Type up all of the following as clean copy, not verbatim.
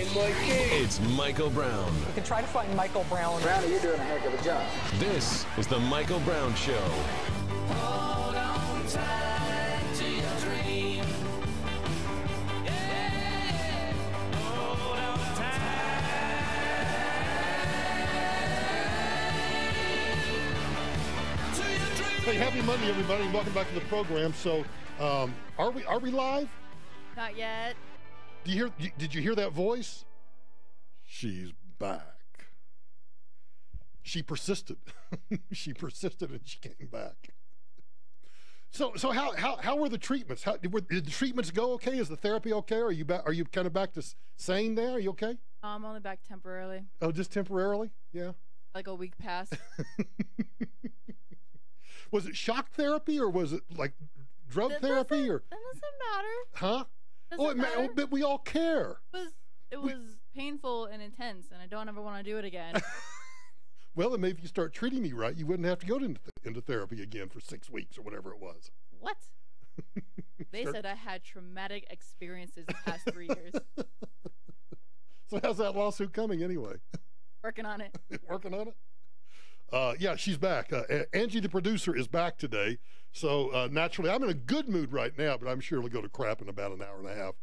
It's Michael Brown. You can try to find Michael Brown. Brownie, you're doing a heck of a job. This is the Michael Brown Show. Hold on tight to your dream. Yeah. Hold on tight to your dream. Hey, happy Monday, everybody, and welcome back to the program. So, are we live? Not yet. Did you hear that voice? She's back. She persisted. She persisted and she came back. So how were the treatments? Did the treatments go okay? Is the therapy okay? Are you back? Are you kind of back to sane now? Are you okay? I'm only back temporarily. Oh, just temporarily? Yeah. Like a week past. Was it shock therapy or was it like drug therapy or? That doesn't matter. Huh? But we all care. It was painful and intense, and I don't ever want to do it again. Well, then maybe if you start treating me right, you wouldn't have to go into therapy again for 6 weeks or whatever it was. What? They said I had traumatic experiences the past 3 years. So how's that lawsuit coming anyway? Working on it. Working on it? Yeah, she's back. Angie, the producer, is back today. So naturally, I'm in a good mood right now, but I'm sure it'll go to crap in about an hour and a half.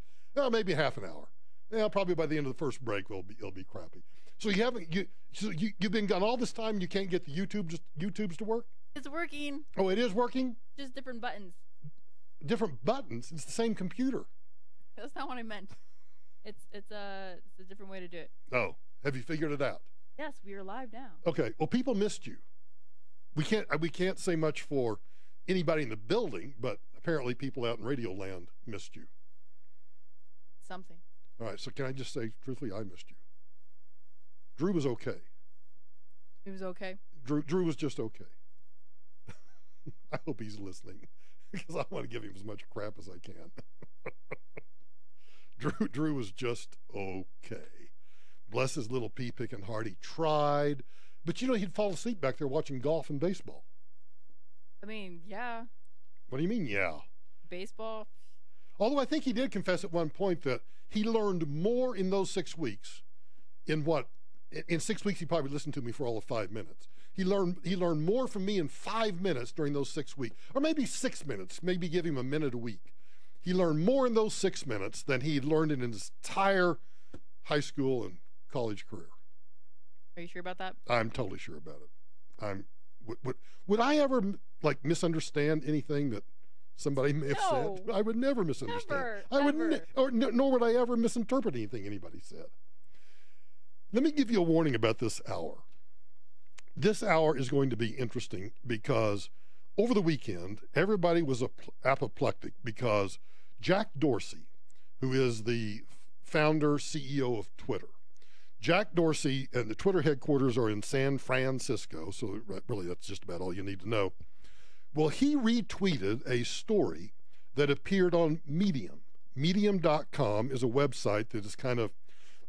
Maybe half an hour. Yeah, probably by the end of the first break, it'll be crappy. So you've been gone all this time and you can't get the YouTubes to work? It's working. Oh, it is working? Just different buttons. Different buttons? It's the same computer. That's not what I meant. It's a different way to do it. Oh, have you figured it out? Yes, we are live now. Okay. Well, people missed you. We can't say much for anybody in the building, but apparently people out in Radio Land missed you. Something. All right. So can I just say, truthfully, I missed you. Drew was okay. He was okay. Drew was just okay. I hope he's listening because I want to give him as much crap as I can. Drew was just okay. Bless his little pea-picking heart. He tried. But, he'd fall asleep back there watching golf and baseball. I mean, yeah. What do you mean, yeah? Baseball. Although I think he did confess at one point that he learned more in those 6 weeks. In 6 weeks, he probably listened to me for all of 5 minutes. He learned more from me in 5 minutes during those 6 weeks. Or maybe 6 minutes. Maybe give him a minute a week. He learned more in those 6 minutes than he had learned in his entire high school and college career. Are you sure about that? I'm totally sure about it. Would I ever misunderstand anything that somebody may have said? I would never misunderstand. Nor would I ever misinterpret anything anybody said. Let me give you a warning about this hour. This hour is going to be interesting because over the weekend, everybody was apoplectic because Jack Dorsey, who is the founder, CEO of Twitter, Jack Dorsey and the Twitter headquarters are in San Francisco, so really that's just about all you need to know. Well, he retweeted a story that appeared on Medium. Medium.com is a website that is kind of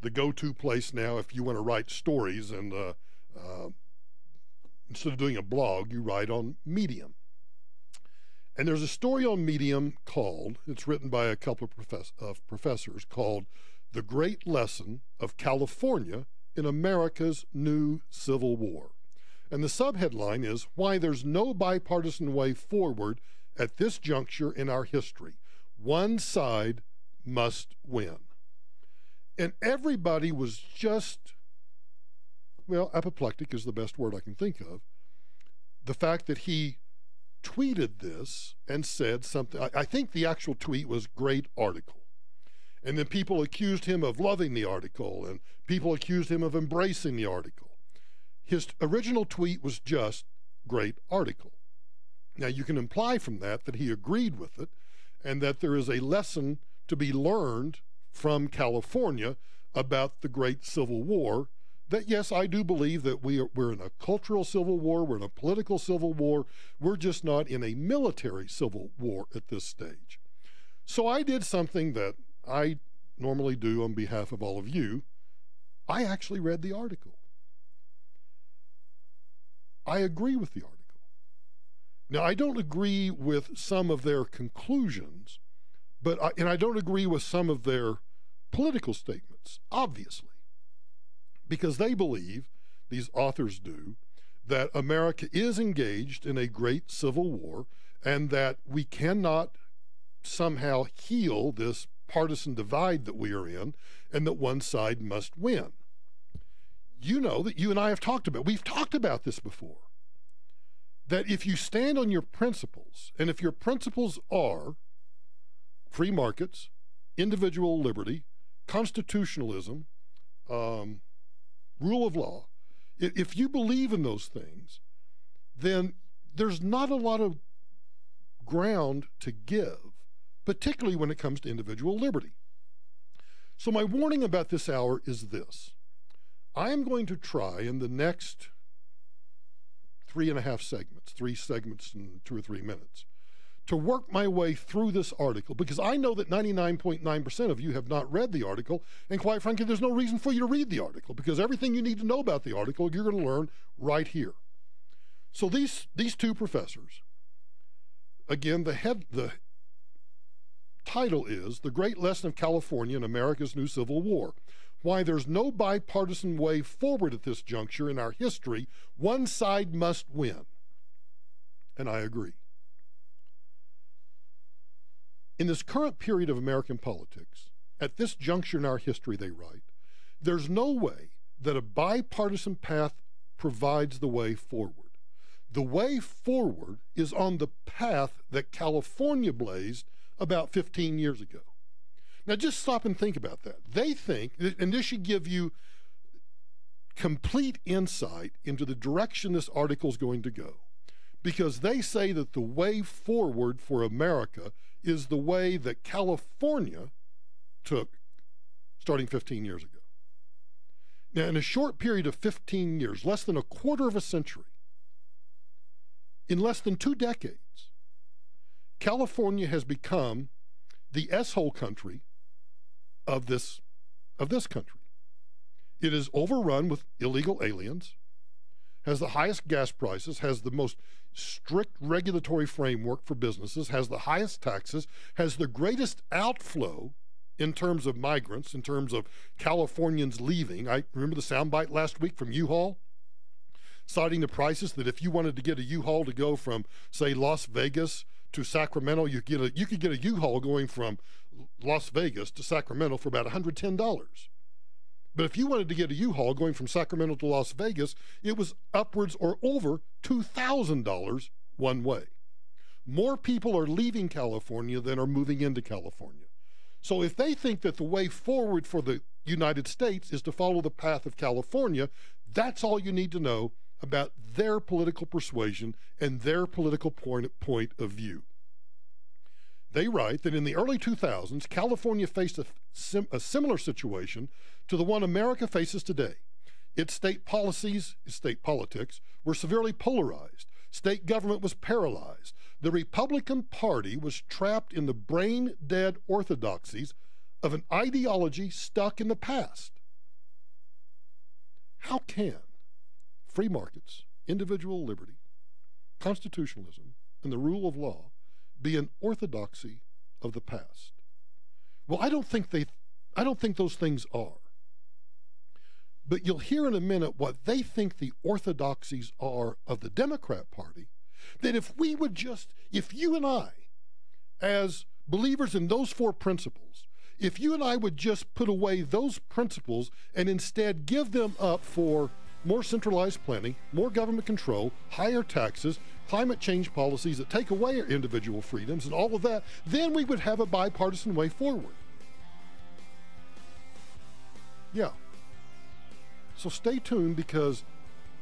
the go-to place now if you want to write stories, and instead of doing a blog, you write on Medium. And there's a story on Medium it's written by a couple of professors, called The Great Lesson of California in America's New Civil War. And the subheadline is, Why There's No Bipartisan Way Forward at This Juncture in Our History. One Side Must Win. And everybody was just, apoplectic is the best word I can think of. The fact that he tweeted this and said something, I think the actual tweet was great article. And then people accused him of loving the article, and people accused him of embracing the article. His original tweet was just great article. Now you can imply from that he agreed with it and that there is a lesson to be learned from California about the Great Civil War, that yes, I do believe that we're in a cultural civil war, we're in a political civil war, we're just not in a military civil war at this stage. So I did something that I normally do on behalf of all of you. I actually read the article. I agree with the article. Now, I don't agree with some of their conclusions, and I don't agree with some of their political statements, obviously, because they believe, these authors do, that America is engaged in a great civil war and that we cannot somehow heal this partisan divide that we are in and that one side must win. You know that you and I have talked about, we've talked about this before, that if you stand on your principles, and if your principles are free markets, individual liberty, constitutionalism, rule of law, if you believe in those things, then there's not a lot of ground to give, particularly when it comes to individual liberty. So my warning about this hour is this. I am going to try in the next 3.5 segments, 3 segments in 2 or 3 minutes, to work my way through this article, because I know that 99.9% of you have not read the article, and quite frankly, there's no reason for you to read the article, because everything you need to know about the article, you're going to learn right here. So these 2 professors, again, the title is The Great Lesson of California in America's New Civil War. Why there's no bipartisan way forward at this juncture in our history. One side must win. And I agree. In this current period of American politics, at this juncture in our history, they write, there's no way that a bipartisan path provides the way forward. The way forward is on the path that California blazed about 15 years ago. Now just stop and think about that. They think, and this should give you complete insight into the direction this article is going to go, because they say that the way forward for America is the way that California took starting 15 years ago. Now, in a short period of 15 years, less than a quarter of a century, in less than 2 decades, California has become the S-hole country of this country. It is overrun with illegal aliens, has the highest gas prices, has the most strict regulatory framework for businesses, has the highest taxes, has the greatest outflow in terms of migrants, in terms of Californians leaving. I remember the soundbite last week from U-Haul, citing the prices that if you wanted to get a U-Haul to go from, say, Las Vegas to Sacramento, you could get a U-Haul going from Las Vegas to Sacramento for about $110. But if you wanted to get a U-Haul going from Sacramento to Las Vegas, it was upwards or over $2,000 one way. More people are leaving California than are moving into California. So if they think that the way forward for the United States is to follow the path of California, that's all you need to know about their political persuasion and their political point of view. They write that in the early 2000s, California faced a similar situation to the one America faces today. Its state policies, state politics, were severely polarized. State government was paralyzed. The Republican Party was trapped in the brain-dead orthodoxies of an ideology stuck in the past. How can free markets, individual liberty, constitutionalism, and the rule of law be an orthodoxy of the past? Well, I don't think those things are. But you'll hear in a minute what they think the orthodoxies are of the Democrat Party, that if you and I, as believers in those 4 principles, if you and I would just put away those principles and instead give them up for more centralized planning, more government control, higher taxes, climate change policies that take away our individual freedoms and all of that, then we would have a bipartisan way forward. Yeah. So stay tuned, because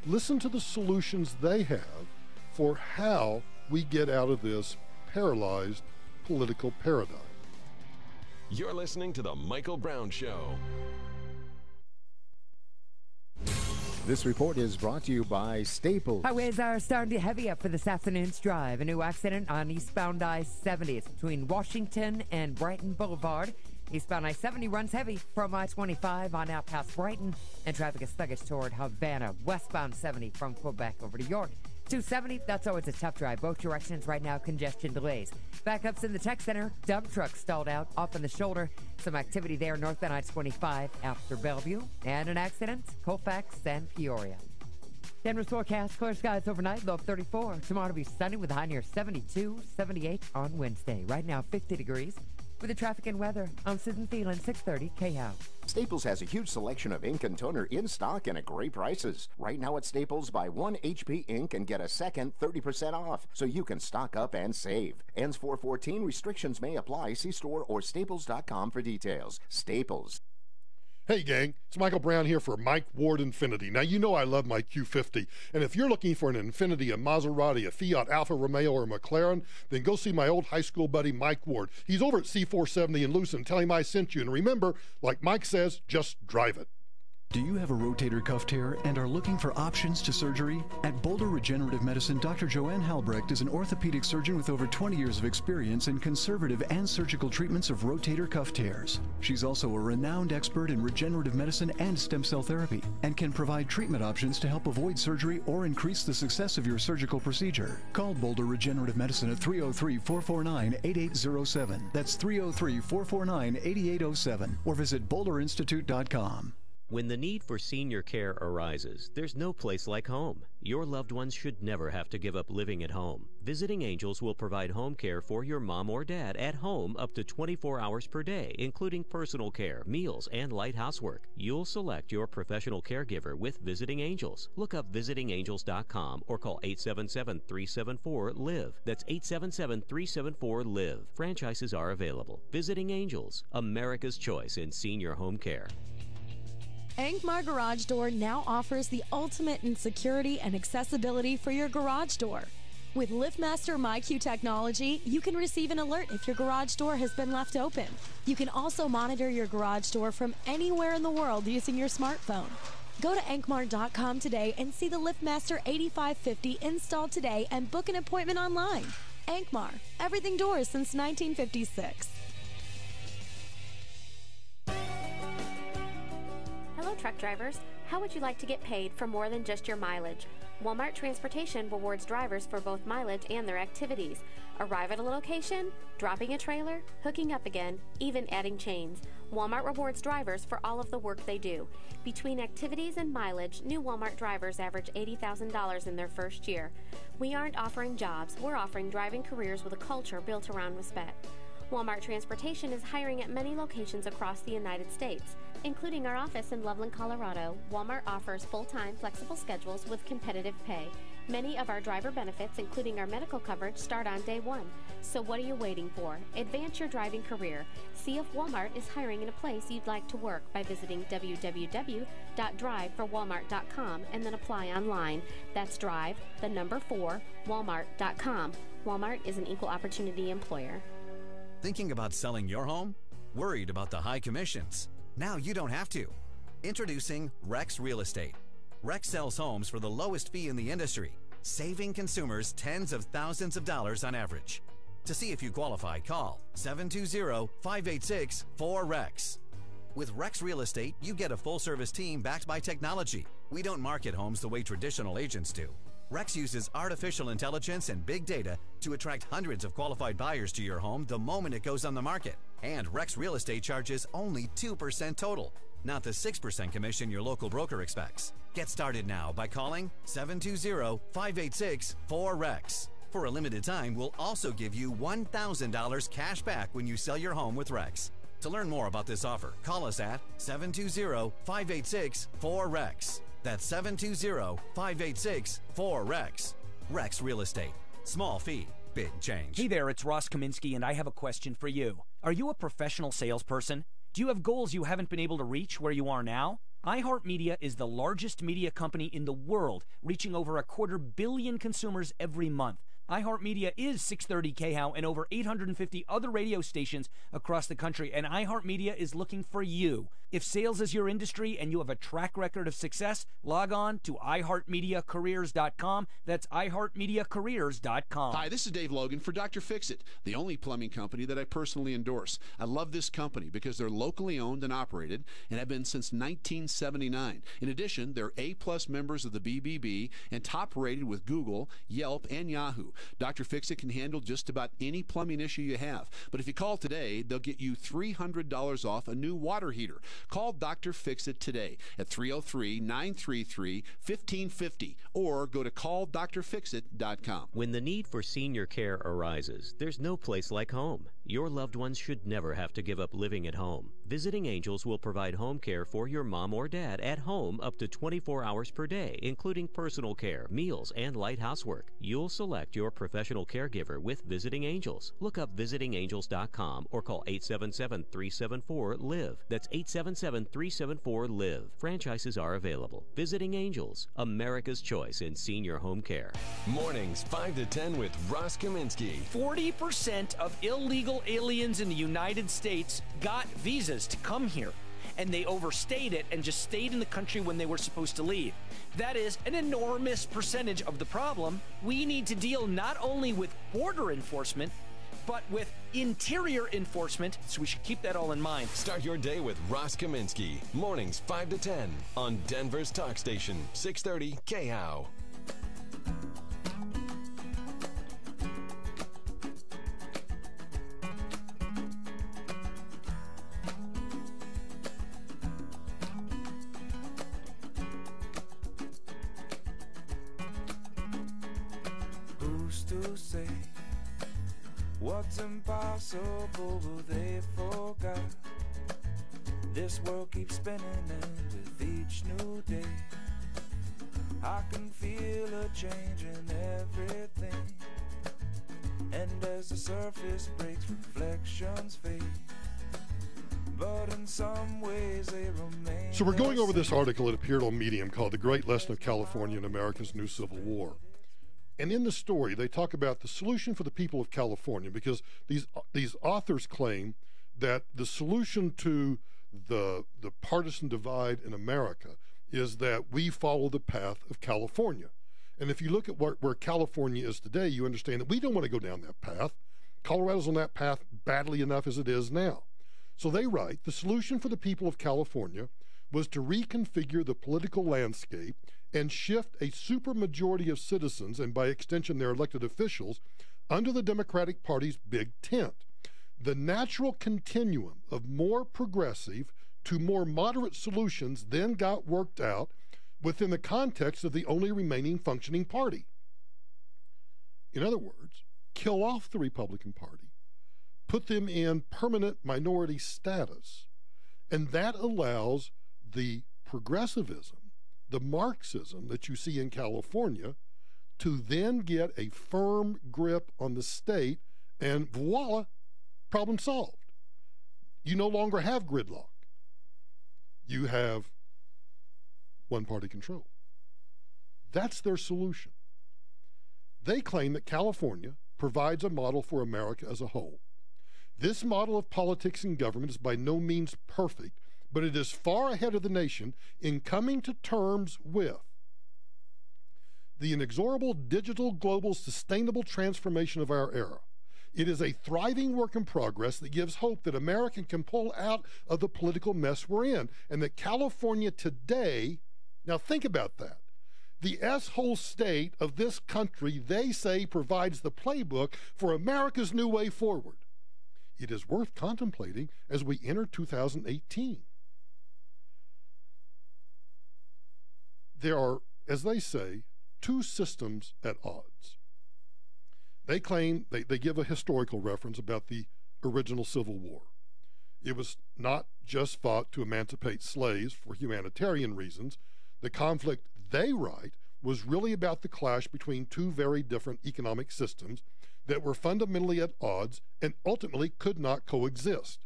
listen to the solutions they have for how we get out of this paralyzed political paradigm. You're listening to The Michael Brown Show. This report is brought to you by Staples. Highways are starting to heavy up for this afternoon's drive. A new accident on eastbound I-70. It's between Washington and Brighton Boulevard. Eastbound I-70 runs heavy from I-25 on out past Brighton, and traffic is sluggish toward Havana. Westbound 70 from Quebec over to York. 270, that's always a tough drive. Both directions right now, congestion delays. Backups in the tech center. Dump truck stalled out off on the shoulder. Some activity there northbound I-25 after Bellevue. And an accident, Colfax and Peoria. Denver's forecast, clear skies overnight, low of 34. Tomorrow will be sunny with a high near 72, 78 on Wednesday. Right now, 50 degrees. With the traffic and weather, I'm Susan Thielen, 630 KHOW. Staples has a huge selection of ink and toner in stock and at great prices. Right now at Staples, buy 1 HP ink and get a second 30% off, so you can stock up and save. Ends 4/14. Restrictions may apply. See store or staples.com for details. Staples. Hey gang, it's Michael Brown here for Mike Ward Infiniti. Now you know I love my Q50, and if you're looking for an Infiniti, a Maserati, a Fiat, Alfa Romeo, or a McLaren, then go see my old high school buddy Mike Ward. He's over at C470 in Lucin. Tell him I sent you, and remember, like Mike says, just drive it. Do you have a rotator cuff tear and are looking for options to surgery? At Boulder Regenerative Medicine, Dr. Joanne Halbrecht is an orthopedic surgeon with over 20 years of experience in conservative and surgical treatments of rotator cuff tears. She's also a renowned expert in regenerative medicine and stem cell therapy and can provide treatment options to help avoid surgery or increase the success of your surgical procedure. Call Boulder Regenerative Medicine at 303-449-8807. That's 303-449-8807 or visit boulderinstitute.com. When the need for senior care arises, there's no place like home. Your loved ones should never have to give up living at home. Visiting Angels will provide home care for your mom or dad at home up to 24 hours per day, including personal care, meals, and light housework. You'll select your professional caregiver with Visiting Angels. Look up visitingangels.com or call 877-374-LIVE. That's 877-374-LIVE. Franchises are available. Visiting Angels, America's choice in senior home care. Angmar Garage Door now offers the ultimate in security and accessibility for your garage door. With LiftMaster MyQ technology, you can receive an alert if your garage door has been left open. You can also monitor your garage door from anywhere in the world using your smartphone. Go to Angmar.com today and see the LiftMaster 8550 installed today and book an appointment online. Angmar, everything doors since 1956. Hello, truck drivers. How would you like to get paid for more than just your mileage? Walmart Transportation rewards drivers for both mileage and their activities. Arrive at a location, dropping a trailer, hooking up again, even adding chains. Walmart rewards drivers for all of the work they do. Between activities and mileage, new Walmart drivers average $80,000 in their first year. We aren't offering jobs, we're offering driving careers with a culture built around respect. Walmart Transportation is hiring at many locations across the United States, including our office in Loveland, Colorado. Walmart offers full-time flexible schedules with competitive pay. Many of our driver benefits, including our medical coverage, start on day one. So what are you waiting for? Advance your driving career. See if Walmart is hiring in a place you'd like to work by visiting www.driveforwalmart.com and then apply online. That's drive, the number 4, walmart.com. Walmart is an equal opportunity employer. Thinking about selling your home? Worried about the high commissions? Now you don't have to. Introducing Rex Real Estate. Rex sells homes for the lowest fee in the industry, saving consumers tens of thousands of dollars on average. To see if you qualify, call 720-586-4REX. With Rex Real Estate, you get a full-service team backed by technology. We don't market homes the way traditional agents do. Rex uses artificial intelligence and big data to attract hundreds of qualified buyers to your home the moment it goes on the market. And Rex Real Estate charges only 2% total, not the 6% commission your local broker expects. Get started now by calling 720-586-4REX. For a limited time, we'll also give you $1,000 cash back when you sell your home with Rex. To learn more about this offer, call us at 720-586-4REX. That's 720-586-4REX. Rex Real Estate. Small fee, big change. Hey there, it's Ross Kaminsky, and I have a question for you. Are you a professional salesperson? Do you have goals you haven't been able to reach where you are now? iHeartMedia is the largest media company in the world, reaching over 250 million consumers every month. iHeartMedia is 630 KHOW and over 850 other radio stations across the country, and iHeartMedia is looking for you. If sales is your industry and you have a track record of success, log on to iHeartMediaCareers.com. That's iHeartMediaCareers.com. Hi, this is Dave Logan for Dr. Fix-It, the only plumbing company that I personally endorse. I love this company because they're locally owned and operated and have been since 1979. In addition, they're A-plus members of the BBB and top-rated with Google, Yelp, and Yahoo. Dr. Fix-It can handle just about any plumbing issue you have. But if you call today, they'll get you $300 off a new water heater. Call Dr. Fix-It today at 303-933-1550 or go to calldrfixit.com. When the need for senior care arises, there's no place like home. Your loved ones should never have to give up living at home. Visiting Angels will provide home care for your mom or dad at home up to 24 hours per day, including personal care, meals, and light housework. You'll select your professional caregiver with Visiting Angels. Look up visitingangels.com or call 877-374-LIVE. That's 877-374-LIVE. Franchises are available. Visiting Angels, America's choice in senior home care. Mornings 5 to 10 with Ross Kaminsky. 40% of illegal aliens in the United States got visas to come here, and they overstayed it and just stayed in the country when they were supposed to leave. That is an enormous percentage of the problem. We need to deal not only with border enforcement, but with interior enforcement, so we should keep that all in mind. Start your day with Ross Kaminsky. Mornings 5 to 10 on Denver's Talk Station, 630 KHOW. Who's to say what's impossible will they forgot? This world keeps spinning, and with each new day I can feel a change in everything. And as the surface breaks, reflections fade, but in some ways they remain. So we're going over this article that appeared on Medium called The Great Lesson of California and America's New Civil War. And in the story, they talk about the solution for the people of California, because these authors claim that the solution to the partisan divide in America is that we follow the path of California. And if you look at where California is today, you understand that we don't want to go down that path. Colorado's on that path badly enough as it is now. So they write, the solution for the people of California was to reconfigure the political landscape and shift a supermajority of citizens, and by extension their elected officials, under the Democratic Party's big tent. The natural continuum of more progressive to more moderate solutions then got worked out within the context of the only remaining functioning party. In other words, kill off the Republican Party, put them in permanent minority status, and that allows the progressivism, the Marxism that you see in California, to then get a firm grip on the state, and voila, problem solved. You no longer have gridlock. You have one-party control. That's their solution. They claim that California provides a model for America as a whole. This model of politics and government is by no means perfect, but it is far ahead of the nation in coming to terms with the inexorable digital, global, sustainable transformation of our era. It is a thriving work in progress that gives hope that America can pull out of the political mess we're in, and that California today, now think about that, the S-hole state of this country, they say, provides the playbook for America's new way forward. It is worth contemplating as we enter 2018. There are, as they say, two systems at odds. They claim, they give a historical reference about the original Civil War. It was not just fought to emancipate slaves for humanitarian reasons. The conflict, they write, was really about the clash between two very different economic systems that were fundamentally at odds and ultimately could not coexist.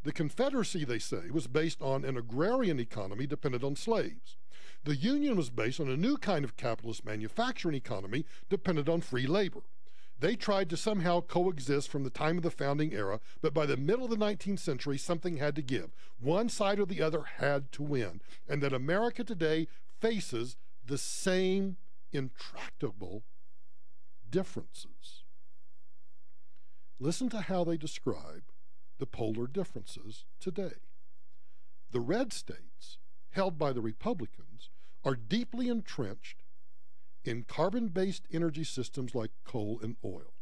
The Confederacy, they say, was based on an agrarian economy dependent on slaves. The Union was based on a new kind of capitalist manufacturing economy dependent on free labor. They tried to somehow coexist from the time of the founding era, but by the middle of the 19th century, something had to give. One side or the other had to win. And that America today faces the same intractable differences. Listen to how they describe the polar differences today. The red states, held by the Republicans, are deeply entrenched in carbon-based energy systems like coal and oil.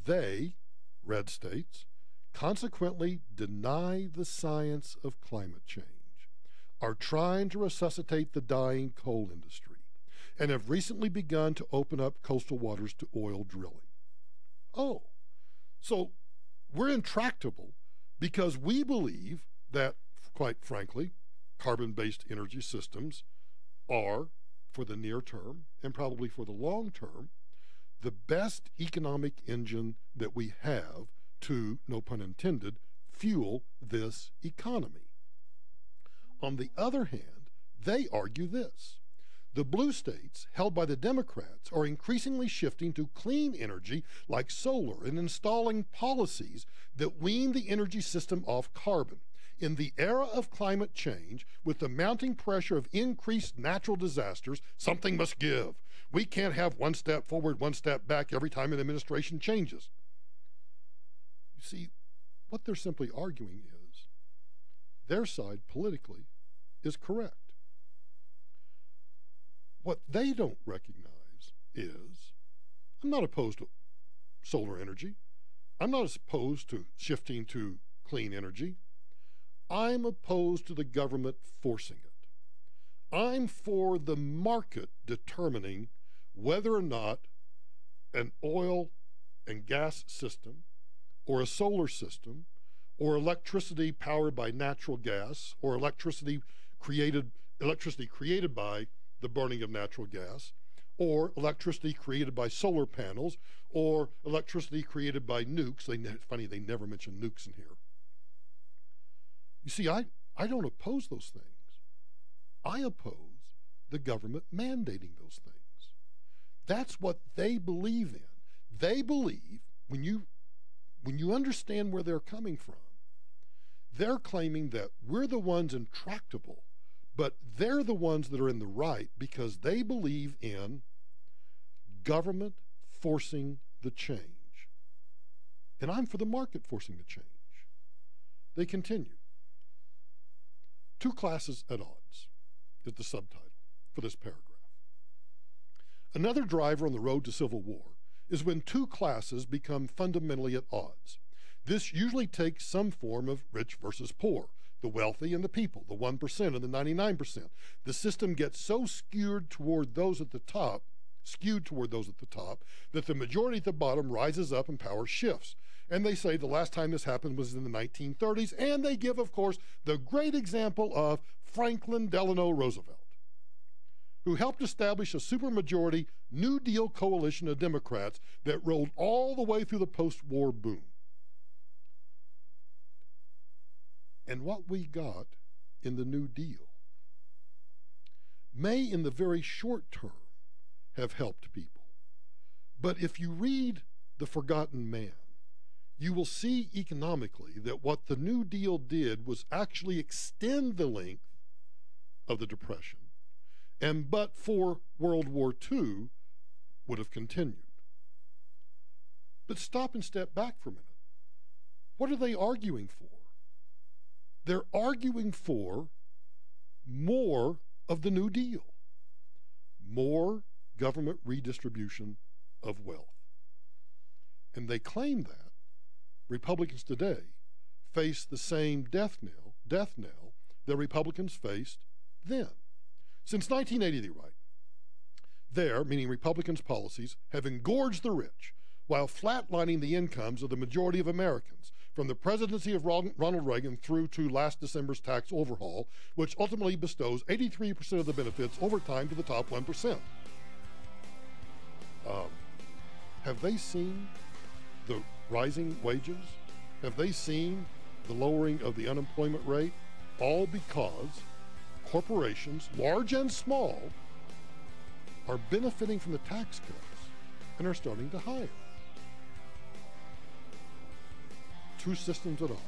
They, red states, consequently deny the science of climate change, are trying to resuscitate the dying coal industry, and have recently begun to open up coastal waters to oil drilling. Oh, so we're intractable because we believe that, quite frankly, carbon-based energy systems are, for the near term and probably for the long term, the best economic engine that we have to, no pun intended, fuel this economy. On the other hand, they argue this. The blue states, held by the Democrats, are increasingly shifting to clean energy like solar and installing policies that wean the energy system off carbon. In the era of climate change, with the mounting pressure of increased natural disasters, something must give. We can't have one step forward, one step back every time an administration changes. You see, what they're simply arguing is their side politically is correct. What they don't recognize is, I'm not opposed to solar energy. I'm not opposed to shifting to clean energy. I'm opposed to the government forcing it. I'm for the market determining whether or not an oil and gas system or a solar system or electricity powered by natural gas or electricity created by the burning of natural gas, or electricity created by solar panels, or electricity created by nukes. Funny, they never mention nukes in here. You see, I don't oppose those things. I oppose the government mandating those things. That's what they believe in. They believe, when you understand where they're coming from, they're claiming that we're the ones intractable, but they're the ones that are in the right because they believe in government forcing the change. And I'm for the market forcing the change. They continue. Two classes at odds is the subtitle for this paragraph. Another driver on the road to civil war is when two classes become fundamentally at odds. This usually takes some form of rich versus poor, the wealthy and the people, the 1% and the 99%. The system gets so skewed toward those at the top, that the majority at the bottom rises up and power shifts. And they say the last time this happened was in the 1930s, and they give, of course, the great example of Franklin Delano Roosevelt, who helped establish a supermajority New Deal coalition of Democrats that rolled all the way through the post-war boom. And what we got in the New Deal may, in the very short term, have helped people. But if you read The Forgotten Man, you will see economically that what the New Deal did was actually extend the length of the Depression, and but for World War II, would have continued. But stop and step back for a minute. What are they arguing for? They're arguing for more of the New Deal, more government redistribution of wealth. And they claim that Republicans today face the same death knell that Republicans faced then. Since 1980, they write, their, meaning Republicans' policies, have engorged the rich while flatlining the incomes of the majority of Americans, from the presidency of Ronald Reagan through to last December's tax overhaul, which ultimately bestows 83% of the benefits over time to the top 1%. Have they seen the rising wages? Have they seen the lowering of the unemployment rate? All because corporations, large and small, are benefiting from the tax cuts and are starting to hire. 2 systems at all.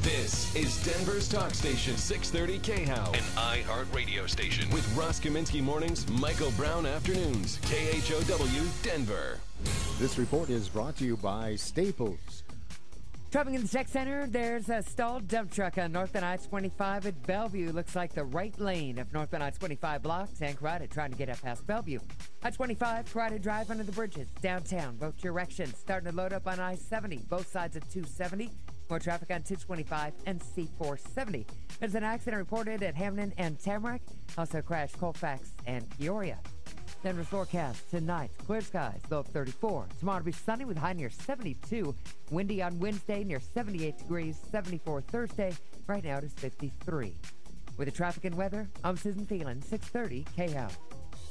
This is Denver's Talk Station, 630 KHOW, an iHeart radio station with Ross Kaminsky mornings, Michael Brown afternoons, KHOW, Denver. This report is brought to you by Staples. Traveling in the tech center, there's a stalled dump truck on northbound I-25 at Bellevue. Looks like the right lane of northbound I-25 blocks and crowded trying to get up past Bellevue. I-25, crowded drive under the bridges, downtown, both directions. Starting to load up on I-70, both sides of 270. More traffic on 225 and C470. There's an accident reported at Hamden and Tamarack. Also crashed Colfax and Peoria. Denver's forecast tonight, clear skies, low of 34. Tomorrow will be sunny with high near 72. Windy on Wednesday near 78 degrees, 74 Thursday. Right now it is 53. With the traffic and weather, I'm Susan Phelan, 630 KHOW.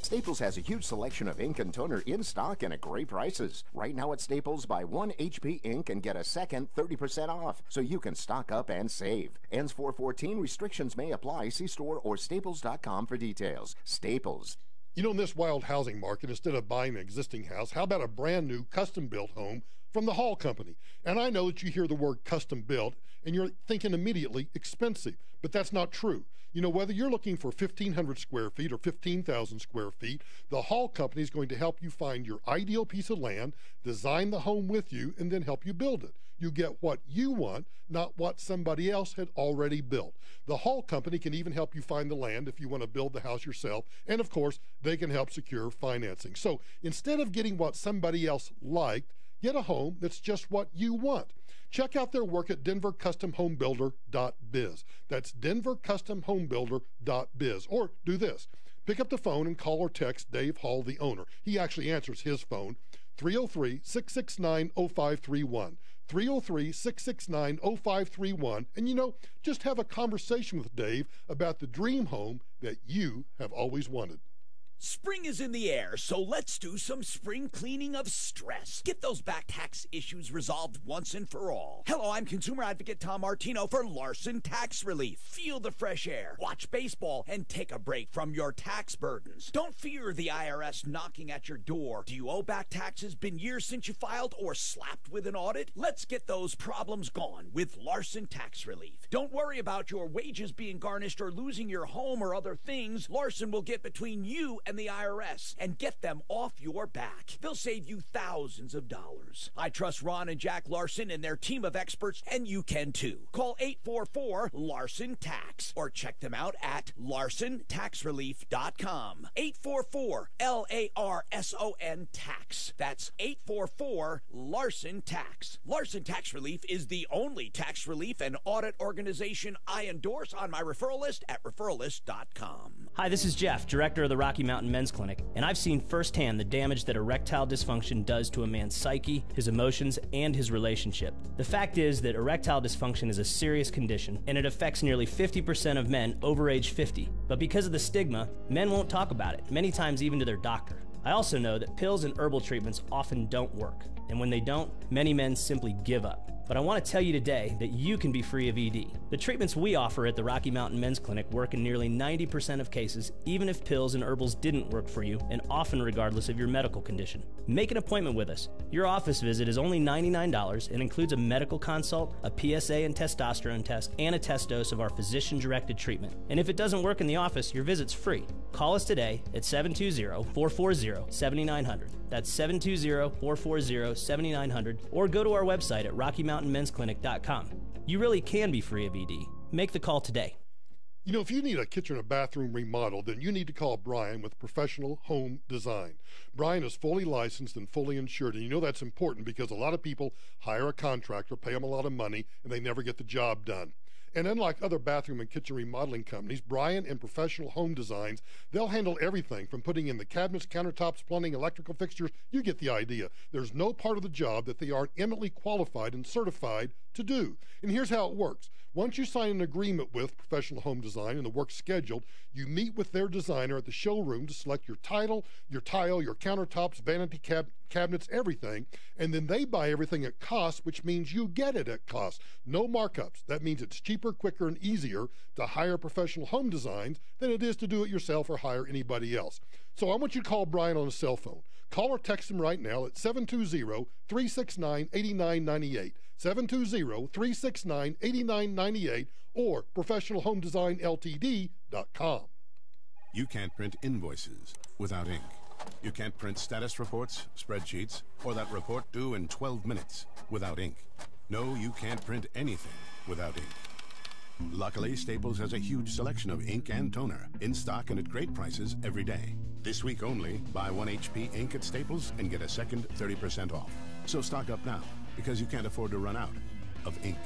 Staples has a huge selection of ink and toner in stock and at great prices. Right now at Staples, buy 1 HP ink and get a second 30% off, so you can stock up and save. Ends 4/14. Restrictions may apply. See store or staples.com for details. Staples. You know, in this wild housing market, instead of buying an existing house, how about a brand new custom-built home from the Hall Company? And I know that you hear the word custom-built, and you're thinking immediately expensive, but that's not true. You know, whether you're looking for 1,500 square feet or 15,000 square feet, the Hall Company is going to help you find your ideal piece of land, design the home with you, and then help you build it. You get what you want, not what somebody else had already built. The Hall Company can even help you find the land if you want to build the house yourself, and of course, they can help secure financing. So instead of getting what somebody else liked, get a home that's just what you want. Check out their work at denvercustomhomebuilder.biz. That's denvercustomhomebuilder.biz. Or do this. Pick up the phone and call or text Dave Hall, the owner. He actually answers his phone, 303-669-0531. 303-669-0531. And you know, just have a conversation with Dave about the dream home that you have always wanted. Spring is in the air, so let's do some spring cleaning of stress. Get those back tax issues resolved once and for all. Hello, I'm consumer advocate Tom Martino for Larson Tax Relief. Feel the fresh air, watch baseball, and take a break from your tax burdens. Don't fear the IRS knocking at your door. Do you owe back taxes? Been years since you filed or slapped with an audit? Let's get those problems gone with Larson Tax Relief. Don't worry about your wages being garnished or losing your home or other things. Larson will get between you and the IRS and get them off your back. They'll save you thousands of dollars. I trust Ron and Jack Larson and their team of experts, and you can too. Call 844-LARSON-TAX or check them out at larsontaxrelief.com. 844-LARSON-TAX. That's 844-LARSON-TAX. Larson Tax Relief is the only tax relief and audit organization I endorse on my referral list at referralist.com. Hi, this is Jeff, director of the Rocky Mountain Men's Clinic, and I've seen firsthand the damage that erectile dysfunction does to a man's psyche, his emotions, and his relationship. The fact is that erectile dysfunction is a serious condition, and it affects nearly 50% of men over age 50. But because of the stigma, men won't talk about it, many times even to their doctor. I also know that pills and herbal treatments often don't work, and when they don't, many men simply give up. But I want to tell you today that you can be free of ED. The treatments we offer at the Rocky Mountain Men's Clinic work in nearly 90% of cases, even if pills and herbals didn't work for you, and often regardless of your medical condition. Make an appointment with us. Your office visit is only $99 and includes a medical consult, a PSA and testosterone test, and a test dose of our physician-directed treatment. And if it doesn't work in the office, your visit's free. Call us today at 720-440-7900. That's 720-440-7900, or go to our website at RockyMountainMen'sClinic.com. You really can be free of ED. Make the call today. You know, if you need a kitchen or bathroom remodeled, then you need to call Brian with Professional Home Design. Brian is fully licensed and fully insured, and you know that's important because a lot of people hire a contractor, pay them a lot of money, and they never get the job done. And unlike other bathroom and kitchen remodeling companies, Brian and Professional Home Designs, they'll handle everything from putting in the cabinets, countertops, plumbing, electrical fixtures. You get the idea. There's no part of the job that they aren't eminently qualified and certified to do. And here's how it works. Once you sign an agreement with Professional Home Design and the work's scheduled, you meet with their designer at the showroom to select your tile, your countertops, vanity cabinets, everything, and then they buy everything at cost, which means you get it at cost. No markups. That means it's cheaper, quicker, and easier to hire Professional Home Designs than it is to do it yourself or hire anybody else. So I want you to call Brian on a cell phone. Call or text him right now at 720-369-8998. 720-369-8998 or professionalhomedesignltd.com. You can't print invoices without ink. You can't print status reports, spreadsheets, or that report due in 12 minutes without ink. No, you can't print anything without ink. Luckily, Staples has a huge selection of ink and toner in stock and at great prices every day. This week only, buy 1 HP ink at Staples and get a second 30% off. So stock up now, because you can't afford to run out of ink.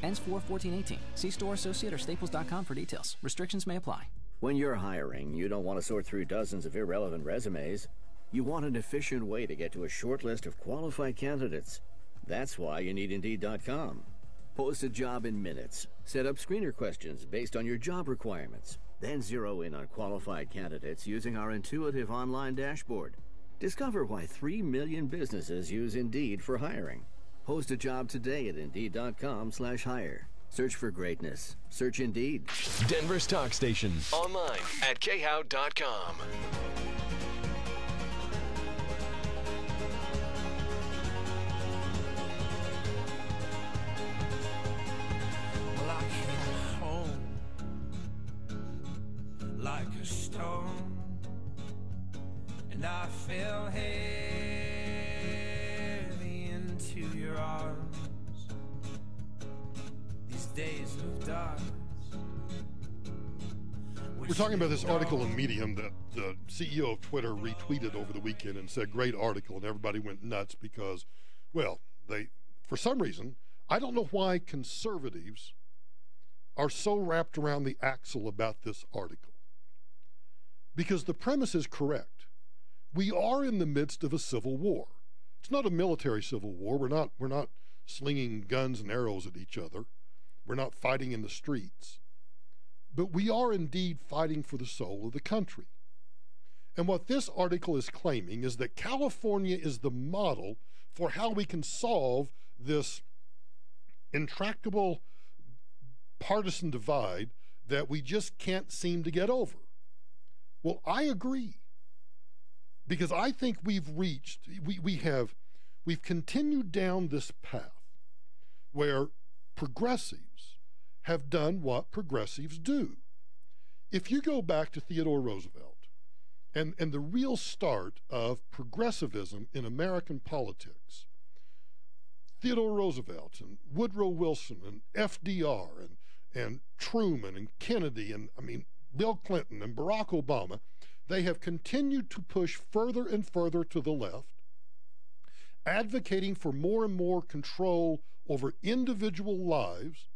Ends 4/14/18. See store associate or staples.com for details. Restrictions may apply. When you're hiring, you don't want to sort through dozens of irrelevant resumes. You want an efficient way to get to a short list of qualified candidates. That's why you need Indeed.com. Post a job in minutes. Set up screener questions based on your job requirements. Then zero in on qualified candidates using our intuitive online dashboard. Discover why 3 million businesses use Indeed for hiring. Post a job today at Indeed.com/hire. Search for greatness. Search Indeed. Denver's talk station. Online at khow.com. Well, I came home like a stone, and I fell heavy into your arms. These days of dark. We're talking about this article in Medium that the CEO of Twitter retweeted over the weekend and said, great article, and everybody went nuts because, well, for some reason, I don't know why conservatives are so wrapped around the axle about this article. Because the premise is correct. We are in the midst of a civil war. It's not a military civil war. We're not slinging guns and arrows at each other. We're not fighting in the streets. But we are indeed fighting for the soul of the country. And what this article is claiming is that California is the model for how we can solve this intractable partisan divide that we just can't seem to get over. Well, I agree. Because I think we've continued down this path where progressives have done what progressives do. If you go back to Theodore Roosevelt and the real start of progressivism in American politics, Theodore Roosevelt and Woodrow Wilson and FDR and Truman and Kennedy and, Bill Clinton and Barack Obama, they have continued to push further and further to the left, advocating for more and more control over individual lives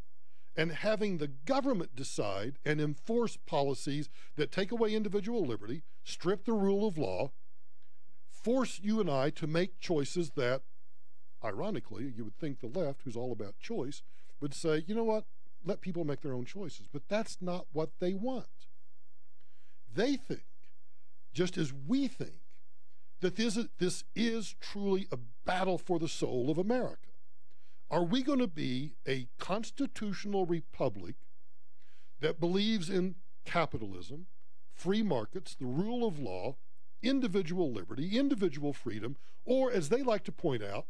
and having the government decide and enforce policies that take away individual liberty, strip the rule of law, force you and I to make choices that, ironically, you would think the left, who's all about choice, would say, you know what, let people make their own choices. But that's not what they want. They think, just as we think, that this is truly a battle for the soul of America. Are we going to be a constitutional republic that believes in capitalism, free markets, the rule of law, individual liberty, individual freedom, or, as they like to point out,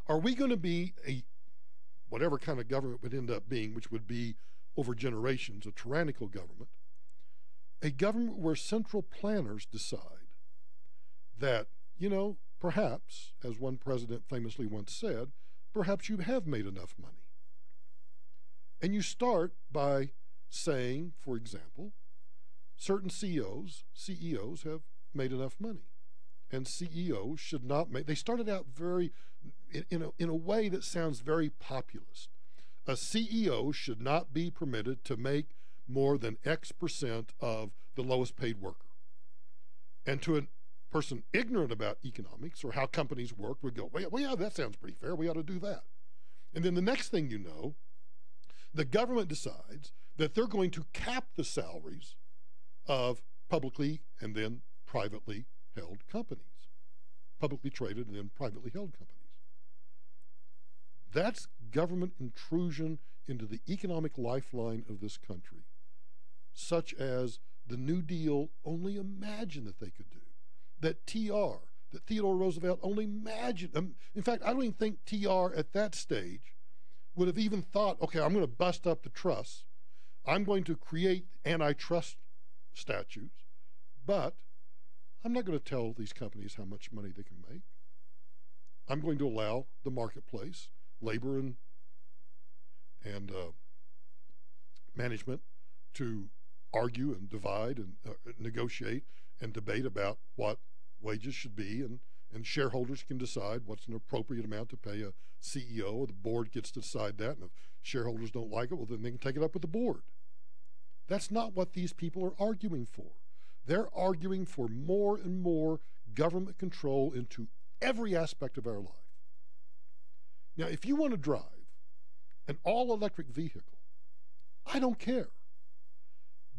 are we going to be whatever kind of government would end up being, which would be over generations, a tyrannical government, a government where central planners decide that, perhaps, as one president famously once said, perhaps you have made enough money. And you start by saying, for example, certain CEOs have made enough money. And CEOs should not make, they started out in a way that sounds very populist. A CEO should not be permitted to make more than X% of the lowest paid worker. And to a person ignorant about economics or how companies work would go, well, yeah, that sounds pretty fair. We ought to do that. And then the next thing you know, the government decides that they're going to cap the salaries of publicly and then privately held companies, publicly traded and then privately held companies. That's government intrusion into the economic lifeline of this country, such as the New Deal only imagined that they could do, that Theodore Roosevelt only imagined. In fact, I don't even think TR at that stage would have even thought, okay, I'm going to bust up the trusts. I'm going to create antitrust statutes, but I'm not going to tell these companies how much money they can make. I'm going to allow the marketplace, labor and management to argue and divide and negotiate and debate about what wages should be, and shareholders can decide what's an appropriate amount to pay a CEO, or the board gets to decide that, and if shareholders don't like it, well, then they can take it up with the board. That's not what these people are arguing for. They're arguing for more and more government control into every aspect of our life. Now, if you want to drive an all-electric vehicle, I don't care.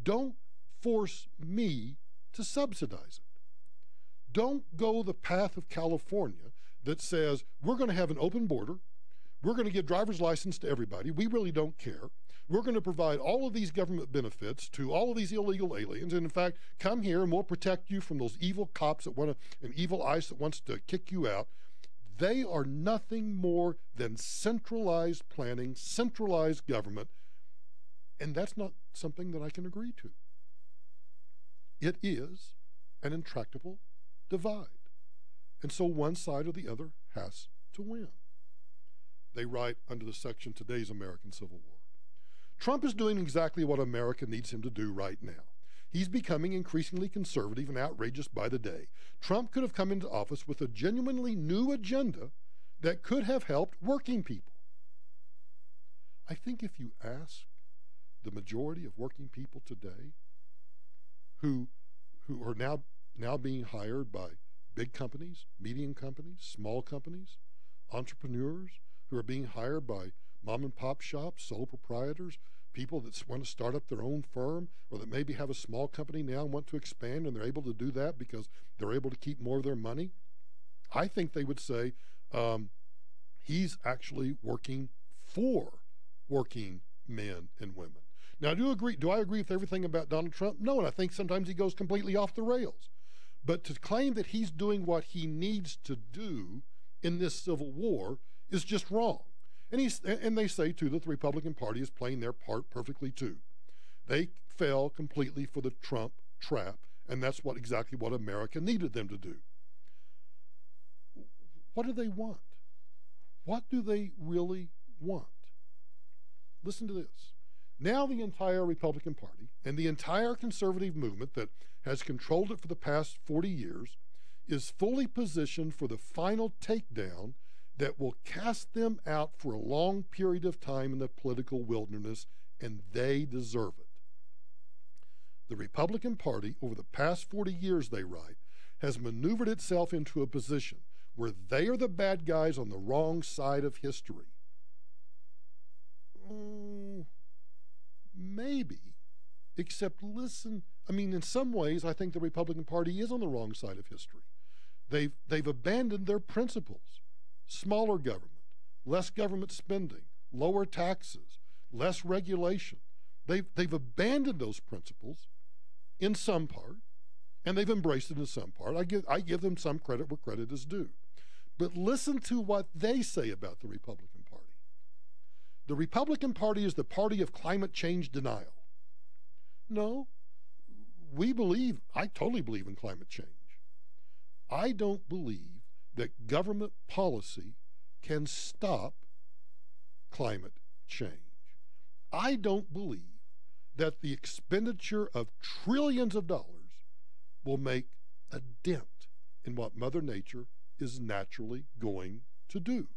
Don't force me to subsidize it. Don't go the path of California that says we're going to have an open border, we're going to give driver's license to everybody, we really don't care. We're going to provide all of these government benefits to all of these illegal aliens, and in fact, come here and we'll protect you from those evil cops that want to, and evil ICE that wants to kick you out. They are nothing more than centralized planning, centralized government, and that's not something that I can agree to. It is an intractable divide. And so one side or the other has to win. They write under the section, Today's American Civil War. Trump is doing exactly what America needs him to do right now. He's becoming increasingly conservative and outrageous by the day. Trump could have come into office with a genuinely new agenda that could have helped working people. I think if you ask the majority of working people today who are now being hired by big companies, medium companies, small companies, entrepreneurs who are being hired by mom and pop shops, sole proprietors, people that want to start up their own firm, or that maybe have a small company now and want to expand, and they're able to do that because they're able to keep more of their money. I think they would say he's actually working for working men and women. Now, do I agree with everything about Donald Trump? No, and I think sometimes he goes completely off the rails. But to claim that he's doing what he needs to do in this civil war is just wrong. And they say, too, that the Republican Party is playing their part perfectly, too. They fell completely for the Trump trap, and that's exactly what America needed them to do. What do they want? What do they really want? Listen to this. Now the entire Republican Party and the entire conservative movement that has controlled it for the past 40 years is fully positioned for the final takedown that will cast them out for a long period of time in the political wilderness, and they deserve it. The Republican Party, over the past 40 years, they write, has maneuvered itself into a position where they are the bad guys on the wrong side of history. Maybe, except listen, in some ways, I think the Republican Party is on the wrong side of history. They've abandoned their principles. Smaller government, less government spending, lower taxes, less regulation. They've abandoned those principles in some part, and they've embraced it in some part. I give them some credit where credit is due. But listen to what they say about the Republican Party. The Republican Party is the party of climate change denial. No, I totally believe in climate change. I don't believe that government policy can stop climate change. I don't believe that the expenditure of trillions of dollars will make a dent in what Mother Nature is naturally going to do.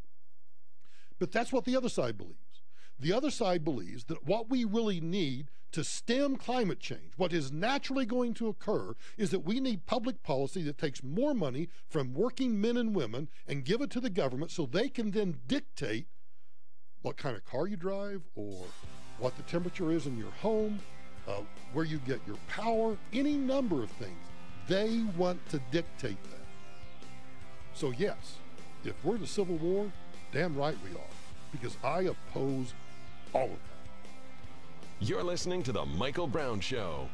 But that's what the other side believes. The other side believes that what we really need to stem climate change, what is naturally going to occur, is that we need public policy that takes more money from working men and women and give it to the government so they can then dictate what kind of car you drive or what the temperature is in your home, where you get your power, any number of things. They want to dictate that. So yes, if we're the Civil War, damn right we are, because I oppose all of that. You're listening to The Michael Brown Show.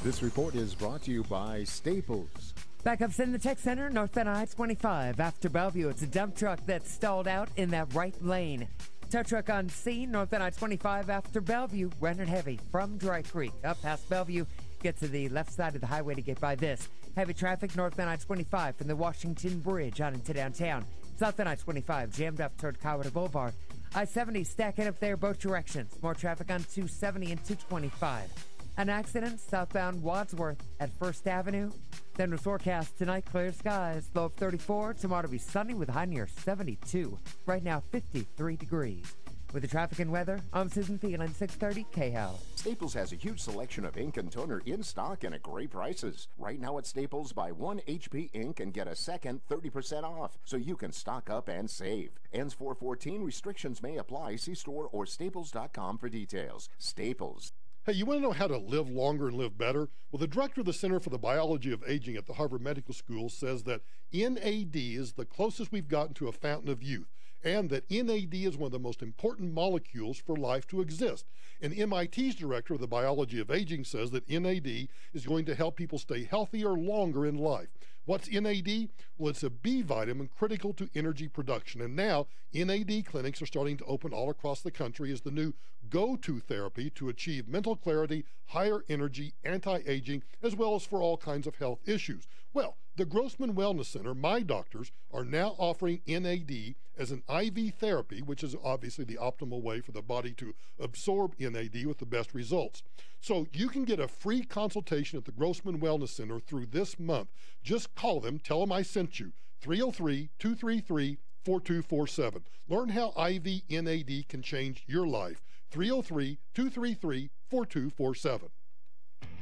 This report is brought to you by Staples. Backups in the tech center, north on I-25. After Bellevue, it's a dump truck that's stalled out in that right lane. Tow truck on scene, north on I-25 after Bellevue, running heavy from Dry Creek. Up past Bellevue, get to the left side of the highway to get by this. Heavy traffic north on I-25 from the Washington Bridge out into downtown. South on I-25, jammed up toward Coyote Boulevard. I-70 stacking up there both directions. More traffic on 270 and 225. An accident southbound Wadsworth at 1st Avenue. Then with forecast tonight, clear skies, low of 34. Tomorrow to be sunny with a high near 72. Right now, 53 degrees. With the traffic and weather, I'm Susan Thielen, 630 K-House. Staples has a huge selection of ink and toner in stock and at great prices. Right now at Staples, buy 1 HP ink and get a second 30% off, so you can stock up and save. Ends 4/14. Restrictions may apply. See store or staples.com for details. Staples. Hey, you want to know how to live longer and live better? Well, the director of the Center for the Biology of Aging at the Harvard Medical School says that NAD is the closest we've gotten to a fountain of youth, and that NAD is one of the most important molecules for life to exist. And MIT's director of the Biology of Aging says that NAD is going to help people stay healthier longer in life. What's NAD? Well, it's a B vitamin critical to energy production. And now NAD clinics are starting to open all across the country as the new go-to therapy to achieve mental clarity, higher energy, anti-aging, as well as for all kinds of health issues. Well, the Grossman Wellness Center, my doctors, are now offering NAD as an IV therapy, which is obviously the optimal way for the body to absorb NAD with the best results. So you can get a free consultation at the Grossman Wellness Center through this month. Just call them, tell them I sent you, 303-233-4247. Learn how IV NAD can change your life. 303-233-4247.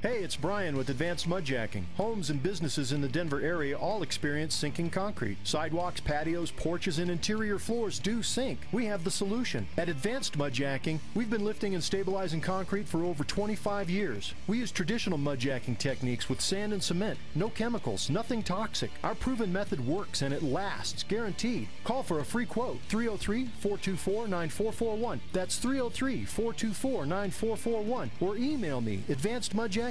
Hey, it's Brian with Advanced Mudjacking. Homes and businesses in the Denver area all experience sinking concrete. Sidewalks, patios, porches, and interior floors do sink. We have the solution. At Advanced Mudjacking, we've been lifting and stabilizing concrete for over 25 years. We use traditional mudjacking techniques with sand and cement. No chemicals, nothing toxic. Our proven method works and it lasts, guaranteed. Call for a free quote, 303-424-9441. That's 303-424-9441. Or email me, advancedmudjacking@yahoo.com.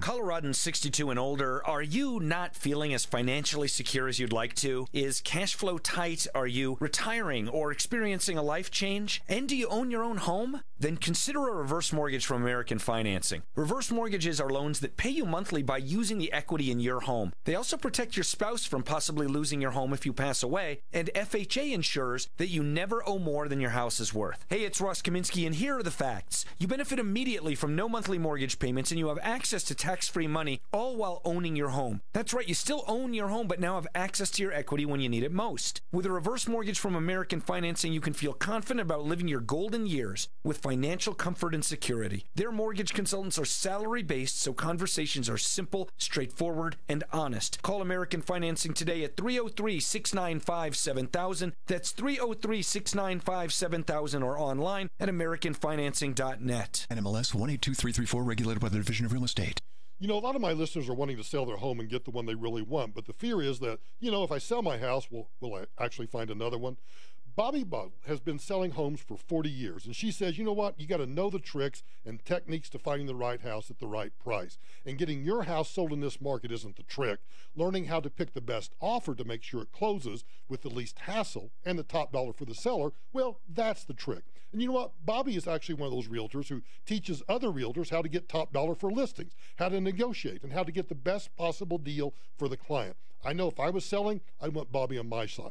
Coloradans 62 and older, are you not feeling as financially secure as you'd like to? Is cash flow tight? Are you retiring or experiencing a life change? And do you own your own home? Then consider a reverse mortgage from American Financing. Reverse mortgages are loans that pay you monthly by using the equity in your home. They also protect your spouse from possibly losing your home if you pass away, and FHA ensures that you never owe more than your house is worth. Hey, it's Ross Kaminsky, and here are the facts. You benefit immediately from no monthly mortgage payments, and you have access to tax-free money, all while owning your home. That's right, you still own your home, but now have access to your equity when you need it most. With a reverse mortgage from American Financing, you can feel confident about living your golden years with financial comfort and security. Their mortgage consultants are salary-based, so conversations are simple, straightforward, and honest. Call American Financing today at 303-695-7000. That's 303-695-7000 or online at AmericanFinancing.net. NMLS 182334, regulated by the Division of Real Estate. You know, a lot of my listeners are wanting to sell their home and get the one they really want, but the fear is that, you know, if I sell my house, will I actually find another one? Bobby Buttle has been selling homes for 40 years, and she says, you know what, you got to know the tricks and techniques to finding the right house at the right price. And getting your house sold in this market isn't the trick. Learning how to pick the best offer to make sure it closes with the least hassle and the top dollar for the seller, well, that's the trick. And you know what, Bobby is actually one of those realtors who teaches other realtors how to get top dollar for listings, how to negotiate, and how to get the best possible deal for the client. I know if I was selling, I'd want Bobby on my side.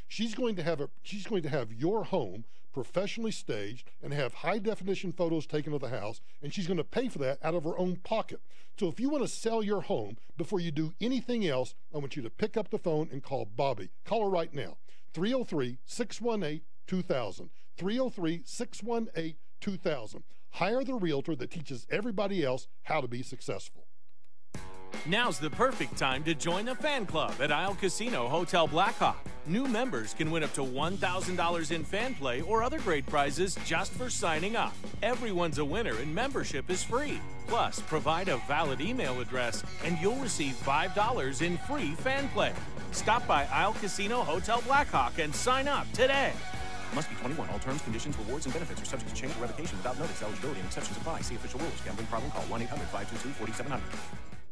She's going to have your home professionally staged and have high definition photos taken of the house, and she's going to pay for that out of her own pocket. So if you want to sell your home before you do anything else, I want you to pick up the phone and call Bobby. Call her right now, 303-618-2000. 303-618-2000. 2000. Hire the realtor that teaches everybody else how to be successful. Now's the perfect time to join the fan club at Isle Casino Hotel Blackhawk. New members can win up to $1,000 in fan play or other great prizes just for signing up. Everyone's a winner and membership is free. Plus, provide a valid email address and you'll receive $5 in free fan play. Stop by Isle Casino Hotel Blackhawk and sign up today. Must be 21. All terms, conditions, rewards, and benefits are subject to change or revocation without notice. Eligibility and exceptions apply. See official rules. Gambling problem? Call 1-800-522-4700.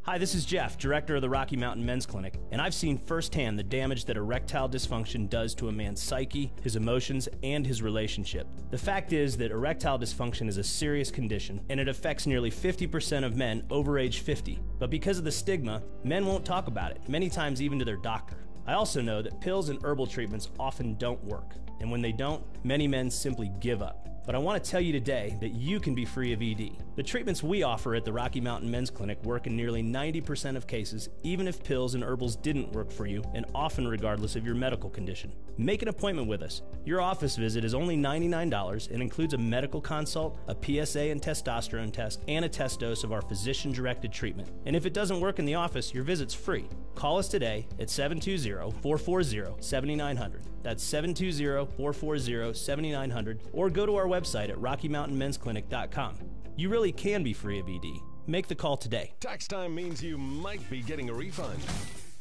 Hi, this is Jeff, director of the Rocky Mountain Men's Clinic, and I've seen firsthand the damage that erectile dysfunction does to a man's psyche, his emotions, and his relationship. The fact is that erectile dysfunction is a serious condition, and it affects nearly 50% of men over age 50. But because of the stigma, men won't talk about it, many times even to their doctor. I also know that pills and herbal treatments often don't work, and when they don't, many men simply give up. But I want to tell you today that you can be free of ED. The treatments we offer at the Rocky Mountain Men's Clinic work in nearly 90% of cases, even if pills and herbals didn't work for you, and often regardless of your medical condition. Make an appointment with us. Your office visit is only $99 and includes a medical consult, a PSA and testosterone test, and a test dose of our physician-directed treatment. And if it doesn't work in the office, your visit's free. Call us today at 720-440-7900. That's 720-440-7900, or go to our website at RockyMountainMen'sClinic.com. You really can be free of ED. Make the call today. Tax time means you might be getting a refund.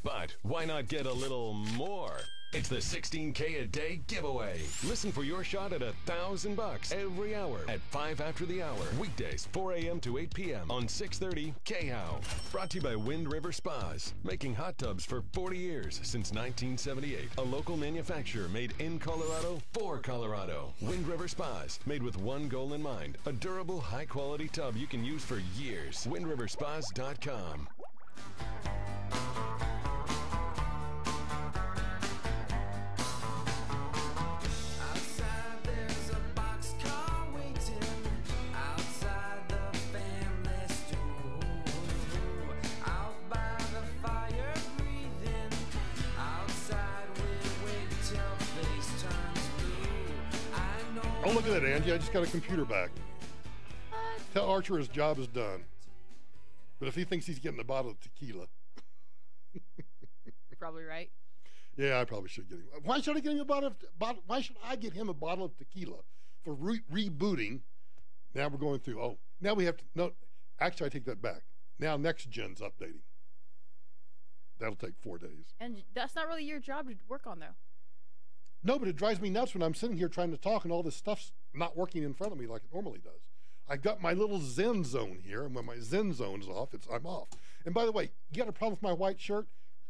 But why not get a little more? It's the $16K a day giveaway. Listen for your shot at $1,000 every hour at 5 after the hour. Weekdays, 4 a.m. to 8 p.m. on 630 KHOW. Brought to you by Wind River Spas. Making hot tubs for 40 years since 1978. A local manufacturer made in Colorado for Colorado. Wind River Spas. Made with one goal in mind. A durable, high-quality tub you can use for years. WindRiverSpas.com. Oh, look at that, Angie. I just got a computer back. Tell Archer his job is done. But if he thinks he's getting a bottle of tequila. Probably right. Yeah, I probably should get him. Why should I get him a bottle why should I get him a bottle of tequila for rebooting? Now we're going through, now we have to, no, actually I take that back. Now Next Gen's updating. That'll take 4 days. And that's not really your job to work on, though. No, but it drives me nuts when I'm sitting here trying to talk and all this stuff's not working in front of me like it normally does. I got my little Zen zone here, and when my Zen zone's off, I'm off. And by the way, you got a problem with my white shirt?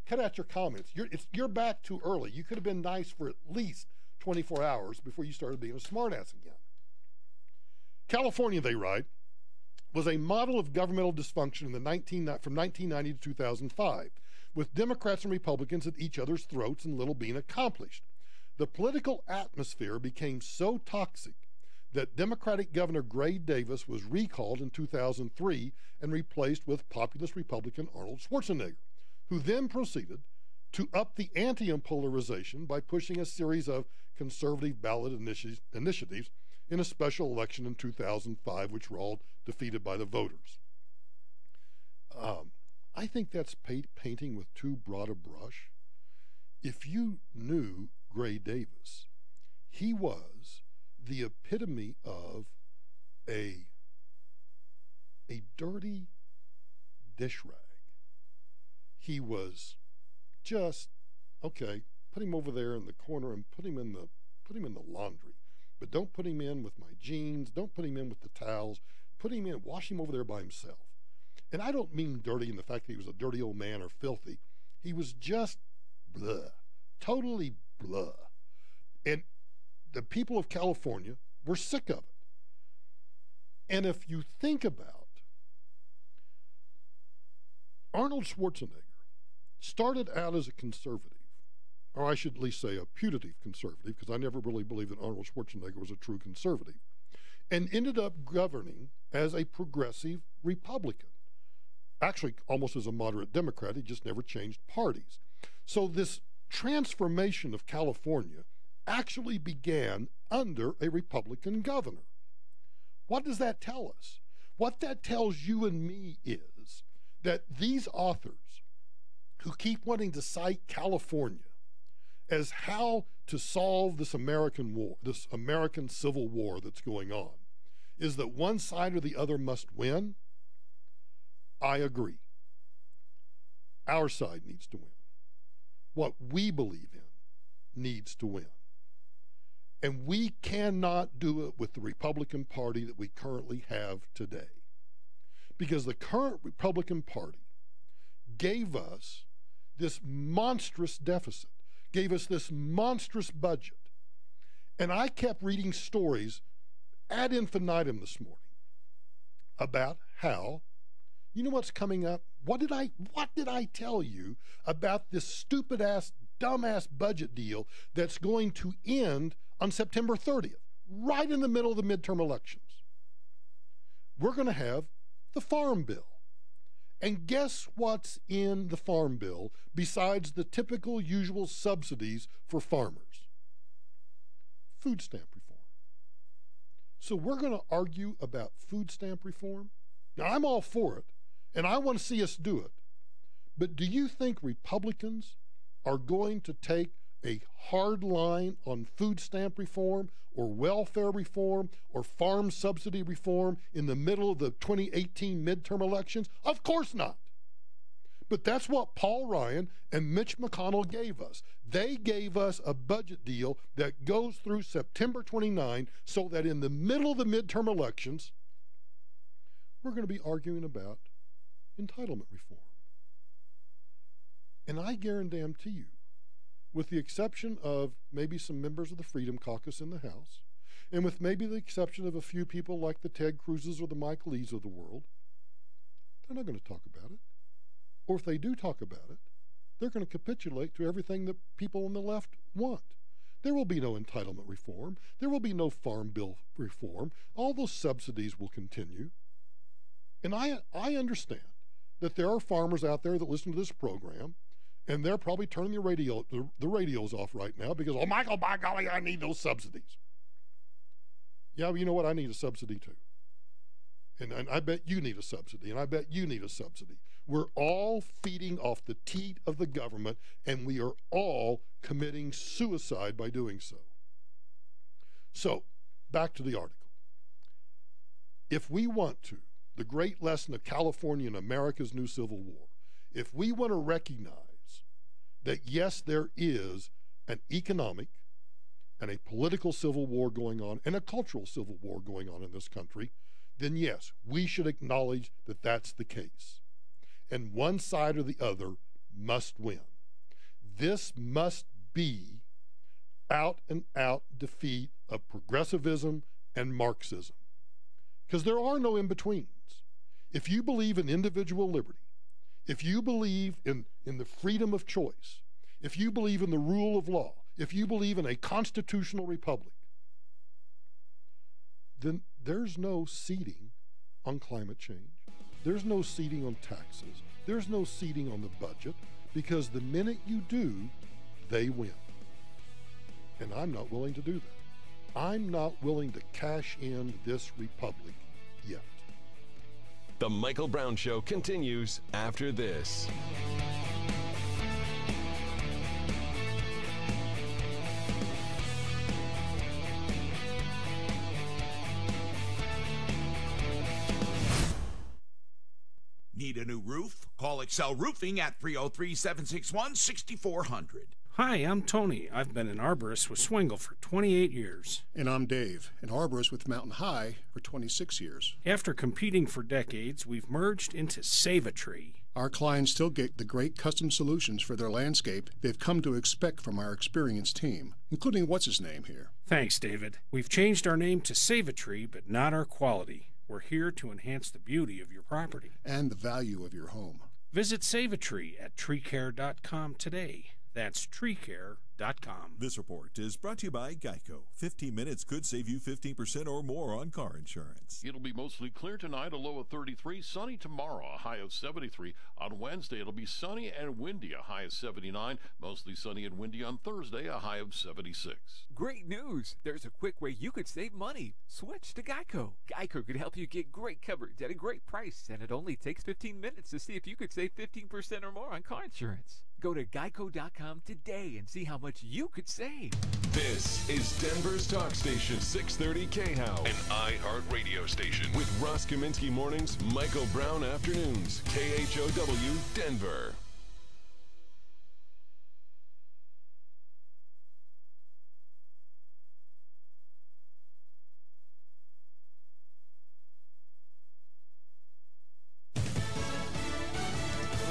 Cut out your comments. You're back too early. You could have been nice for at least 24 hours before you started being a smartass again. California, they write, was a model of governmental dysfunction from 1990 to 2005, with Democrats and Republicans at each other's throats and little being accomplished. The political atmosphere became so toxic that Democratic Governor Gray Davis was recalled in 2003 and replaced with populist Republican Arnold Schwarzenegger, who then proceeded to up the ante on polarization by pushing a series of conservative ballot initiatives in a special election in 2005, which were all defeated by the voters. I think that's painting with too broad a brush. If you knew Gray Davis, he was the epitome of a dirty dish rag. He was just, okay, put him over there in the corner and put him in the laundry, but don't put him in with my jeans, don't put him in with the towels, wash him over there by himself. And I don't mean dirty in the fact that he was a dirty old man or filthy. He was just blah, totally blah. And the people of California were sick of it. And if you think about Arnold Schwarzenegger started out as a conservative, or I should at least say a putative conservative, because I never really believed that Arnold Schwarzenegger was a true conservative, and ended up governing as a progressive Republican. Actually, almost as a moderate Democrat. He just never changed parties. So this transformation of California actually began under a Republican governor. What does that tell us? What that tells you and me is that these authors who keep wanting to cite California as how to solve this American war, this American Civil War that's going on, is that one side or the other must win. I agree. Our side needs to win. What we believe in needs to win. And we cannot do it with the Republican Party that we currently have today. Because the current Republican Party gave us this monstrous deficit, gave us this monstrous budget. And I kept reading stories ad infinitum this morning about how, you know what's coming up? What did I tell you about this stupid-ass, dumb-ass budget deal that's going to end on September 30th, right in the middle of the midterm elections? We're going to have the Farm Bill. And guess what's in the Farm Bill besides the typical usual subsidies for farmers? Food stamp reform. So we're going to argue about food stamp reform? Now, I'm all for it, and I want to see us do it. But do you think Republicans are going to take a hard line on food stamp reform or welfare reform or farm subsidy reform in the middle of the 2018 midterm elections? Of course not. But that's what Paul Ryan and Mitch McConnell gave us. They gave us a budget deal that goes through September 29 so that in the middle of the midterm elections, we're going to be arguing about entitlement reform. And I guarantee you, with the exception of maybe some members of the Freedom Caucus in the House, and with maybe the exception of a few people like the Ted Cruzes or the Mike Lees of the world, they're not going to talk about it. Or if they do talk about it, they're going to capitulate to everything that people on the left want. There will be no entitlement reform. There will be no farm bill reform. All those subsidies will continue. And I understand that there are farmers out there that listen to this program, and they're probably turning the radios off right now because, oh, Michael, by golly, I need those subsidies. Yeah, well, you know what? I need a subsidy too. And I bet you need a subsidy, and I bet you need a subsidy. We're all feeding off the teat of the government, and we are all committing suicide by doing so. So, back to the article. If we want to, the great lesson of California and America's new Civil War, if we want to recognize that yes, there is an economic and a political civil war going on and a cultural civil war going on in this country, then yes, we should acknowledge that that's the case. And one side or the other must win. This must be out and out defeat of progressivism and Marxism. Because there are no in-betweens. If you believe in individual liberty, if you believe in the freedom of choice, if you believe in the rule of law, if you believe in a constitutional republic, then there's no ceding on climate change. There's no ceding on taxes. There's no ceding on the budget, because the minute you do, they win. And I'm not willing to do that. I'm not willing to cash in this republic yet. The Michael Brown Show continues after this. Need a new roof? Call Excel Roofing at 303-761-6400. Hi, I'm Tony. I've been an arborist with Swingle for 28 years. And I'm Dave, an arborist with Mountain High for 26 years. After competing for decades, we've merged into Save a Tree. Our clients still get the great custom solutions for their landscape they've come to expect from our experienced team, including what's-his-name here. Thanks, David. We've changed our name to Save a Tree, but not our quality. We're here to enhance the beauty of your property. And the value of your home. Visit Save a Tree at treecare.com today. That's treecare.com. This report is brought to you by Geico. 15 minutes could save you 15% or more on car insurance. It'll be mostly clear tonight, a low of 33. Sunny tomorrow, a high of 73. On Wednesday, it'll be sunny and windy, a high of 79. Mostly sunny and windy on Thursday, a high of 76. Great news! There's a quick way you could save money. Switch to Geico. Geico could help you get great coverage at a great price, and it only takes 15 minutes to see if you could save 15% or more on car insurance. Go to geico.com today and see how much you could save. This is Denver's talk station, 630 KHOW, an iHeart radio station. With Ross Kaminsky mornings, Michael Brown afternoons, KHOW, Denver.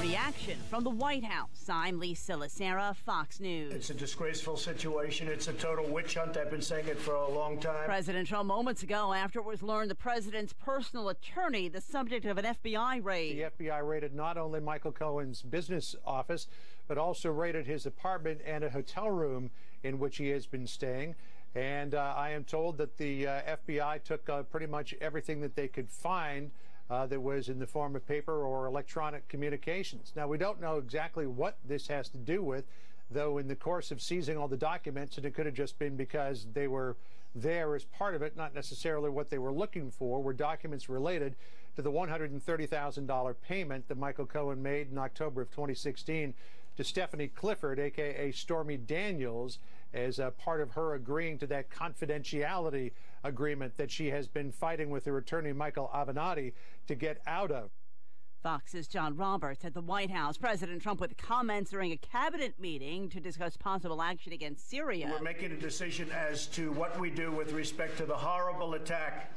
Reaction from the White House. I'm Lisa Lacera, Fox News. It's a disgraceful situation. It's a total witch hunt. I've been saying it for a long time. President Trump moments ago after it was learned the president's personal attorney, the subject of an FBI raid. The FBI raided not only Michael Cohen's business office, but also raided his apartment and a hotel room in which he has been staying. And I am told that the FBI took pretty much everything that they could find that was in the form of paper or electronic communications. Now, we don't know exactly what this has to do with, though in the course of seizing all the documents, and it could have just been because they were there as part of it, not necessarily what they were looking for, were documents related to the $130,000 payment that Michael Cohen made in October of 2016 to Stephanie Clifford, a.k.a. Stormy Daniels, as a part of her agreeing to that confidentiality agreement that she has been fighting with her attorney, Michael Avenatti, to get out of. Fox's John Roberts at the White House. President Trump with comments during a cabinet meeting to discuss possible action against Syria. We're making a decision as to what we do with respect to the horrible attack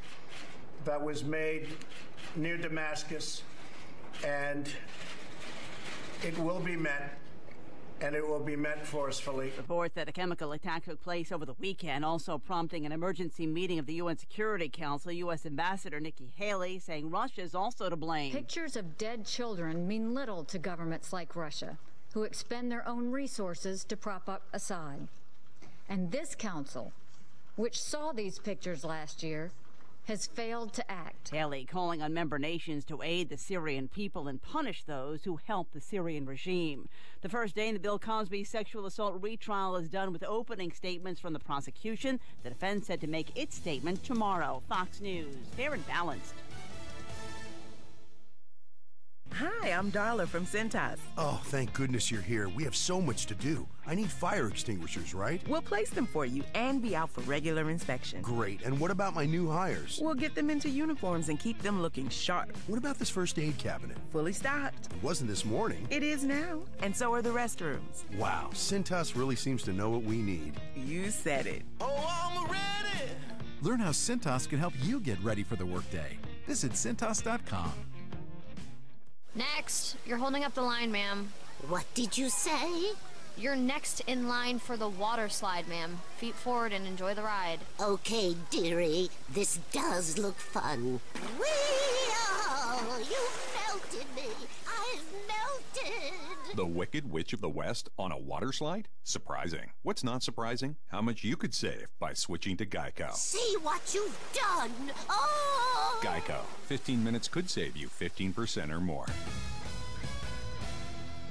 that was made near Damascus, and it will be met. And it will be met forcefully. Reports that a chemical attack took place over the weekend, also prompting an emergency meeting of the UN Security Council. U.S. Ambassador Nikki Haley saying Russia is also to blame. Pictures of dead children mean little to governments like Russia, who expend their own resources to prop up Assad. And this council, which saw these pictures last year, has failed to act. Haley calling on member nations to aid the Syrian people and punish those who help the Syrian regime. The first day in the Bill Cosby sexual assault retrial is done with opening statements from the prosecution. The defense said to make its statement tomorrow. Fox News, fair and balanced. Hi, I'm Darla from Cintas. Oh, thank goodness you're here. We have so much to do. I need fire extinguishers, right? We'll place them for you and be out for regular inspection. Great. And what about my new hires? We'll get them into uniforms and keep them looking sharp. What about this first aid cabinet? Fully stocked. It wasn't this morning. It is now. And so are the restrooms. Wow, Cintas really seems to know what we need. You said it. Oh, I'm ready! Learn how Cintas can help you get ready for the workday. Visit Cintas.com. Next. You're holding up the line, ma'am. What did you say? You're next in line for the water slide, ma'am. Feet forward and enjoy the ride. Okay, dearie. This does look fun. Whee! Oh, you melted me. I've melted. The Wicked Witch of the West on a water slide? Surprising. What's not surprising? How much you could save by switching to Geico. See what you've done. Oh! Geico. 15 minutes could save you 15% or more.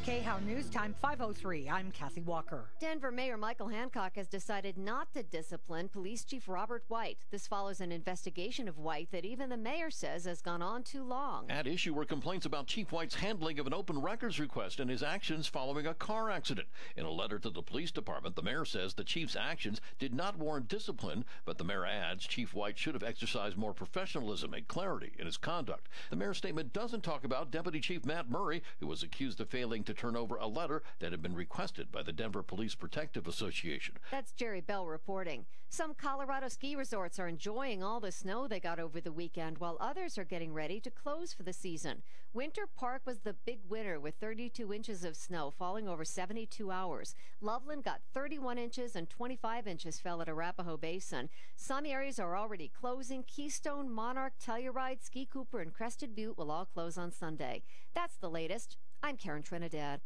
KHOW News Time 5:03. I'm Kathy Walker. Denver Mayor Michael Hancock has decided not to discipline Police Chief Robert White. This follows an investigation of White that even the mayor says has gone on too long. At issue were complaints about Chief White's handling of an open records request and his actions following a car accident. In a letter to the police department, the mayor says the chief's actions did not warrant discipline, but the mayor adds Chief White should have exercised more professionalism and clarity in his conduct. The mayor's statement doesn't talk about Deputy Chief Matt Murray, who was accused of failing to turn over a letter that had been requested by the Denver Police Protective Association. That's Jerry Bell reporting. Some Colorado ski resorts are enjoying all the snow they got over the weekend, while others are getting ready to close for the season. Winter Park was the big winner with 32 inches of snow falling over 72 hours. Loveland got 31 inches and 25 inches fell at Arapahoe Basin. Some areas are already closing. Keystone, Monarch, Telluride, Ski Cooper, and Crested Butte will all close on Sunday. That's the latest. I'm Karen Trinidad.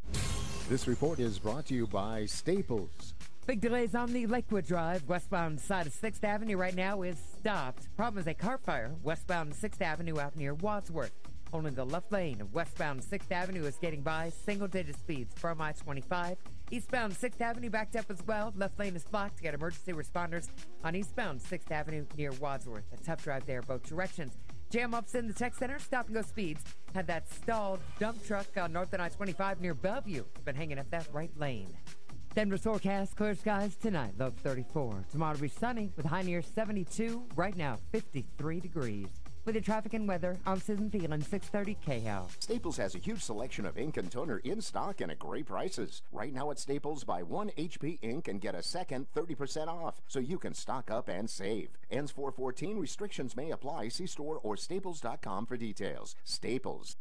This report is brought to you by Staples. Big delays on the Lakewood Drive. Westbound side of 6th Avenue right now is stopped. Problem is a car fire westbound 6th Avenue out near Wadsworth. Only the left lane of westbound 6th Avenue is getting by. Single-digit speeds from I-25. Eastbound 6th Avenue backed up as well. Left lane is blocked to get emergency responders on eastbound 6th Avenue near Wadsworth. A tough drive there both directions. Jam ups in the tech center. Stop and go speeds. Had that stalled dump truck on North and I-25 near Bellevue. Been hanging up that right lane. Denver's forecast, clear skies tonight, low 34. Tomorrow will be sunny with high near 72. Right now, 53 degrees. With the traffic and weather, I'm Susan Phelan, 630 KHAL. Staples has a huge selection of ink and toner in stock and at great prices. Right now at Staples, buy 1 HP ink and get a second 30% off, so you can stock up and save. Ends 4/14. Restrictions may apply. See store or staples.com for details. Staples.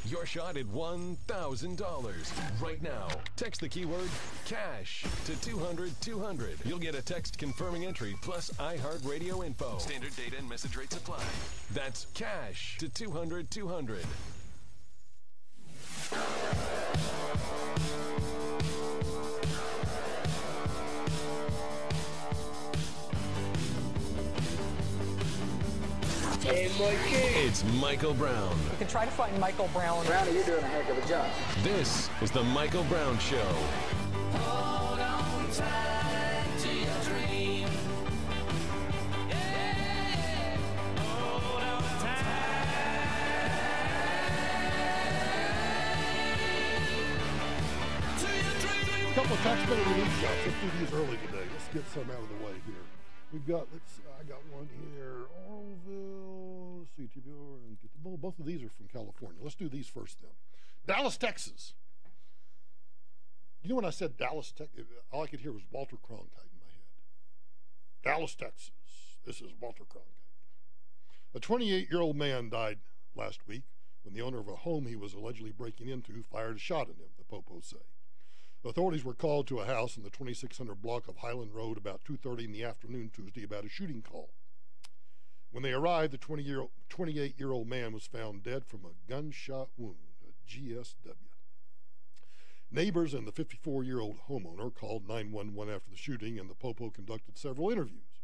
Your shot at $1,000 right now. Text the keyword cash to 200-200. You'll get a text confirming entry plus iHeartRadio info. Standard data and message rates apply. That's cash to 200-200. Hey, Mikey. It's Michael Brown. You can try to find Michael Brown. Brownie, you're doing a heck of a job. This is the Michael Brown Show. Hold on tight to your dream. Yeah. Hold on tight to your dream. A couple of tax credit relief shots. Let's do these early today. Let's get some out of the way here. We've got, I got one here, Oralville, CTBR, and get the, both of these are from California. Let's do these first then. Dallas, Texas. You know when I said Dallas, Texas, all I could hear was Walter Cronkite in my head. Dallas, Texas. This is Walter Cronkite. A 28-year-old man died last week when the owner of a home he was allegedly breaking into fired a shot at him, the popos say. Authorities were called to a house in the 2600 block of Highland Road about 2:30 in the afternoon Tuesday about a shooting call. When they arrived, the 28-year-old man was found dead from a gunshot wound, a GSW. Neighbors and the 54-year-old homeowner called 911 after the shooting, and the popo conducted several interviews.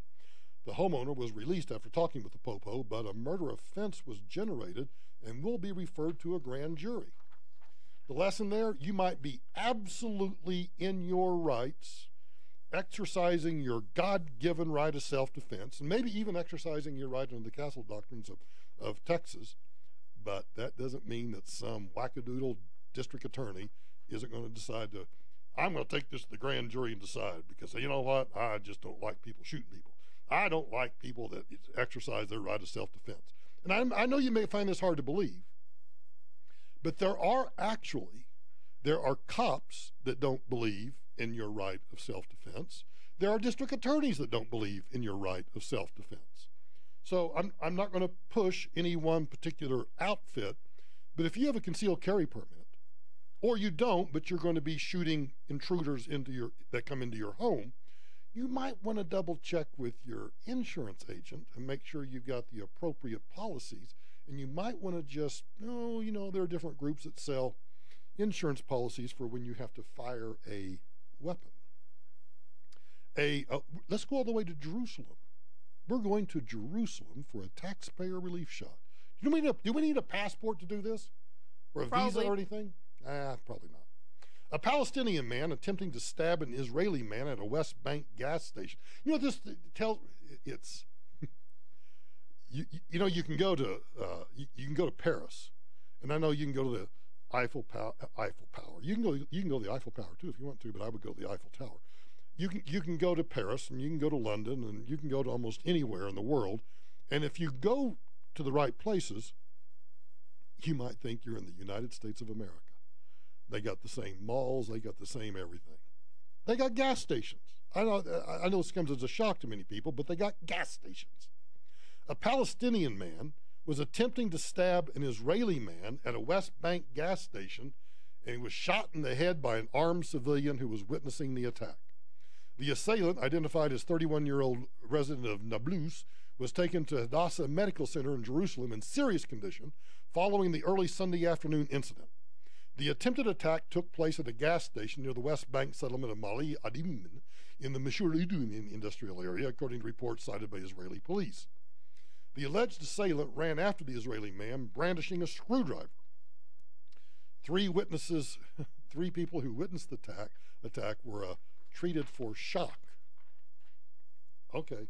The homeowner was released after talking with the popo, but a murder offense was generated and will be referred to a grand jury. The lesson there, you might be absolutely in your rights, exercising your God-given right of self-defense, and maybe even exercising your right under the castle doctrines of Texas, but that doesn't mean that some wackadoodle district attorney isn't going to decide to, I'm going to take this to the grand jury and decide, because you know what, I just don't like people shooting people. I don't like people that exercise their right of self-defense. And I know you may find this hard to believe, but there are cops that don't believe in your right of self-defense. There are district attorneys that don't believe in your right of self-defense. So I'm not going to push any one particular outfit, but if you have a concealed carry permit, or you don't, but you're going to be shooting intruders that come into your home, you might want to double check with your insurance agent and make sure you've got the appropriate policies. And you might want to just, there are different groups that sell insurance policies for when you have to fire a weapon. Let's go all the way to Jerusalem. We're going to Jerusalem for a taxpayer relief shot. Do we need a passport to do this? Or a visa or anything? Probably not. A Palestinian man attempting to stab an Israeli man at a West Bank gas station. You know, this tells, it's... You can go to Paris, and I know you can go to the Eiffel Tower. You can go to the Eiffel Tower too if you want to, but I would go to the Eiffel Tower. You can go to Paris, and you can go to London, and you can go to almost anywhere in the world. And if you go to the right places, you might think you're in the United States of America. They got the same malls, they got the same everything. They got gas stations. I know this comes as a shock to many people, but they got gas stations. A Palestinian man was attempting to stab an Israeli man at a West Bank gas station, and he was shot in the head by an armed civilian who was witnessing the attack. The assailant, identified as 31-year-old resident of Nablus, was taken to Hadassah Medical Center in Jerusalem in serious condition following the early Sunday afternoon incident. The attempted attack took place at a gas station near the West Bank settlement of Mali Adim in the Meshuridun industrial area, according to reports cited by Israeli police. The alleged assailant ran after the Israeli man, brandishing a screwdriver. Three people who witnessed the attack were treated for shock. Okay.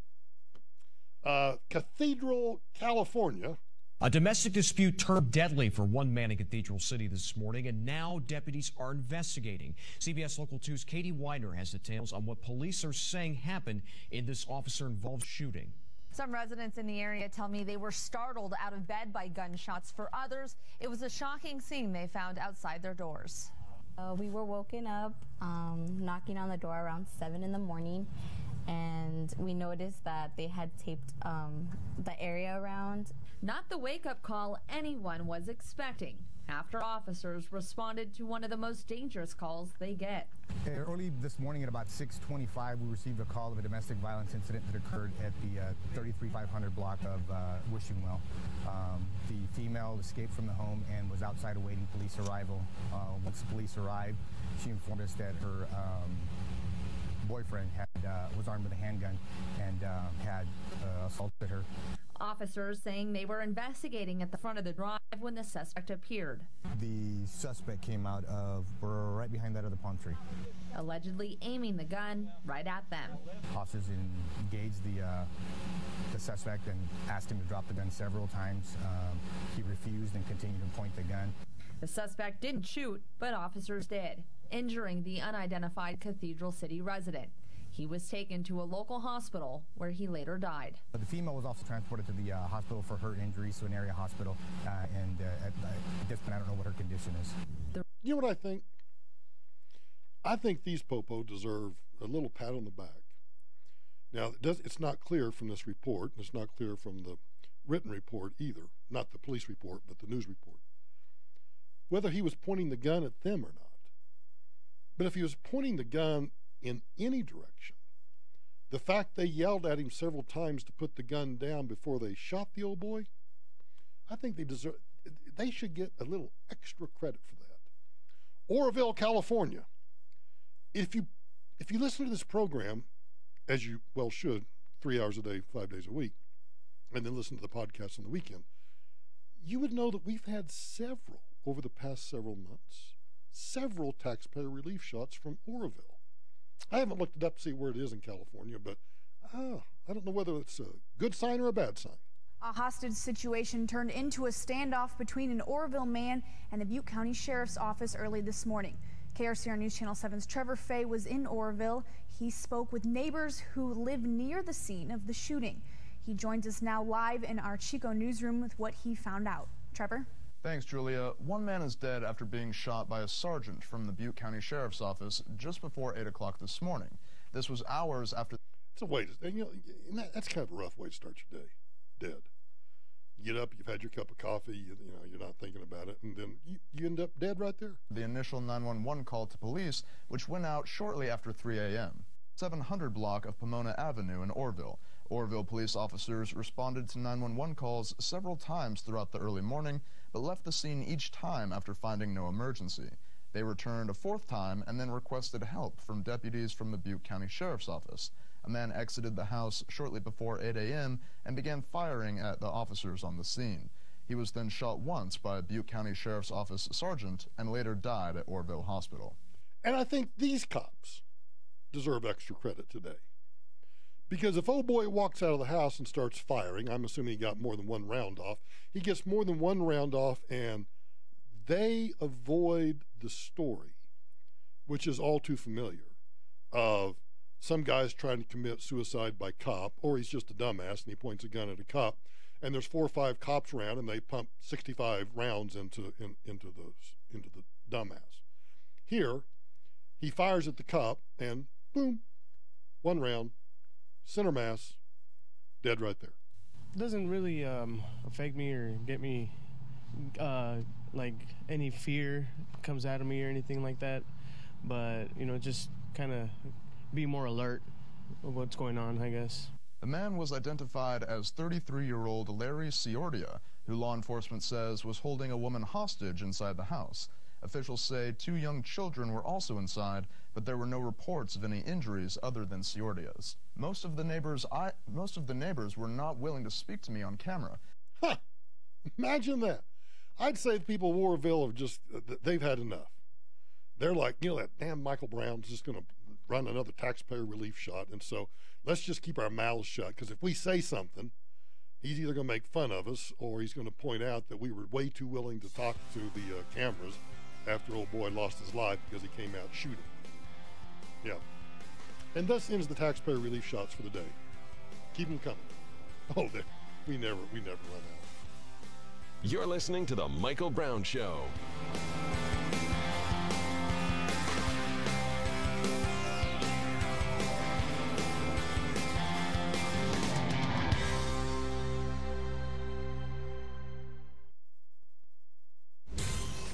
Cathedral, California. A domestic dispute turned deadly for one man in Cathedral City this morning, and now deputies are investigating. CBS Local 2's Katie Widener has details on what police are saying happened in this officer-involved shooting. Some residents in the area tell me they were startled out of bed by gunshots. For others, it was a shocking scene they found outside their doors. We were woken up, knocking on the door around 7 in the morning, and we noticed that they had taped the area around. Not the wake-up call anyone was expecting after officers responded to one of the most dangerous calls they get. Early this morning at about 6:25, we received a call of a domestic violence incident that occurred at the 33500 block of Wishing-Well. The female escaped from the home and was outside awaiting police arrival. Once police arrived, she informed us that her boyfriend was armed with a handgun and had assaulted her. Officers saying they were investigating at the front of the drive when the suspect appeared. The suspect came out of right behind that other palm tree, allegedly aiming the gun right at them. Officers engaged the suspect and asked him to drop the gun several times. He refused and continued to point the gun. The suspect didn't shoot, but officers did, injuring the unidentified Cathedral City resident. He was taken to a local hospital where he later died. The female was also transported to the hospital for her injuries, to an area hospital, and at this point I don't know what her condition is. You know what I think? I think these popo deserve a little pat on the back. Now, it's not clear from this report, and it's not clear from the written report either, not the police report, but the news report, whether he was pointing the gun at them or not. But if he was pointing the gun in any direction, the fact they yelled at him several times to put the gun down before they shot the old boy, I think they should get a little extra credit for that. Oroville, California. If you listen to this program, as you well should, 3 hours a day, 5 days a week, and then listen to the podcast on the weekend, you would know that we've had several, over the past several months, several taxpayer relief shots from Oroville. I haven't looked it up to see where it is in California, but I don't know whether it's a good sign or a bad sign. A hostage situation turned into a standoff between an Oroville man and the Butte County Sheriff's Office early this morning. KRCR News Channel 7's Trevor Fay was in Oroville. He spoke with neighbors who live near the scene of the shooting. He joins us now live in our Chico newsroom with what he found out. Trevor? Thanks, Julia. One man is dead after being shot by a sergeant from the Butte County Sheriff's Office just before 8 o'clock this morning. This was hours after... It's a way to... that's kind of a rough way to start your day. Dead. You get up, you've had your cup of coffee, you're not thinking about it, and then you end up dead right there. The initial 911 call to police, which went out shortly after 3 a.m. 700 block of Pomona Avenue in Oroville. Oroville police officers responded to 911 calls several times throughout the early morning, but left the scene each time after finding no emergency. They returned a fourth time and then requested help from deputies from the Butte County Sheriff's Office. A man exited the house shortly before 8 a.m. and began firing at the officers on the scene. He was then shot once by a Butte County Sheriff's Office sergeant and later died at Oroville Hospital. And I think these cops deserve extra credit today. Because if old boy walks out of the house and starts firing, I'm assuming he got more than one round off, he gets more than one round off and they avoid the story, which is all too familiar, of some guy's trying to commit suicide by cop, or he's just a dumbass and he points a gun at a cop, and there's 4 or 5 cops around and they pump 65 rounds into the dumbass. Here, he fires at the cop and boom, one round, center mass, dead right there. It doesn't really affect me or get me like any fear comes out of me or anything like that, but just kind of be more alert of what's going on, I guess. The man was identified as 33-year-old Larry Ciordia, who law enforcement says was holding a woman hostage inside the house. Officials say 2 young children were also inside, but there were no reports of any injuries other than Ciordia's. Most of the neighbors were not willing to speak to me on camera. Huh. Imagine that. I'd say the people of Warrenville have just, they've had enough. They're like, that damn Michael Brown's just going to run another taxpayer relief shot, and so let's just keep our mouths shut, because if we say something, he's either going to make fun of us or he's going to point out that we were way too willing to talk to the cameras after old boy lost his life because he came out shooting. Yeah. And thus ends the taxpayer relief shots for the day. Keep them coming. Oh, we never run out. You're listening to The Michael Brown Show.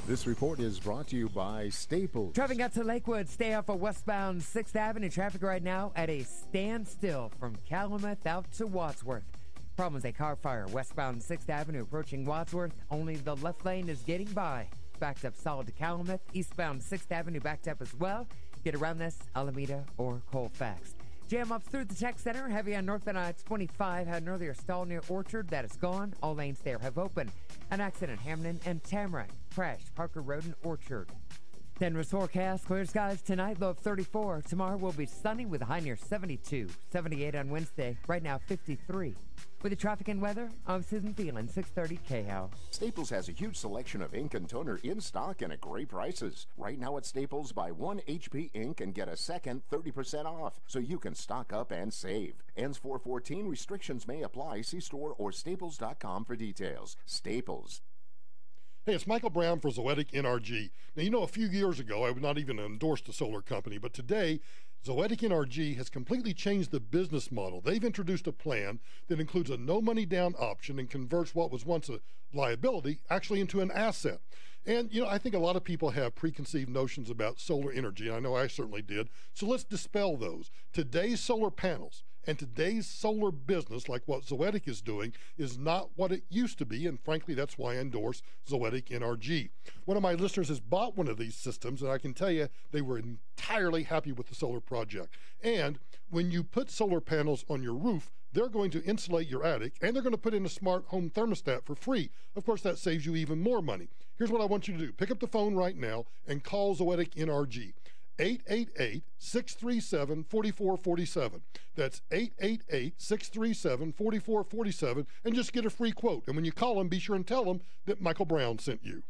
This report is brought to you by Staples. Driving out to Lakewood, stay off of westbound 6th Avenue. Traffic right now at a standstill from Calumet out to Wadsworth. Problem is a car fire westbound 6th Avenue approaching Wadsworth. Only the left lane is getting by. Backed up solid to Calumet. Eastbound 6th Avenue backed up as well. Get around this, Alameda or Colfax. Jam up through the Tech Center. Heavy on northbound I-25. Had an earlier stall near Orchard. That is gone. All lanes there have opened. An accident, Hamden and Tamarack. Crashed Parker Road and Orchard. Denver's forecast, clear skies tonight, low of 34. Tomorrow will be sunny with a high near 72. 78 on Wednesday. Right now, 53. With the traffic and weather, I'm Susan Thielen, 630 KHOW. Staples has a huge selection of ink and toner in stock and at great prices. Right now at Staples, buy 1 HP ink and get a second 30% off, so you can stock up and save. Ends 4/14. Restrictions may apply. See store or staples.com for details. Staples. Hey, it's Michael Brown for Zoetic NRG. Now, a few years ago, I would not even endorse the solar company, but today, Zoetic NRG has completely changed the business model. They've introduced a plan that includes a no money down option and converts what was once a liability actually into an asset. And, I think a lot of people have preconceived notions about solar energy, and I know I certainly did. So let's dispel those. Today's solar panels and today's solar business, like what Zoetic is doing, is not what it used to be, and frankly, that's why I endorse Zoetic NRG. One of my listeners has bought one of these systems, and I can tell you they were entirely happy with the solar project. And when you put solar panels on your roof, they're going to insulate your attic, and they're going to put in a smart home thermostat for free. Of course, that saves you even more money. Here's what I want you to do. Pick up the phone right now and call Zoetic NRG. 888-637-4447. That's 888-637-4447, and just get a free quote. And when you call them, be sure and tell them that Michael Brown sent you.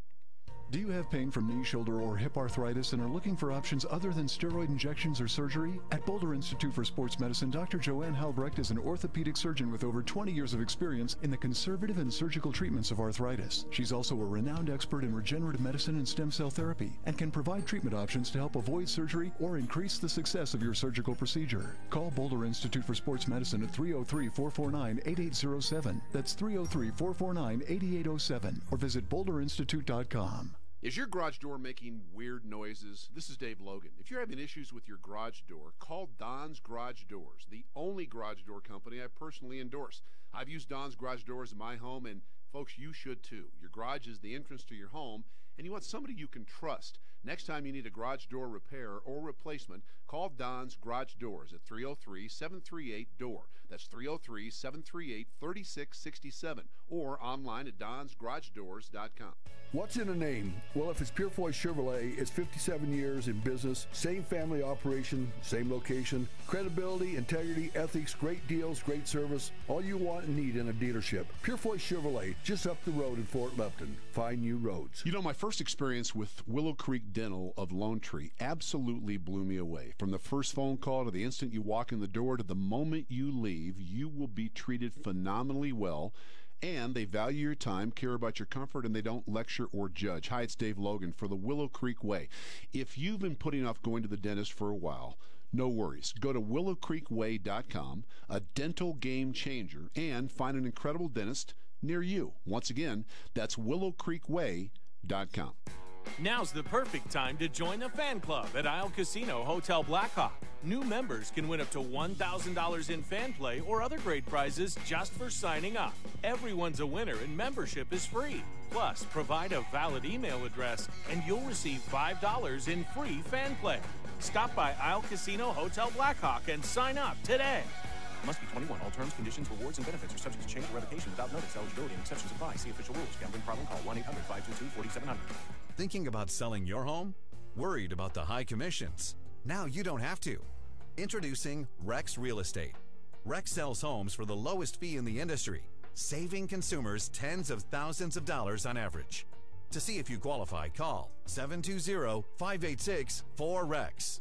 Do you have pain from knee, shoulder, or hip arthritis and are looking for options other than steroid injections or surgery? At Boulder Institute for Sports Medicine, Dr. Joanne Halbrecht is an orthopedic surgeon with over 20 years of experience in the conservative and surgical treatments of arthritis. She's also a renowned expert in regenerative medicine and stem cell therapy and can provide treatment options to help avoid surgery or increase the success of your surgical procedure. Call Boulder Institute for Sports Medicine at 303-449-8807. That's 303-449-8807, or visit boulderinstitute.com. Is your garage door making weird noises? This is Dave Logan. If you're having issues with your garage door, call Don's Garage Doors, the only garage door company I personally endorse. I've used Don's Garage Doors in my home, and folks, you should too. Your garage is the entrance to your home, and you want somebody you can trust. Next time you need a garage door repair or replacement, call Don's Garage Doors at 303-738-DOOR. That's 303-738-3667, or online at donsgaragedoors.com. What's in a name? Well, if it's Purefoy Chevrolet, it's 57 years in business, same family operation, same location, credibility, integrity, ethics, great deals, great service, all you want and need in a dealership. Purefoy Chevrolet, just up the road in Fort Lupton. Find new roads. My first experience with Willow Creek Dental of Lone Tree absolutely blew me away. From the first phone call to the instant you walk in the door to the moment you leave, you will be treated phenomenally well. And they value your time, care about your comfort, and they don't lecture or judge. Hi, it's Dave Logan for the Willow Creek Way. If you've been putting off going to the dentist for a while, no worries. Go to willowcreekway.com, a dental game changer, and find an incredible dentist near you. Once again, that's willowcreekway.com. Now's the perfect time to join the fan club at Isle Casino Hotel Blackhawk. New members can win up to $1,000 in fan play or other great prizes just for signing up. Everyone's a winner and membership is free. Plus, provide a valid email address and you'll receive $5 in free fan play. Stop by Isle Casino Hotel Blackhawk and sign up today. Must be 21. All terms, conditions, rewards, and benefits are subject to change or revocation without notice. Eligibility and exceptions apply. See official rules. Gambling problem? Call 1-800-522-4700. Thinking about selling your home? Worried about the high commissions? Now you don't have to. Introducing Rex Real Estate. Rex sells homes for the lowest fee in the industry, saving consumers tens of thousands of dollars on average. To see if you qualify, call 720-586-4REX.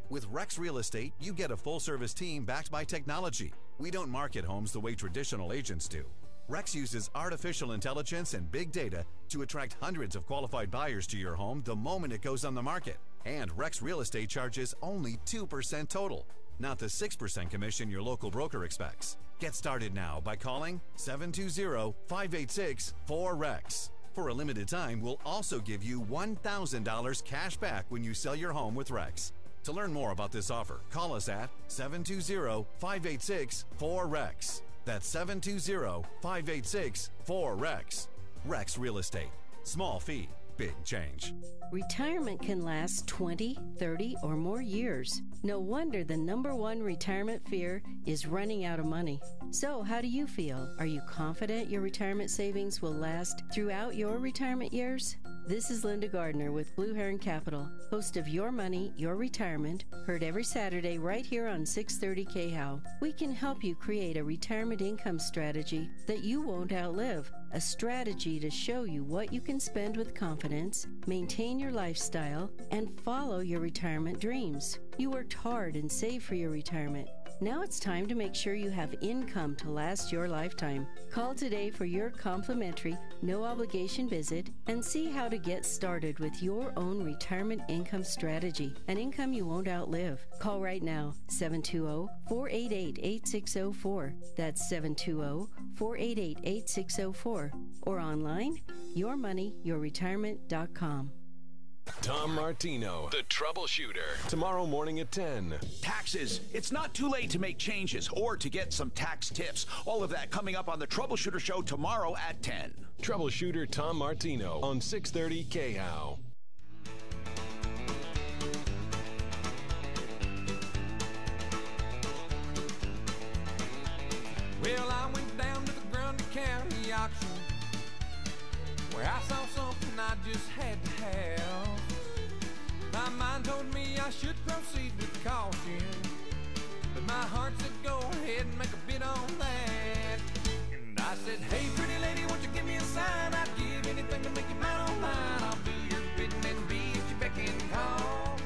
With Rex Real Estate, you get a full-service team backed by technology. We don't market homes the way traditional agents do. Rex uses artificial intelligence and big data to attract hundreds of qualified buyers to your home the moment it goes on the market. And Rex Real Estate charges only 2% total, not the 6% commission your local broker expects. Get started now by calling 720-586-4REX. For a limited time, we'll also give you $1,000 cash back when you sell your home with Rex. To learn more about this offer, call us at 720-586-4REX. That's 720-586-4REX. Rex Real Estate. Small fee, big change. Retirement can last 20, 30, or more years. No wonder the #1 retirement fear is running out of money. So, how do you feel? Are you confident your retirement savings will last throughout your retirement years? This is Linda Gardner with Blue Heron Capital, host of Your Money, Your Retirement, heard every Saturday right here on 630 KHOW. We can help you create a retirement income strategy that you won't outlive, a strategy to show you what you can spend with confidence, maintain your lifestyle, and follow your retirement dreams. You worked hard and saved for your retirement. Now it's time to make sure you have income to last your lifetime. Call today for your complimentary, no-obligation visit and see how to get started with your own retirement income strategy, an income you won't outlive. Call right now, 720-488-8604. That's 720-488-8604. Or online, yourmoneyyourretirement.com. Tom Martino, the troubleshooter. Tomorrow morning at 10. Taxes. It's not too late to make changes or to get some tax tips. All of that coming up on the Troubleshooter Show tomorrow at 10. Troubleshooter Tom Martino on 630 KHOW. Well, I went down to the Grundy County auction where I saw something I just had to have. My mind told me I should proceed with caution, but my heart said go ahead and make a bid on that. And I said, hey, pretty lady, won't you give me a sign? I'd give anything to make you mine on mine. I'll do your bidding and be at your beck and call.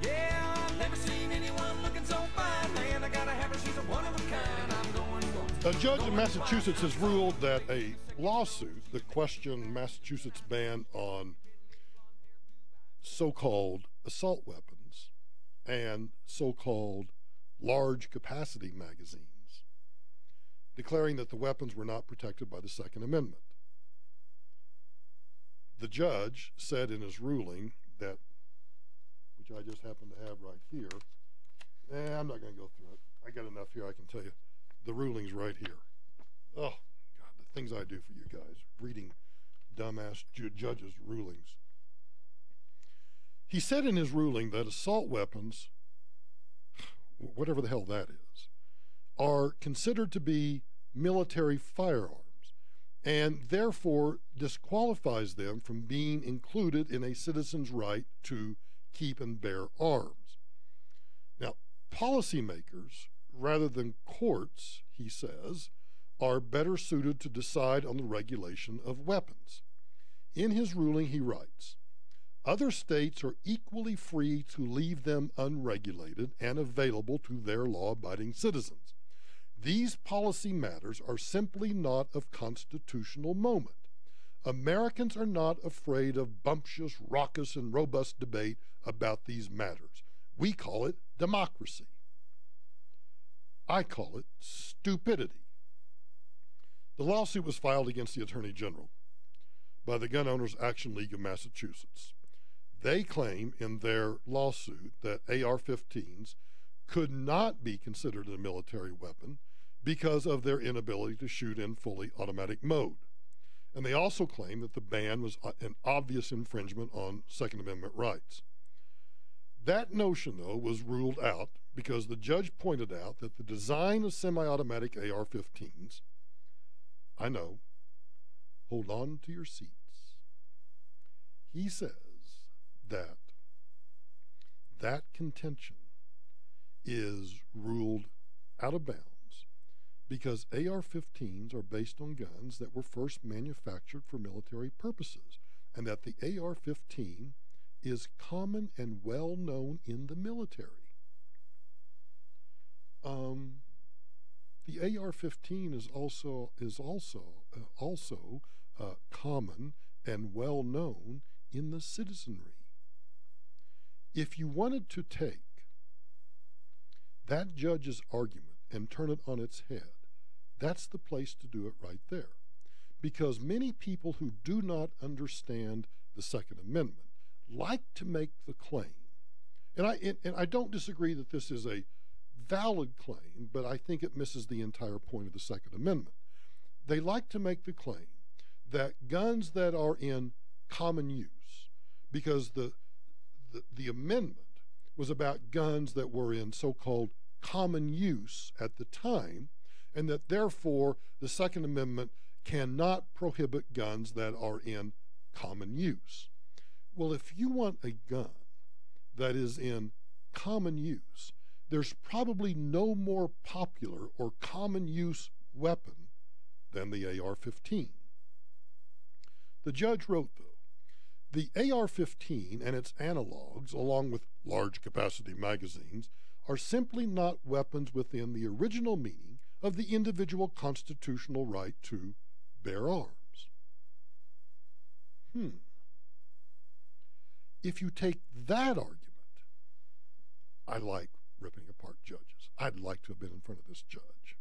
Yeah, I've never seen anyone looking so fine, man. I gotta have her, she's a one of a kind. I'm going once. A judge in Massachusetts has ruled that a lawsuit that questioned Massachusetts' ban on so-called assault weapons and so-called large capacity magazines, declaring that the weapons were not protected by the Second Amendment. The judge said in his ruling that, which I just happen to have right here, I'm not going to go through it. I got enough here, I can tell you. The ruling's right here. Oh, God, the things I do for you guys, reading dumbass judges' rulings. He said in his ruling that assault weapons, whatever the hell that is, are considered to be military firearms and therefore disqualifies them from being included in a citizen's right to keep and bear arms. Now, policymakers, rather than courts, he says, are better suited to decide on the regulation of weapons. In his ruling, he writes, other states are equally free to leave them unregulated and available to their law-abiding citizens. These policy matters are simply not of constitutional moment. Americans are not afraid of bumptious, raucous, and robust debate about these matters. We call it democracy. I call it stupidity. The lawsuit was filed against the Attorney General by the Gun Owners Action League of Massachusetts. They claim in their lawsuit that AR-15s could not be considered a military weapon because of their inability to shoot in fully automatic mode. And they also claim that the ban was an obvious infringement on Second Amendment rights. That notion, though, was ruled out because the judge pointed out that the design of semi-automatic AR-15s, I know, hold on to your seats. He says that that contention is ruled out of bounds because AR-15s are based on guns that were first manufactured for military purposes, and that the AR-15 is common and well known in the military. The AR-15 is also common and well known in the citizenry. If you wanted to take that judge's argument and turn it on its head, that's the place to do it right there. Because many people who do not understand the Second Amendment like to make the claim, and I don't disagree that this is a valid claim, but I think it misses the entire point of the Second Amendment. They like to make the claim that guns that are in common use, because the amendment was about guns that were in so-called common use at the time, and that therefore the Second Amendment cannot prohibit guns that are in common use. Well, if you want a gun that is in common use, there's probably no more popular or common use weapon than the AR-15. The judge wrote, though, the AR-15 and its analogs, along with large capacity magazines, are simply not weapons within the original meaning of the individual constitutional right to bear arms. If you take that argument, I like ripping apart judges. I'd like to have been in front of this judge.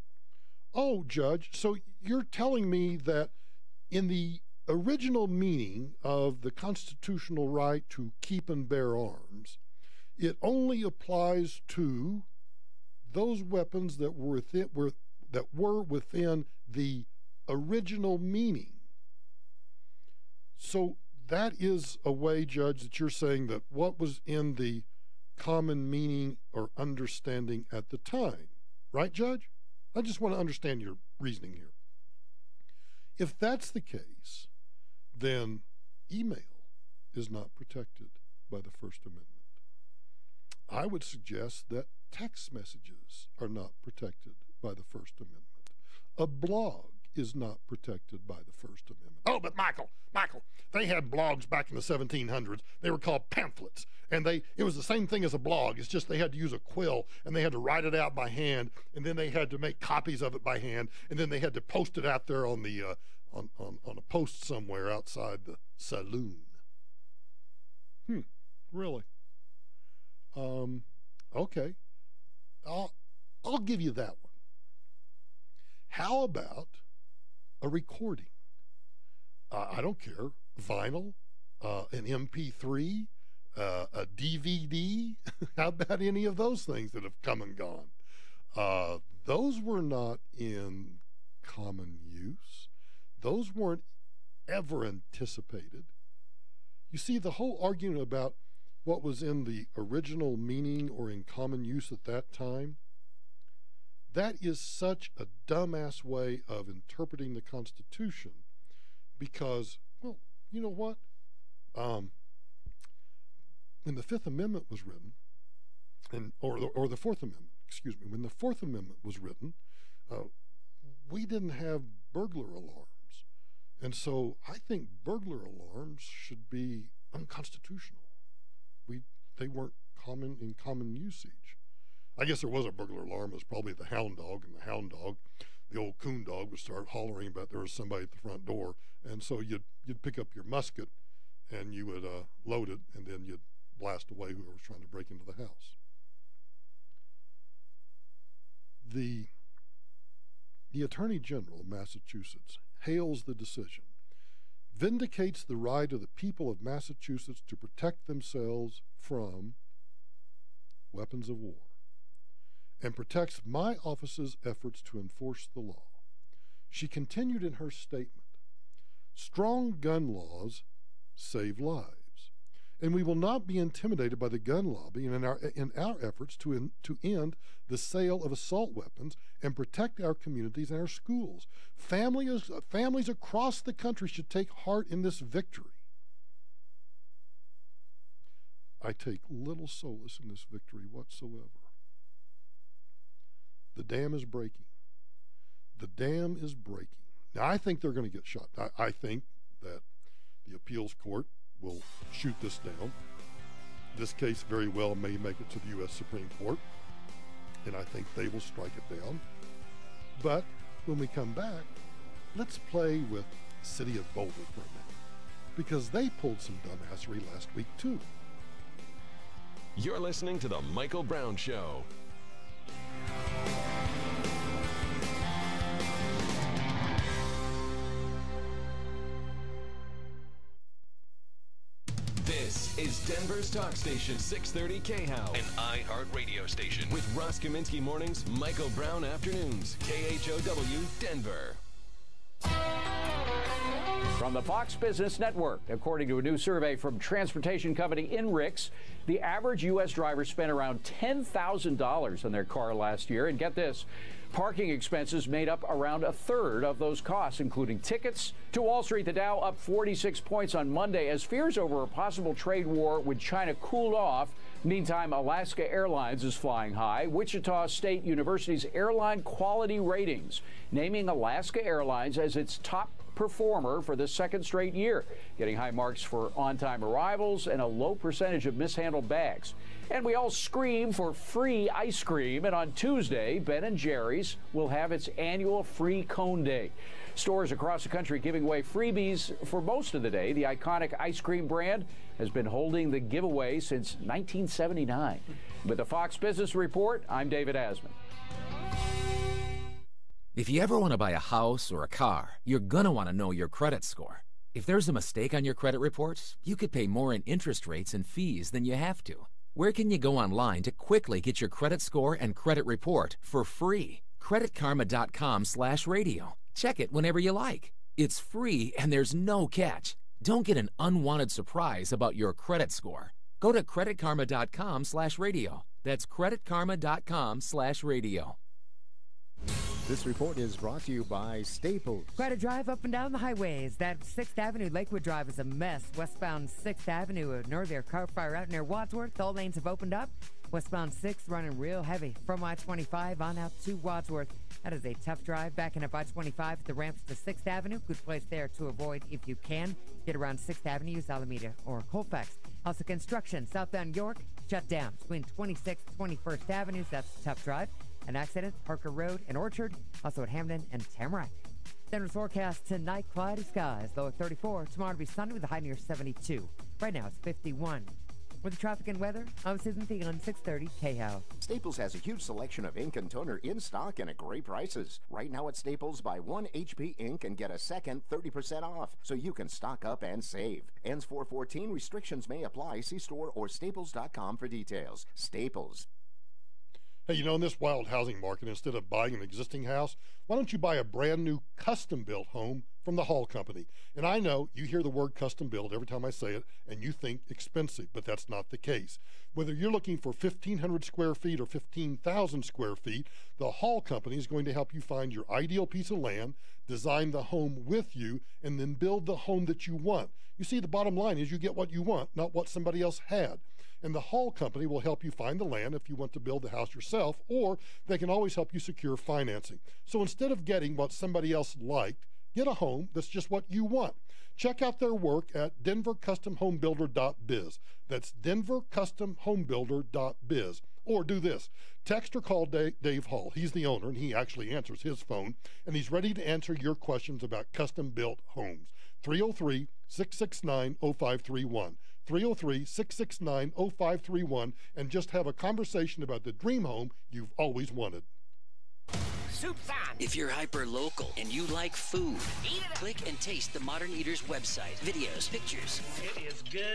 Oh, judge, so you're telling me that in the original meaning of the constitutional right to keep and bear arms, it only applies to those weapons that were within the original meaning. So that is a way, Judge, that you're saying that what was in the common meaning or understanding at the time. Right, Judge? I just want to understand your reasoning here. If that's the case, then email is not protected by the First Amendment. I would suggest that text messages are not protected by the First Amendment. A blog is not protected by the First Amendment. Oh, but Michael, they had blogs back in the 1700s. They were called pamphlets, and it was the same thing as a blog. It's just they had to use a quill, and they had to write it out by hand, and then they had to make copies of it by hand, and then they had to post it out there on the on a post somewhere outside the saloon. Really? Okay. I'll give you that one. How about a recording? I don't care. Vinyl, an MP3, a DVD. How about any of those things that have come and gone? Those were not in common use. Those weren't ever anticipated. You see, the whole argument about what was in the original meaning or in common use at that time, that is such a dumbass way of interpreting the Constitution because, well, you know what? When the Fifth Amendment was written, or the Fourth Amendment, excuse me, when the Fourth Amendment was written, we didn't have burglar alarms. And so I think burglar alarms should be unconstitutional. They weren't in common usage. I guess there was a burglar alarm. It was probably the hound dog, and the hound dog, the old coon dog, would start hollering about there was somebody at the front door. And so you'd pick up your musket, and you would load it, and then you'd blast away whoever was trying to break into the house. The Attorney General of Massachusetts hails the decision. vindicates the right of the people of Massachusetts to protect themselves from weapons of war, and protects my office's efforts to enforce the law. She continued in her statement, strong gun laws save lives, and we will not be intimidated by the gun lobby in our efforts to end the sale of assault weapons and protect our communities and our schools. Families across the country should take heart in this victory. I take little solace in this victory whatsoever. The dam is breaking. The dam is breaking. Now, I think they're going to get shot. I think that the appeals court will shoot this down. This case very well may make it to the U.S. Supreme Court, and I think they will strike it down. But when we come back, let's play with the city of Boulder for a minute, because they pulled some dumbassery last week, too. You're listening to The Michael Brown Show. This is Denver's talk station, 630 KHOW, an iHeart radio station. With Ross Kaminsky mornings, Michael Brown afternoons, KHOW, Denver. From the Fox Business Network, according to a new survey from transportation company Inrix, the average U.S. driver spent around $10,000 on their car last year. And get this, parking expenses made up around a third of those costs, including tickets. To Wall Street, the Dow up 46 points on Monday as fears over a possible trade war with China cooled off. Meantime, Alaska Airlines is flying high. Wichita State University's airline quality ratings naming Alaska Airlines as its top performer for the second straight year, getting high marks for on-time arrivals and a low percentage of mishandled bags. And we all scream for free ice cream, and on Tuesday, Ben & Jerry's will have its annual free cone day. Stores across the country giving away freebies for most of the day. The iconic ice cream brand has been holding the giveaway since 1979. With the Fox Business Report, I'm David Asman. If you ever want to buy a house or a car, you're going to want to know your credit score. If there's a mistake on your credit report, you could pay more in interest rates and fees than you have to. Where can you go online to quickly get your credit score and credit report for free? CreditKarma.com/radio. Check it whenever you like. It's free and there's no catch. Don't get an unwanted surprise about your credit score. Go to CreditKarma.com/radio. That's CreditKarma.com/radio. This report is brought to you by Staples. Quite a drive up and down the highways. That 6th Avenue Lakewood Drive is a mess. Westbound 6th Avenue, a near car fire out near Wadsworth. All lanes have opened up. Westbound 6th running real heavy from I-25 on out to Wadsworth. That is a tough drive. Backing up I-25 at the ramps to 6th Avenue. Good place there to avoid if you can. Get around 6th Avenue, use Alameda or Colfax. Also construction, southbound York, shut down between 26th and 21st Avenues. That's a tough drive. An accident, Parker Road and Orchard, also at Hamden and Tamarack. Denver's forecast tonight, cloudy skies, low at 34. Tomorrow to be sunny with a high near 72. Right now it's 51. With the traffic and weather, I'm Susan Thielen, 630 KHOW. Staples has a huge selection of ink and toner in stock and at great prices. Right now at Staples, buy 1 HP ink and get a second 30% off, so you can stock up and save. Ends 4/14. Restrictions may apply. See store or staples.com for details. Staples. Hey, you know, in this wild housing market, instead of buying an existing house, why don't you buy a brand new custom-built home from the Hall Company? And I know you hear the word custom-built every time I say it, and you think expensive, but that's not the case. Whether you're looking for 1,500 square feet or 15,000 square feet, the Hall Company is going to help you find your ideal piece of land, design the home with you, and then build the home that you want. You see, the bottom line is you get what you want, not what somebody else had. And the Hall Company will help you find the land if you want to build the house yourself, or they can always help you secure financing. So instead of getting what somebody else liked, get a home that's just what you want. Check out their work at denvercustomhomebuilder.biz. That's denvercustomhomebuilder.biz. Or do this. Text or call Dave Hall. He's the owner, and he actually answers his phone, and he's ready to answer your questions about custom-built homes. 303-669-0531. 303-669-0531, and just have a conversation about the dream home you've always wanted. soup's on. If you're hyper-local and you like food, click and taste the Modern Eater's website. Videos, pictures. It is good.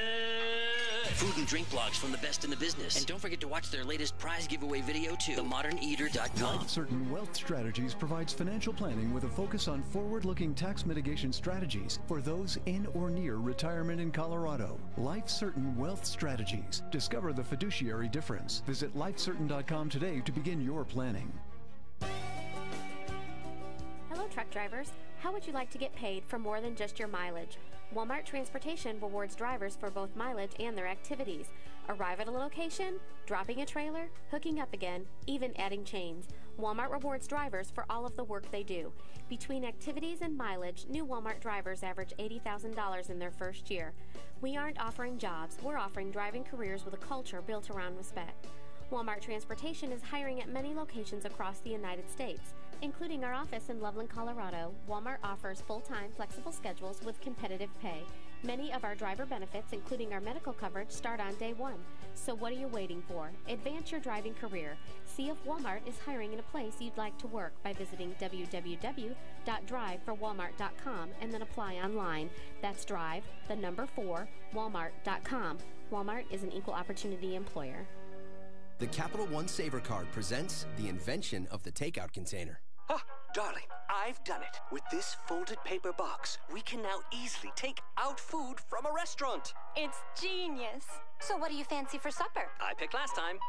Food and drink blogs from the best in the business. And don't forget to watch their latest prize giveaway video too. TheModernEater.com. Life Certain Wealth Strategies provides financial planning with a focus on forward-looking tax mitigation strategies for those in or near retirement in Colorado. Life Certain Wealth Strategies. Discover the fiduciary difference. Visit lifecertain.com today to begin your planning. Hello, truck drivers. How would you like to get paid for more than just your mileage? Walmart Transportation rewards drivers for both mileage and their activities. Arrive at a location, dropping a trailer, hooking up again, even adding chains. Walmart rewards drivers for all of the work they do. Between activities and mileage, new Walmart drivers average $80,000 in their first year. We aren't offering jobs, we're offering driving careers with a culture built around respect. Walmart Transportation is hiring at many locations across the United States, including our office in Loveland, Colorado. Walmart offers full-time, flexible schedules with competitive pay. Many of our driver benefits, including our medical coverage, start on day one. So what are you waiting for? Advance your driving career. See if Walmart is hiring in a place you'd like to work by visiting www.driveforwalmart.com and then apply online. That's drive, the number 4, walmart.com. Walmart is an equal opportunity employer. The Capital One Saver Card presents the invention of the takeout container. Oh, darling, I've done it. With this folded paper box, we can now easily take out food from a restaurant. It's genius. So what do you fancy for supper? I picked last time. No,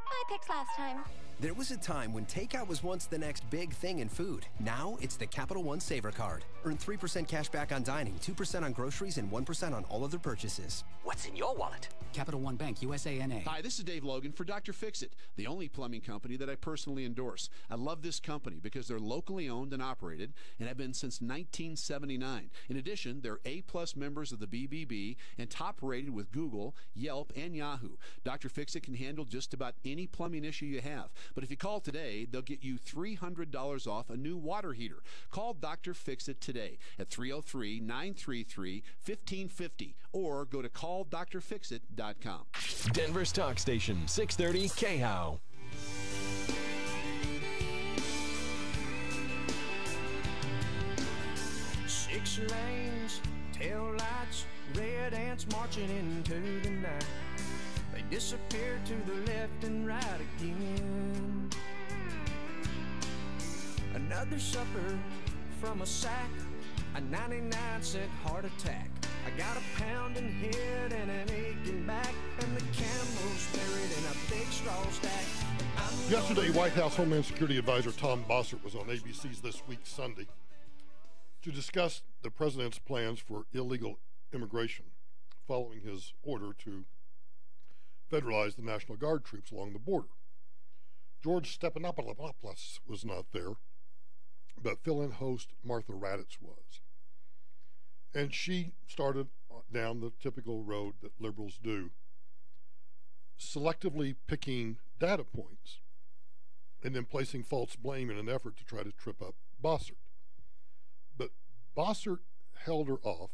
I picked last time. There was a time when takeout was once the next big thing in food. Now it's the Capital One Saver Card. Earn 3% cash back on dining, 2% on groceries, and 1% on all other purchases. What's in your wallet? Capital One Bank, USANA. Hi, this is Dave Logan for Dr. Fix-It, the only plumbing company that I personally endorse. I love this company because they're locally owned and operated and have been since 1979. In addition, they're A-plus members of the BBB and top rated with Google, Yelp, and Yahoo. Dr. Fix-It can handle just about any plumbing issue you have. But if you call today, they'll get you $300 off a new water heater. Call Dr. Fix-It today at 303-933-1550 or go to calldrfixit.com. Denver's talk station, 630 KHOW. 6 lanes, tail lights, red ants marching into the night. They disappear to the left and right again. Another supper from a sack, a 99-cent heart attack. I got a pounding head and an aching back, and the camel's buried in a big straw stack. Yesterday, White House Homeland Security Advisor Tom Bossert was on ABC's This Week Sunday to discuss the president's plans for illegal immigration following his order to federalize the National Guard troops along the border. George Stephanopoulos was not there, but fill-in host Martha Raddatz was. And she started down the typical road that liberals do, selectively picking data points and then placing false blame in an effort to try to trip up Bossert. But Bossert held her off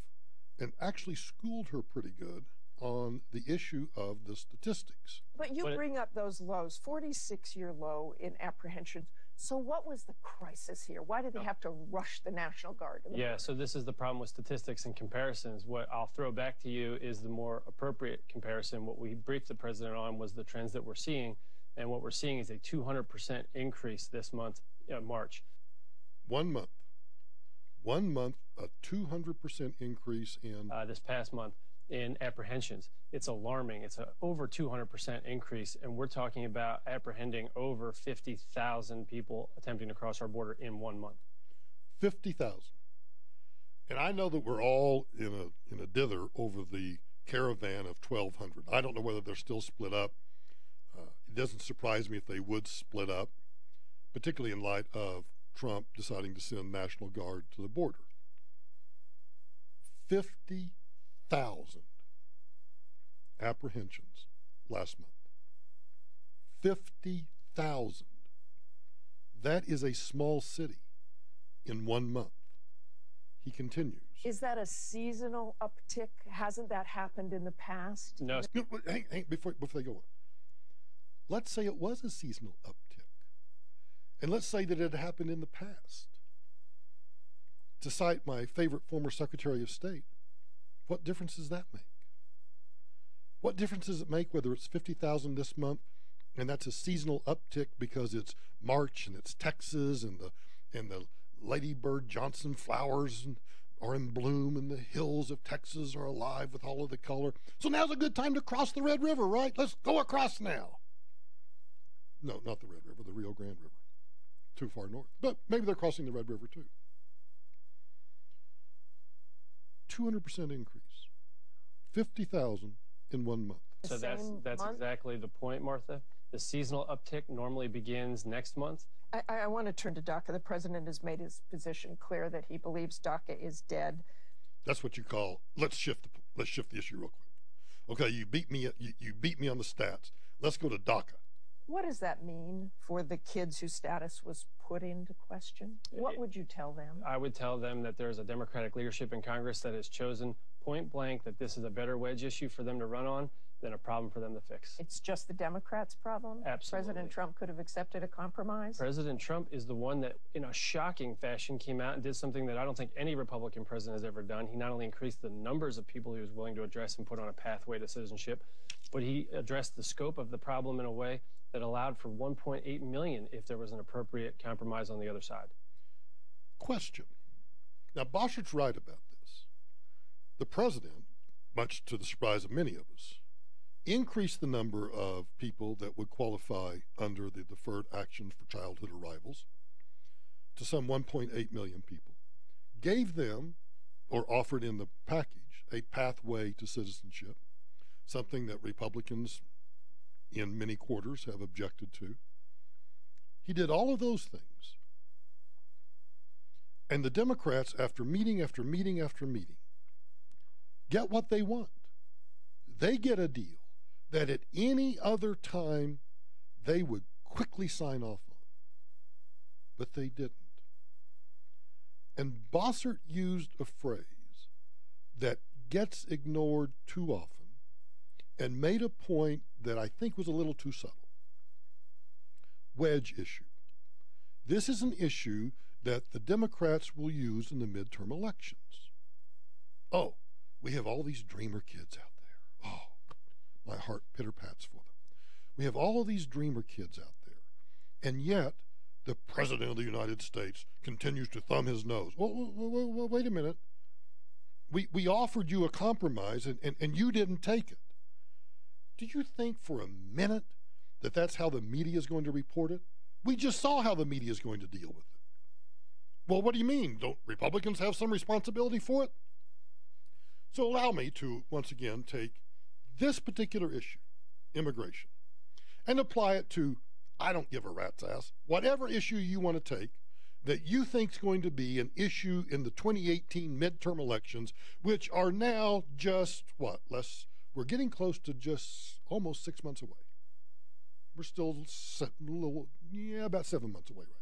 and actually schooled her pretty good on the issue of the statistics. But you bring up those lows, 46-year low in apprehensions. So what was the crisis here? Why did they have to rush the National Guard? Yeah, so this is the problem with statistics and comparisons. What I'll throw back to you is the more appropriate comparison. What we briefed the president on was the trends that we're seeing, and what we're seeing is a 200% increase this month, March. 1 month. 1 month, a 200% increase in... this past month in apprehensions. It's alarming. It's an over 200% increase, and we're talking about apprehending over 50,000 people attempting to cross our border in 1 month. 50,000. And I know that we're all in a dither over the caravan of 1,200. I don't know whether they're still split up. It doesn't surprise me if they would split up, particularly in light of Trump deciding to send National Guard to the border. 50,000 apprehensions last month. 50,000. That is a small city in 1 month. He continues. Is that a seasonal uptick? Hasn't that happened in the past? No. Hang, before they go on. Let's say it was a seasonal uptick. And let's say that it had happened in the past. To cite my favorite former Secretary of State, what difference does that make? What difference does it make whether it's 50,000 this month, and that's a seasonal uptick because it's March and it's Texas and the Lady Bird Johnson flowers are in bloom and the hills of Texas are alive with all of the color. So now's a good time to cross the Red River, right? Let's go across now. No, not the Red River, the Rio Grande River. Too far north. But maybe they're crossing the Red River too. 200% increase. 50,000 in 1 month. So that's exactly the point, Martha. The seasonal uptick normally begins next month. I want to turn to DACA. The president has made his position clear that he believes DACA is dead. That's what you call let's shift the issue real quick. Okay, you beat me on the stats. Let's go to DACA. What does that mean for the kids whose status was put into question? What would you tell them? I would tell them that there's a Democratic leadership in Congress that has chosen point blank that this is a better wedge issue for them to run on than a problem for them to fix. It's just the Democrats' problem? Absolutely. President Trump could have accepted a compromise? President Trump is the one that, in a shocking fashion, came out and did something that I don't think any Republican president has ever done. He not only increased the numbers of people he was willing to address and put on a pathway to citizenship, but he addressed the scope of the problem in a way that allowed for 1.8 million if there was an appropriate compromise on the other side. Question. Now, Boschart's right about this. The president, much to the surprise of many of us, increased the number of people that would qualify under the Deferred Action for Childhood Arrivals to some 1.8 million people, gave them, or offered in the package, a pathway to citizenship, something that Republicans in many quarters have objected to. He did all of those things. And the Democrats, after meeting after meeting after meeting, get what they want. They get a deal that at any other time they would quickly sign off on. But they didn't. And Bossert used a phrase that gets ignored too often and made a point that I think was a little too subtle. Wedge issue. This is an issue that the Democrats will use in the midterm elections. Oh, we have all these dreamer kids out there. Oh, my heart pitter-pats for them. We have all of these dreamer kids out there, and yet the President of the United States continues to thumb his nose. Well, wait a minute. We offered you a compromise, and you didn't take it. Do you think for a minute that that's how the media is going to report it? We just saw how the media is going to deal with it. Well, what do you mean? Don't Republicans have some responsibility for it? So allow me to, once again, take this particular issue, immigration, and apply it to, I don't give a rat's ass, whatever issue you want to take that you think is going to be an issue in the 2018 midterm elections, which are now just, we're getting close to just almost 6 months away. We're still about 7 months away right now.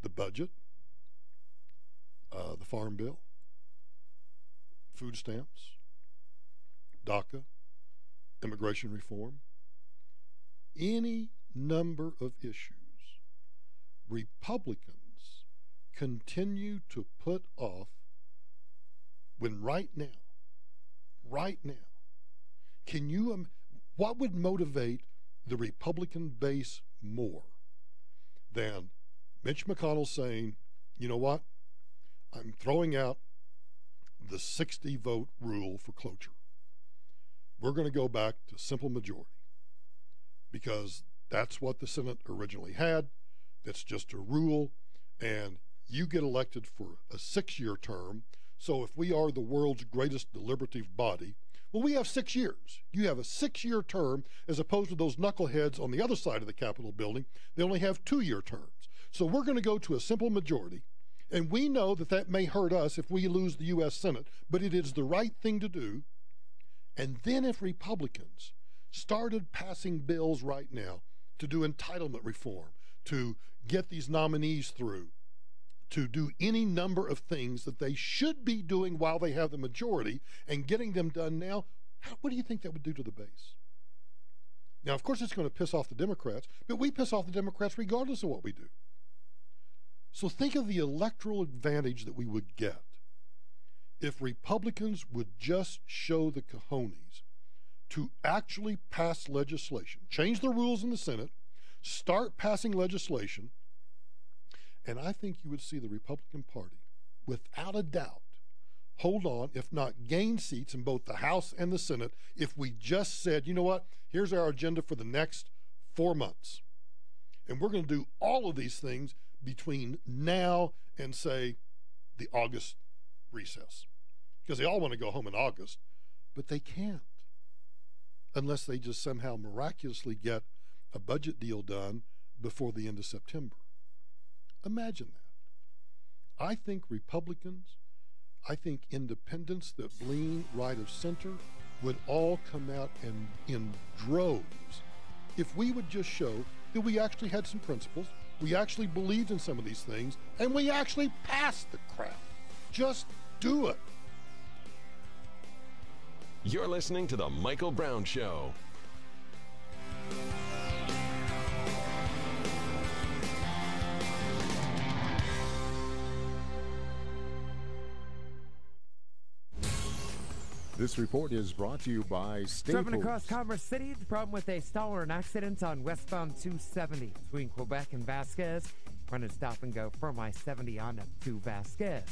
The budget, the Farm Bill, food stamps, DACA, immigration reform, any number of issues, Republicans continue to put off when right now, what would motivate the Republican base more than Mitch McConnell saying, you know what, I'm throwing out the 60-vote rule for cloture. We're going to go back to simple majority because that's what the Senate originally had. That's just a rule, and you get elected for a 6-year term. So if we are the world's greatest deliberative body, well, we have 6 years. You have a 6-year term as opposed to those knuckleheads on the other side of the Capitol building. They only have 2-year terms. So we're going to go to a simple majority, and we know that that may hurt us if we lose the U.S. Senate, but it is the right thing to do. And then if Republicans started passing bills right now to do entitlement reform, to get these nominees through, to do any number of things that they should be doing while they have the majority and getting them done now, what do you think that would do to the base? Now, of course, it's going to piss off the Democrats, but we piss off the Democrats regardless of what we do. So think of the electoral advantage that we would get if Republicans would just show the cojones to actually pass legislation, change the rules in the Senate, start passing legislation, and I think you would see the Republican Party, without a doubt, hold on, if not gain seats in both the House and the Senate, if we just said, you know what, here's our agenda for the next 4 months. And we're going to do all of these things between now and, say, the August recess. Because they all want to go home in August, but they can't unless they just somehow miraculously get a budget deal done before the end of September. Imagine that. I think Republicans, I think independents that lean right of center would all come out and in droves if we would just show that we actually had some principles, we actually believed in some of these things, and we actually passed the crap. Just do it. You're listening to The Michael Brown Show. This report is brought to you by Staples. Driving across Commerce City, the problem with a stall or an accident on westbound 270 between Quebec and Vasquez. Running stop and go from I-70 on up to Vasquez.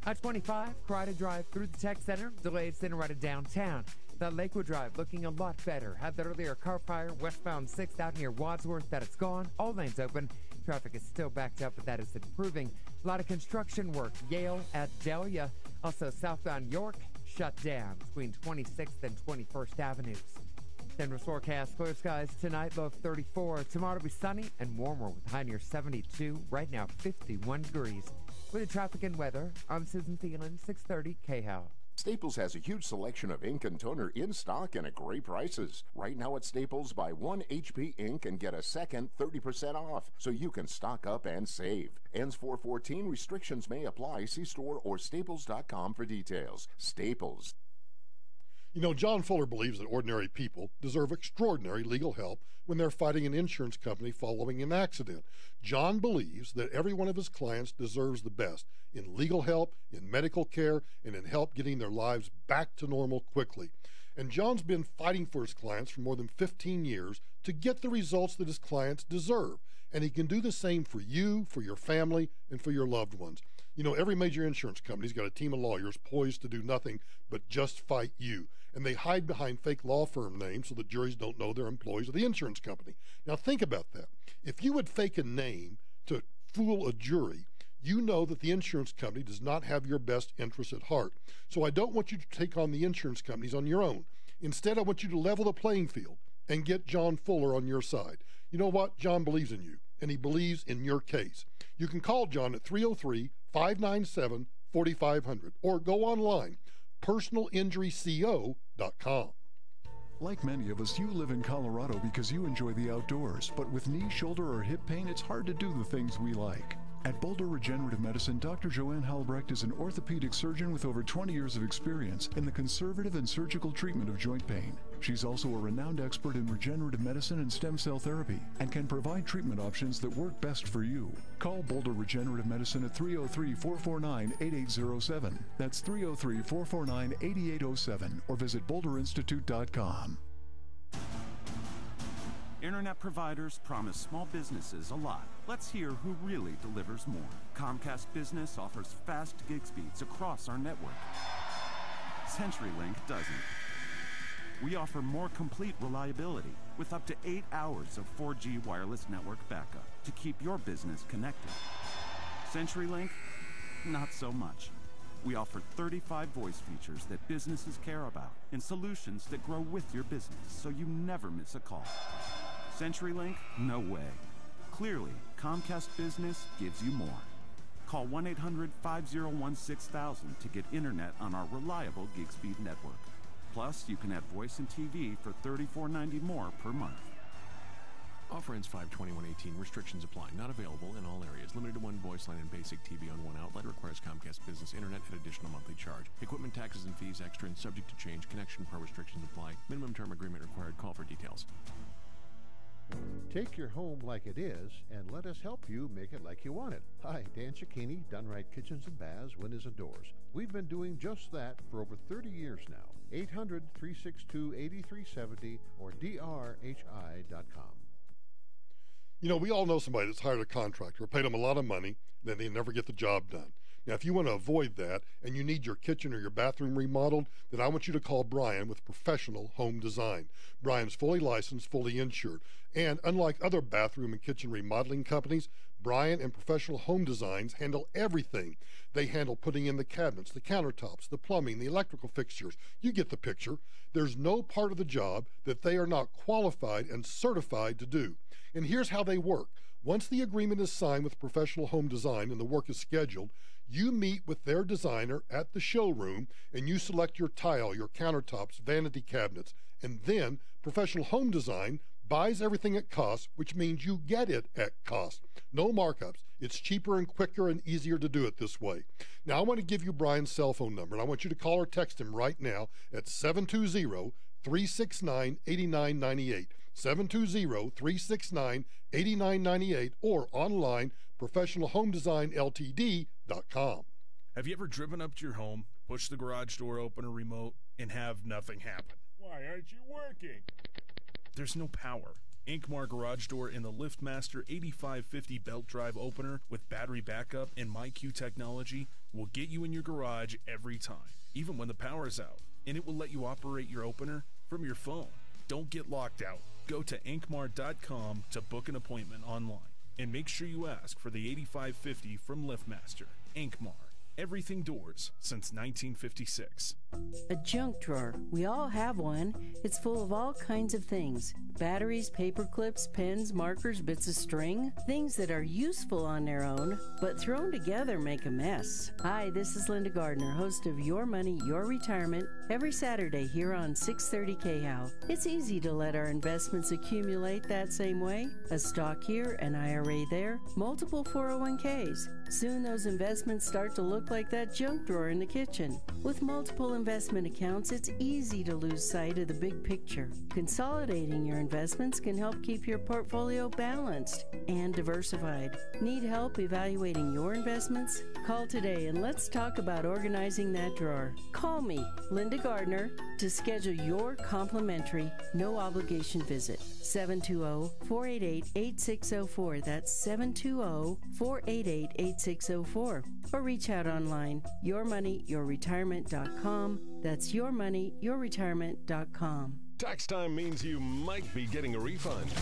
I-25, Carida Drive through the Tech Center. Delays then right at downtown. That Lakewood Drive looking a lot better. Had that earlier car fire westbound 6th out near Wadsworth. That it's gone. All lanes open. Traffic is still backed up, but that is improving. A lot of construction work. Yale at Delia. Also southbound York shut down between 26th and 21st Avenues. Denver's forecast, clear skies tonight, low of 34. Tomorrow will be sunny and warmer with high near 72. Right now, 51 degrees. With the traffic and weather, I'm Susan Thielen, 630 KHOW. Staples has a huge selection of ink and toner in stock and at great prices. Right now at Staples, buy 1 HP ink and get a second 30% off, so you can stock up and save. Ends 4/14. Restrictions may apply. See store or staples.com for details. Staples. You know, John Fuller believes that ordinary people deserve extraordinary legal help when they're fighting an insurance company following an accident. John believes that every one of his clients deserves the best in legal help, in medical care, and in help getting their lives back to normal quickly. And John's been fighting for his clients for more than 15 years to get the results that his clients deserve. And he can do the same for you, for your family, and for your loved ones. You know, every major insurance company's got a team of lawyers poised to do nothing but just fight you. And they hide behind fake law firm names so that juries don't know they're employees of the insurance company. Now think about that. If you would fake a name to fool a jury, you know that the insurance company does not have your best interests at heart. So I don't want you to take on the insurance companies on your own. Instead, I want you to level the playing field and get John Fuller on your side. You know what? John believes in you, and he believes in your case. You can call John at 303-597-4500 or go online, personalinjuryco.com. Like many of us, you live in Colorado because you enjoy the outdoors, but with knee, shoulder, or hip pain, it's hard to do the things we like. At Boulder Regenerative Medicine, Dr. Joanne Halbrecht is an orthopedic surgeon with over 20 years of experience in the conservative and surgical treatment of joint pain. She's also a renowned expert in regenerative medicine and stem cell therapy and can provide treatment options that work best for you. Call Boulder Regenerative Medicine at 303-449-8807. That's 303-449-8807 or visit boulderinstitute.com. Internet providers promise small businesses a lot. Let's hear who really delivers more. Comcast Business offers fast gig speeds across our network. CenturyLink doesn't. We offer more complete reliability with up to 8 hours of 4G wireless network backup to keep your business connected. CenturyLink, not so much. We offer 35 voice features that businesses care about and solutions that grow with your business so you never miss a call. CenturyLink? No way. Clearly, Comcast Business gives you more. Call 1-800-501-6000 to get internet on our reliable gig speed network. Plus, you can add voice and TV for $34.90 more per month. Offer ends 5/21/18. Restrictions apply. Not available in all areas. Limited to one voice line and basic TV on one outlet. Requires Comcast Business Internet at additional monthly charge. Equipment taxes and fees extra and subject to change. Connection per restrictions apply. Minimum term agreement required. Call for details. Take your home like it is and let us help you make it like you want it. Hi, Dan Cicchini, Done Right Kitchens and Baths, Windows and Doors. We've been doing just that for over 30 years now. 800-362-8370 or drhi.com. You know, we all know somebody that's hired a contractor, paid them a lot of money, then they never get the job done. Now, if you want to avoid that and you need your kitchen or your bathroom remodeled, then I want you to call Brian with Professional Home Design. Brian's fully licensed, fully insured. And unlike other bathroom and kitchen remodeling companies, Brian and Professional Home Designs handle everything. They handle putting in the cabinets, the countertops, the plumbing, the electrical fixtures. You get the picture. There's no part of the job that they are not qualified and certified to do. And here's how they work. Once the agreement is signed with Professional Home Design and the work is scheduled, you meet with their designer at the showroom and you select your tile, your countertops, vanity cabinets, and then Professional Home Design buys everything at cost, which means you get it at cost. No markups. It's cheaper and quicker and easier to do it this way. Now, I want to give you Brian's cell phone number, and I want you to call or text him right now at 720-369-8998. 720-369-8998 or online professionalhomedesignltd.com. Have you ever driven up to your home, pushed the garage door opener remote, and have nothing happen? Why aren't you working? There's no power. Inkmar Garage Door and the LiftMaster 8550 belt drive opener with battery backup and MyQ technology will get you in your garage every time, even when the power is out, and it will let you operate your opener from your phone. Don't get locked out. Go to inkmar.com to book an appointment online, and make sure you ask for the 8550 from LiftMaster. Inkmar. Everything doors since 1956. A junk drawer. We all have one. It's full of all kinds of things. Batteries, paper clips, pens, markers, bits of string. Things that are useful on their own, but thrown together make a mess. Hi, this is Linda Gardner, host of Your Money, Your Retirement, every Saturday here on 630 KHOW. It's easy to let our investments accumulate that same way. A stock here, an IRA there, multiple 401ks. Soon those investments start to look like that junk drawer in the kitchen. With multiple investment accounts, it's easy to lose sight of the big picture. Consolidating your investments can help keep your portfolio balanced and diversified. Need help evaluating your investments? Call today and let's talk about organizing that drawer. Call me, Linda Gardner, to schedule your complimentary, no obligation visit. 720-488-8604. That's 720-488-8604. Or reach out online, yourmoneyyourretirement.com. That's yourmoneyyourretirement.com. Tax time means you might be getting a refund.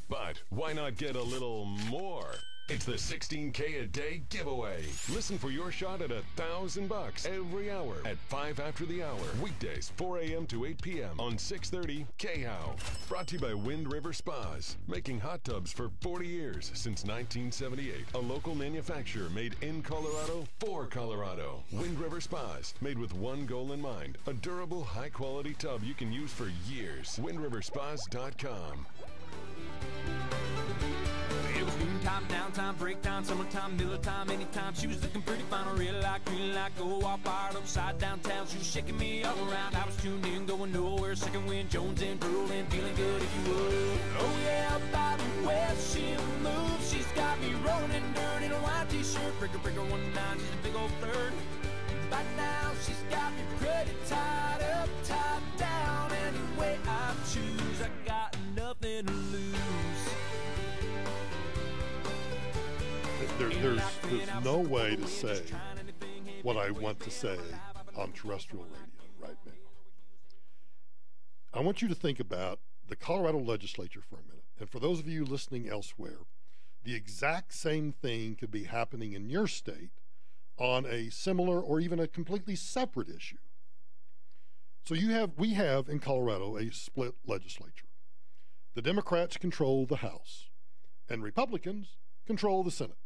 But why not get a little more? It's the 16K a day giveaway. Listen for your shot at $1,000 every hour at 5 after the hour. Weekdays, 4 a.m. to 8 p.m. on 630 KHOW. Brought to you by Wind River Spas. Making hot tubs for 40 years since 1978. A local manufacturer made in Colorado for Colorado. Wind River Spas. Made with one goal in mind. A durable, high-quality tub you can use for years. WindRiverSpas.com. It was noontime, downtime, breakdown, summertime, middle time, anytime. She was looking pretty fine, I really like, green light, go all fired upside downtown. She was shaking me all around. I was tuned in, going nowhere. Second wind, Jones in, rolling, feeling good if you would. Oh yeah, by the way she moves, she's got me rolling in dirt in a white t-shirt. Breaker, 19, she's a big old flirt. By now she's got me pretty tied up, tied down. Any way I choose, I got nothing to lose. There's no way to say what I want to say on terrestrial radio right now. I want you to think about the Colorado legislature for a minute. And for those of you listening elsewhere, the exact same thing could be happening in your state on a similar or even a completely separate issue. So we have in Colorado a split legislature. The Democrats control the House and Republicans control the Senate.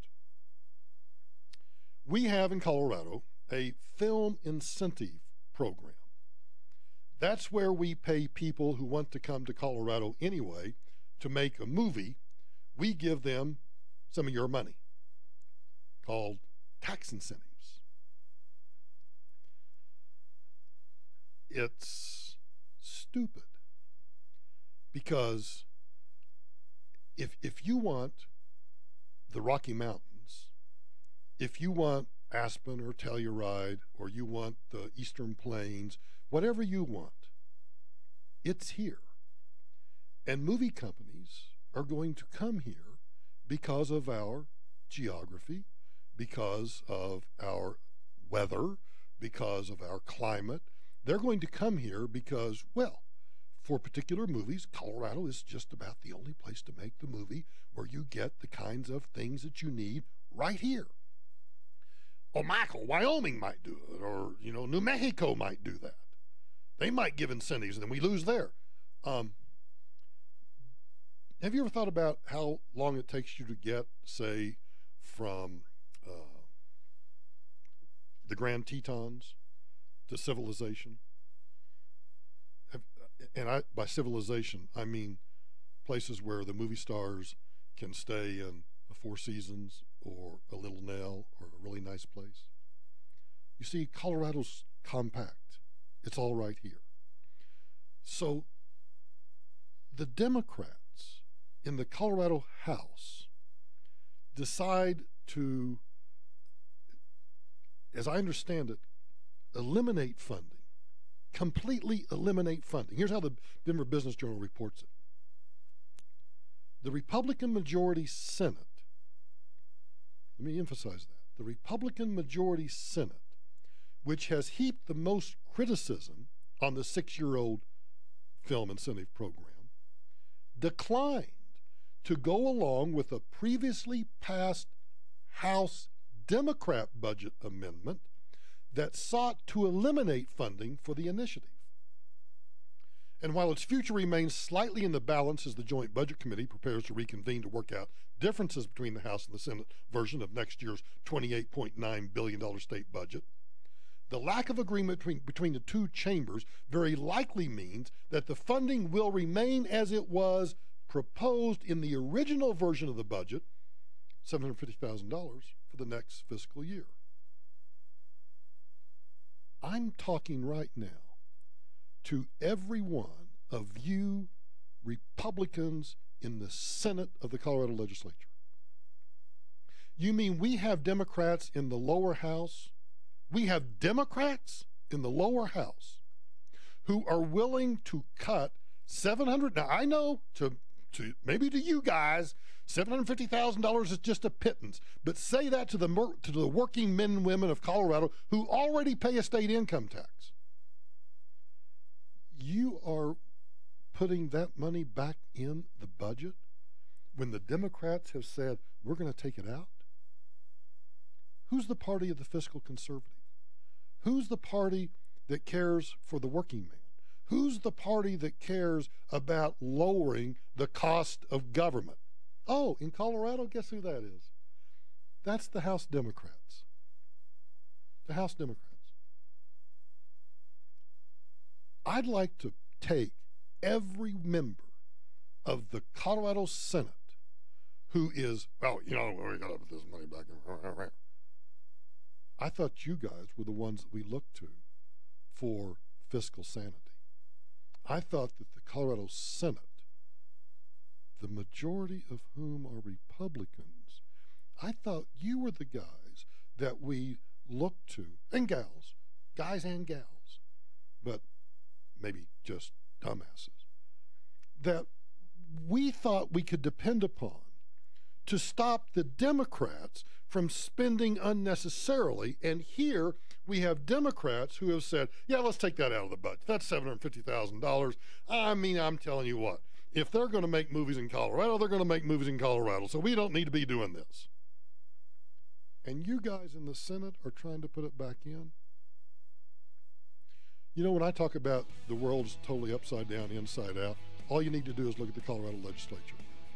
We have in Colorado a film incentive program. That's where we pay people who want to come to Colorado anyway to make a movie. We give them some of your money called tax incentives. It's stupid because if you want the Rocky Mountains, if you want Aspen or Telluride, or you want the Eastern Plains, whatever you want, it's here. And movie companies are going to come here because of our geography, because of our weather, because of our climate. They're going to come here because, well, for particular movies, Colorado is just about the only place to make the movie where you get the kinds of things that you need right here. Oh, Michael, Wyoming might do it, or, New Mexico might do that. They might give incentives, and then we lose there. Have you ever thought about how long it takes you to get, say, from the Grand Tetons to civilization? By civilization, I mean places where the movie stars can stay in a Four Seasons or a Little Nell or a really nice place. You see, Colorado's compact. It's all right here. So the Democrats in the Colorado House decide to, as I understand it, eliminate funding. Completely eliminate funding. Here's how the Denver Business Journal reports it. The Republican majority Senate, let me emphasize that, the Republican majority Senate, which has heaped the most criticism on the 6-year-old film incentive program, declined to go along with a previously passed House Democrat budget amendment that sought to eliminate funding for the initiative. And while its future remains slightly in the balance as the Joint Budget Committee prepares to reconvene to work out differences between the House and the Senate version of next year's $28.9 billion state budget, the lack of agreement between the two chambers very likely means that the funding will remain as it was proposed in the original version of the budget, $750,000 for the next fiscal year. I'm talking right now to every one of you Republicans in the Senate of the Colorado legislature. You mean we have Democrats in the lower house? We have Democrats in the lower house who are willing to cut $700. Now, I know to maybe to you guys, $750,000 is just a pittance, but say that to the working men and women of Colorado who already pay a state income tax. You are putting that money back in the budget when the Democrats have said, we're going to take it out? Who's the party of the fiscal conservative? Who's the party that cares for the working man? Who's the party that cares about lowering the cost of government? Oh, in Colorado, guess who that is? That's the House Democrats. The House Democrats. I'd like to take every member of the Colorado Senate who is, well, we got to put this money back in. I thought you guys were the ones that we looked to for fiscal sanity. I thought that the Colorado Senate, the majority of whom are Republicans, I thought you were the guys that we looked to, and gals, guys and gals, but maybe just dumbasses, that we thought we could depend upon to stop the Democrats from spending unnecessarily. And here we have Democrats who have said, yeah, let's take that out of the budget. That's $750,000. I mean, I'm telling you what, if they're going to make movies in Colorado, they're going to make movies in Colorado. So we don't need to be doing this. And you guys in the Senate are trying to put it back in. When I talk about the world's totally upside down, inside out, all you need to do is look at the Colorado legislature.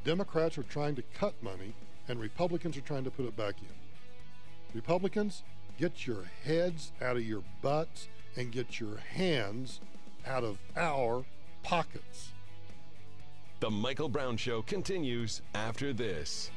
Democrats are trying to cut money, and Republicans are trying to put it back in. Republicans, get your heads out of your butts and get your hands out of our pockets. The Michael Brown Show continues after this.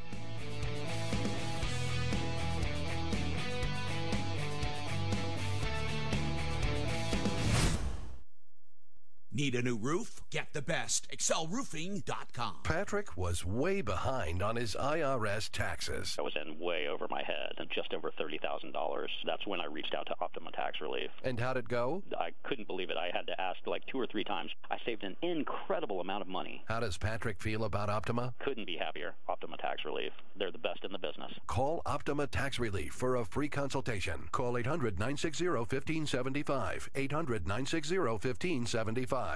Need a new roof? Get the best. ExcelRoofing.com. Patrick was way behind on his IRS taxes. I was in way over my head, just over $30,000. That's when I reached out to Optima Tax Relief. And how'd it go? I couldn't believe it. I had to ask like 2 or 3 times. I saved an incredible amount of money. How does Patrick feel about Optima? Couldn't be happier. Optima Tax Relief. They're the best in the business. Call Optima Tax Relief for a free consultation. Call 800-960-1575. 800-960-1575.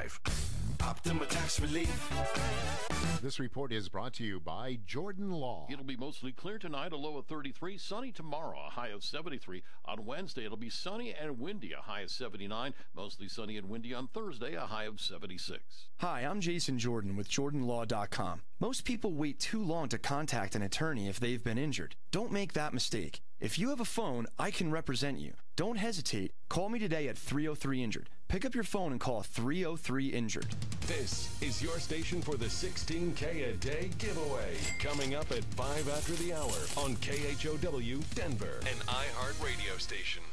Optima Tax Relief. This report is brought to you by Jordan Law. It'll be mostly clear tonight, a low of 33. Sunny tomorrow, a high of 73. On Wednesday, it'll be sunny and windy, a high of 79. Mostly sunny and windy on Thursday, a high of 76. Hi, I'm Jason Jordan with JordanLaw.com. Most people wait too long to contact an attorney if they've been injured. Don't make that mistake. If you have a phone, I can represent you. Don't hesitate. Call me today at 303-INJURED. Pick up your phone and call 303-INJURED. This is your station for the 16K a day giveaway. Coming up at 5 after the hour on KHOW Denver, an iHeart radio station.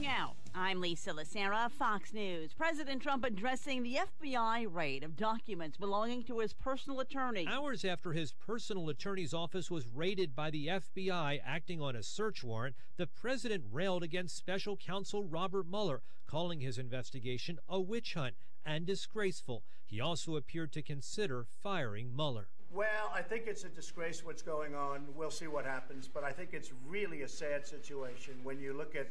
Out. I'm Lisa Lacera, Fox News. President Trump addressing the FBI raid of documents belonging to his personal attorney. Hours after his personal attorney's office was raided by the FBI acting on a search warrant, the president railed against special counsel Robert Mueller, calling his investigation a witch hunt and disgraceful. He also appeared to consider firing Mueller. Well, I think it's a disgrace what's going on. We'll see what happens, but I think it's really a sad situation when you look at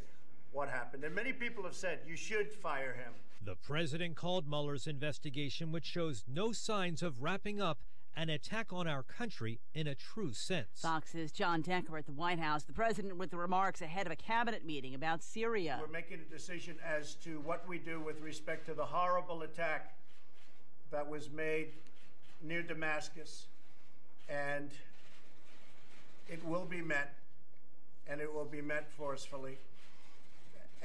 what happened. And many people have said you should fire him. The president called Mueller's investigation, which shows no signs of wrapping up, an attack on our country in a true sense. Fox's John Decker at the White House. The president with the remarks ahead of a cabinet meeting about Syria. We're making a decision as to what we do with respect to the horrible attack that was made near Damascus. And it will be met, and it will be met forcefully.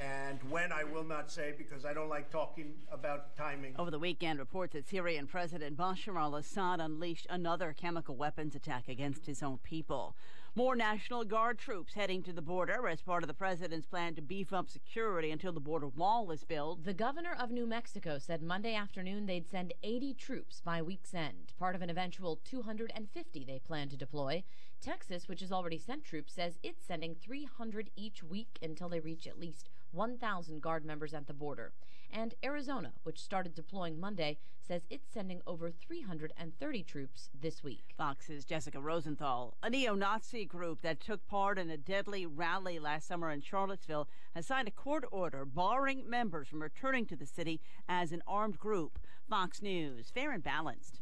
And when, I will not say, because I don't like talking about timing. Over the weekend, reports that Syrian President Bashar al-Assad unleashed another chemical weapons attack against his own people. More National Guard troops heading to the border as part of the president's plan to beef up security until the border wall is built. The governor of New Mexico said Monday afternoon they'd send 80 troops by week's end, part of an eventual 250 they plan to deploy. Texas, which has already sent troops, says it's sending 300 each week until they reach at least 1,000 Guard members at the border. And Arizona, which started deploying Monday, says it's sending over 330 troops this week. Fox's Jessica Rosenthal. A neo-Nazi group that took part in a deadly rally last summer in Charlottesville has signed a court order barring members from returning to the city as an armed group. Fox News, fair and balanced.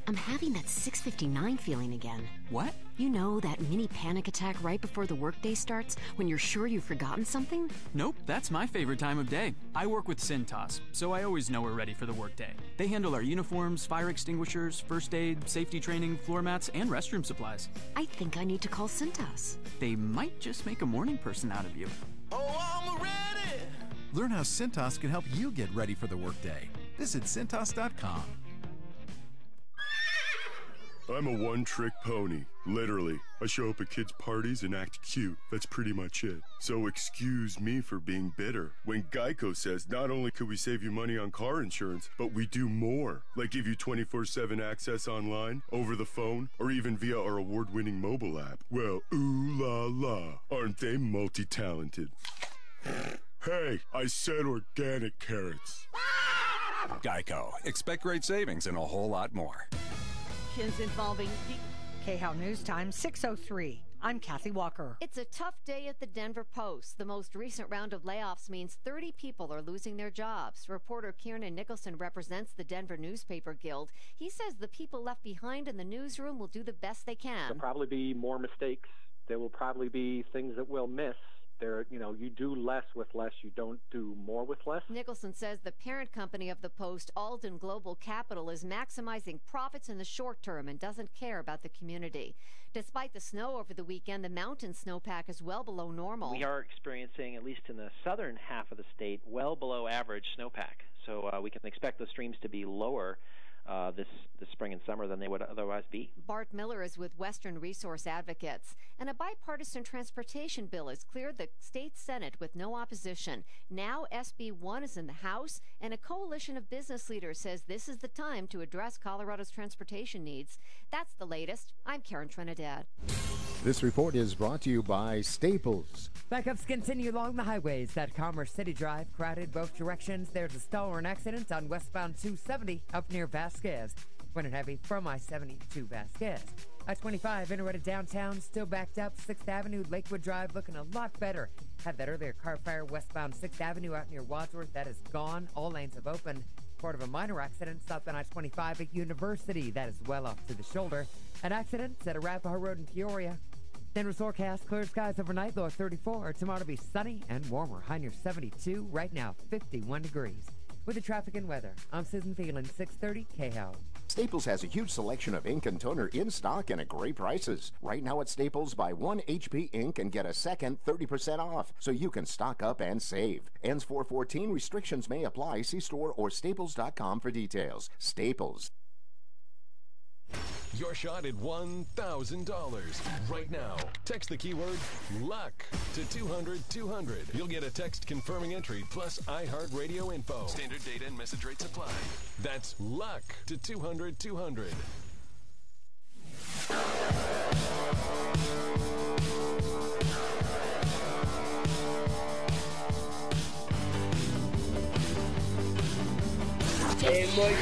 I'm having that 6:59 feeling again. What? You know, that mini panic attack right before the workday starts when you're sure you've forgotten something? Nope, that's my favorite time of day. I work with Cintas, so I always know we're ready for the workday. They handle our uniforms, fire extinguishers, first aid, safety training, floor mats, and restroom supplies. I think I need to call Cintas. They might just make a morning person out of you. Oh, I'm ready! Learn how Cintas can help you get ready for the workday. Visit Cintas.com. I'm a one-trick pony, literally. I show up at kids' parties and act cute. That's pretty much it. So excuse me for being bitter. When Geico says not only could we save you money on car insurance, but we do more. Like give you 24/7 access online, over the phone, or even via our award-winning mobile app. Well, ooh la la, aren't they multi-talented? Hey, I said organic carrots. Geico. Expect great savings and a whole lot more. Involving KHOW News Time 6:03. I'm Kathy Walker. It's a tough day at the Denver Post. The most recent round of layoffs means 30 people are losing their jobs. Reporter Kieran Nicholson represents the Denver Newspaper Guild. He says the people left behind in the newsroom will do the best they can. There'll probably be more mistakes. There will probably be things that we'll miss. You do less with less. You don't do more with less. Nicholson says the parent company of the Post, Alden Global Capital, is maximizing profits in the short term and doesn't care about the community. Despite the snow over the weekend, the mountain snowpack is well below normal. We are experiencing, at least in the southern half of the state, well below average snowpack. So we can expect the streams to be lower this spring and summer than they would otherwise be. Bart Miller is with Western Resource Advocates, and a bipartisan transportation bill has cleared the state Senate with no opposition. Now SB 1 is in the House, and a coalition of business leaders says this is the time to address Colorado's transportation needs. That's the latest. I'm Karen Trinidad. This report is brought to you by Staples. Backups continue along the highways at Commerce City Drive, crowded both directions. There's a stall or an accident on westbound 270 up near Vasquez. Running heavy from I-70 to Vasquez. I-25 Inter downtown, still backed up. 6th Avenue, Lakewood Drive, looking a lot better. Had that earlier car fire westbound 6th Avenue out near Wadsworth. That is gone. All lanes have opened. Part of a minor accident south on I-25 at University. That is well off to the shoulder. An accident at Arapahoe Road in Peoria. Denver's forecast, clear skies overnight, low at 34. Tomorrow to be sunny and warmer, high near 72. Right now, 51 degrees. With the traffic and weather, I'm Susan Phelan, 630 KHO. Staples has a huge selection of ink and toner in stock and at great prices. Right now at Staples, buy 1 HP ink and get a second 30% off, so you can stock up and save. Ends 4/14. Restrictions may apply. See store or staples.com for details. Staples. Your shot at $1,000 right now. Text the keyword luck to 200-200. You'll get a text confirming entry plus iHeartRadio info. Standard data and message rates apply. That's luck to 200-200. Hey, Mikey.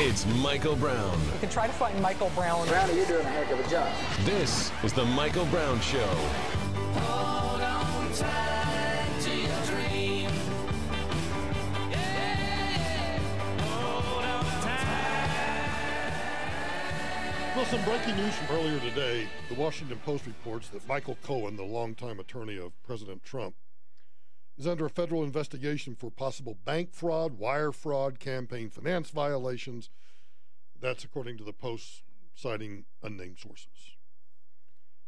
It's Michael Brown. You can try to find Michael Brown. Brownie, you're doing a heck of a job. This is the Michael Brown Show. Hold on tight to your dream. Yeah. Hold on tight. Well, some breaking news from earlier today. The Washington Post reports that Michael Cohen, the longtime attorney of President Trump, is under a federal investigation for possible bank fraud, wire fraud, campaign finance violations. That's according to the Post, citing unnamed sources.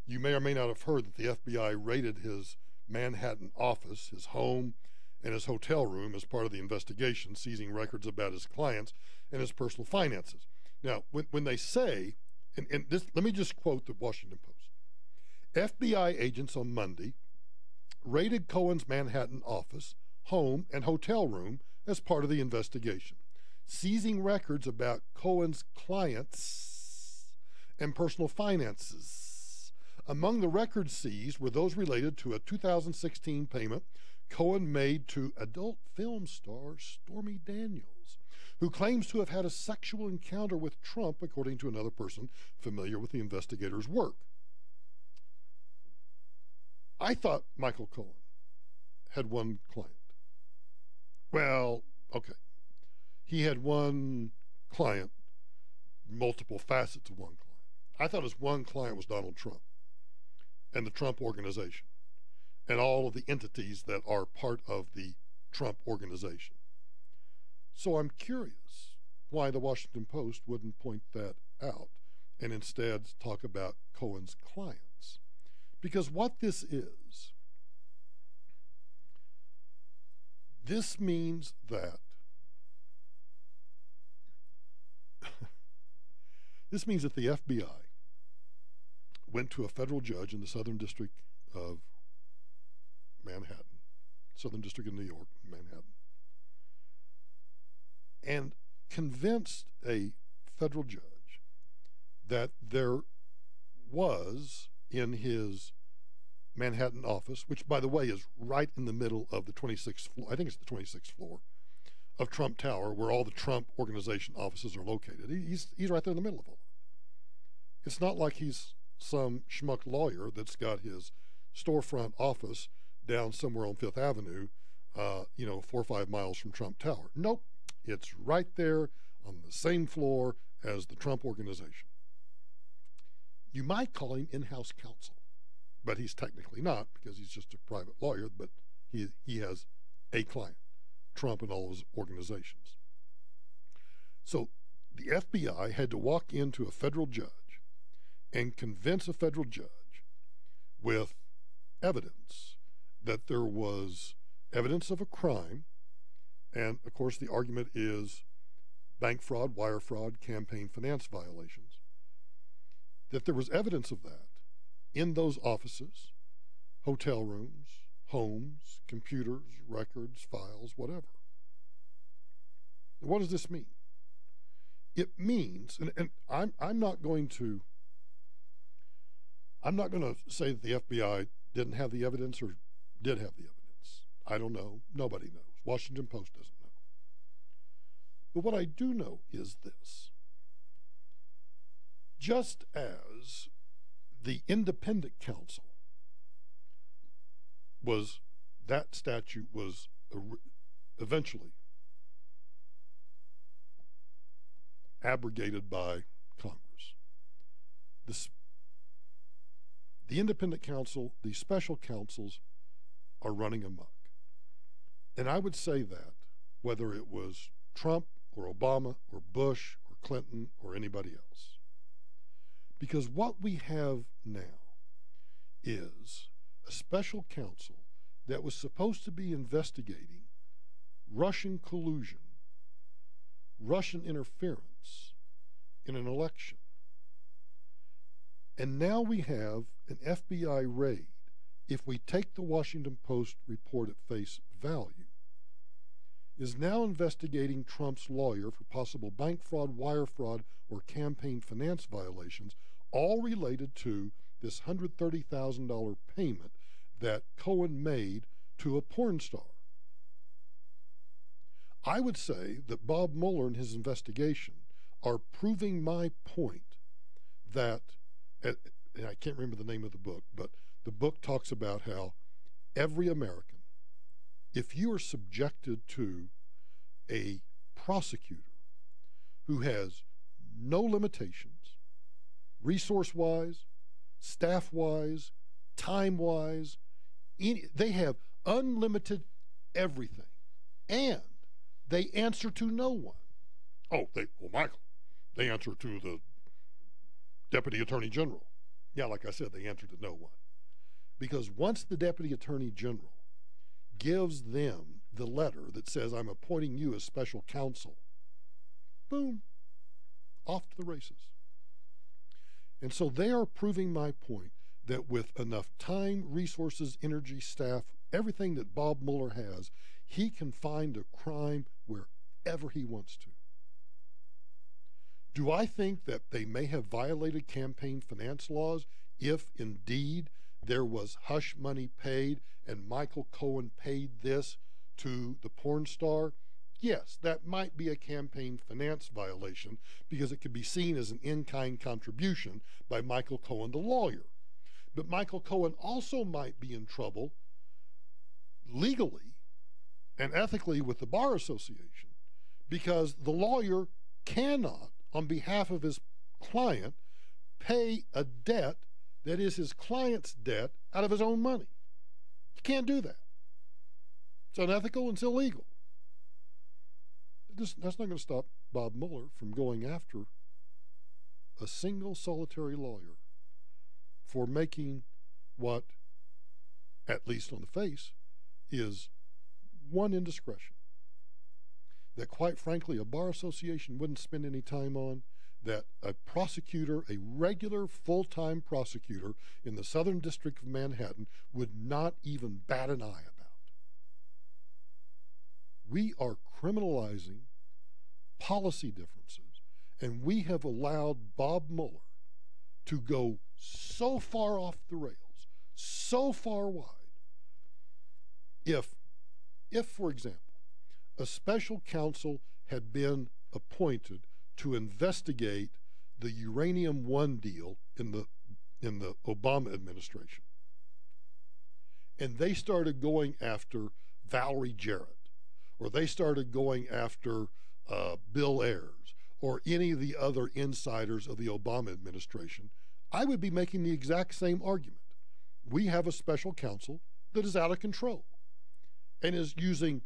You may or may not have heard that the FBI raided his Manhattan office, his home, and his hotel room as part of the investigation, seizing records about his clients and his personal finances. Now, when they say, and this, let me just quote the Washington Post. FBI agents on Monday raided Cohen's Manhattan office, home, and hotel room as part of the investigation, seizing records about Cohen's clients and personal finances. Among the records seized were those related to a 2016 payment Cohen made to adult film star Stormy Daniels, who claims to have had a sexual encounter with Trump, according to another person familiar with the investigators' work. I thought Michael Cohen had one client. Well, okay. He had one client, multiple facets of one client. I thought his one client was Donald Trump and the Trump organization and all of the entities that are part of the Trump organization. So I'm curious why the Washington Post wouldn't point that out and instead talk about Cohen's clients. Because what this means that this means that the FBI went to a federal judge in the Southern District of Manhattan, Southern District of New York, Manhattan, and convinced a federal judge that there was in his Manhattan office, which, by the way, is right in the middle of the 26th floor, I think it's the 26th floor of Trump Tower, where all the Trump organization offices are located. He's right there in the middle of all of it. It's not like he's some schmuck lawyer that's got his storefront office down somewhere on Fifth Avenue, 4 or 5 miles from Trump Tower. Nope, it's right there on the same floor as the Trump organization. You might call him in-house counsel. but he's technically not because he's just a private lawyer, but he has a client, Trump and all his organizations. So the FBI had to walk into a federal judge and convince a federal judge with evidence that there was evidence of a crime, and of course the argument is bank fraud, wire fraud, campaign finance violations, that there was evidence of that in those offices, hotel rooms, homes, computers, records, files, whatever. What does this mean? It means, and I'm not going to say that the FBI didn't have the evidence or did have the evidence. I don't know. Nobody knows. Washington Post doesn't know. But what I do know is this. Just as the independent counsel that statute was eventually abrogated by Congress. The independent counsel, the special counsels are running amok. And I would say that whether it was Trump or Obama or Bush or Clinton or anybody else. Because what we have now is a special counsel that was supposed to be investigating Russian collusion, Russian interference in an election. And now we have an FBI raid, if we take the Washington Post report at face value, is now investigating Trump's lawyer for possible bank fraud, wire fraud, or campaign finance violations, all related to this $130,000 payment that Cohen made to a porn star. I would say that Bob Mueller and his investigation are proving my point that, and I can't remember the name of the book, but the book talks about how every American, if you are subjected to a prosecutor who has no limitations, resource-wise, staff-wise, time-wise, they have unlimited everything, and they answer to no one. Michael, they answer to the Deputy Attorney General. Yeah, like I said, they answer to no one. Because once the Deputy Attorney General gives them the letter that says, I'm appointing you as special counsel, boom, off to the races. And so they are proving my point that with enough time, resources, energy, staff, everything that Bob Mueller has, he can find a crime wherever he wants to. Do I think that they may have violated campaign finance laws if indeed there was hush money paid and Michael Cohen paid this to the porn star? Yes, that might be a campaign finance violation because it could be seen as an in-kind contribution by Michael Cohen, the lawyer. But Michael Cohen also might be in trouble legally and ethically with the Bar Association because the lawyer cannot, on behalf of his client, pay a debt that is his client's debt out of his own money. You can't do that. It's unethical and it's illegal. That's not going to stop Bob Mueller from going after a single solitary lawyer for making what, at least on the face, is one indiscretion that, quite frankly, a bar association wouldn't spend any time on, that a prosecutor, a regular full-time prosecutor in the Southern District of Manhattan would not even bat an eye about. We are criminalizing policy differences, and we have allowed Bob Mueller to go so far off the rails, so far wide. If, for example, a special counsel had been appointed to investigate the Uranium One deal in the Obama administration, and they started going after Valerie Jarrett, or they started going after Bill Ayers, or any of the other insiders of the Obama administration, I would be making the exact same argument. we have a special counsel that is out of control and is using,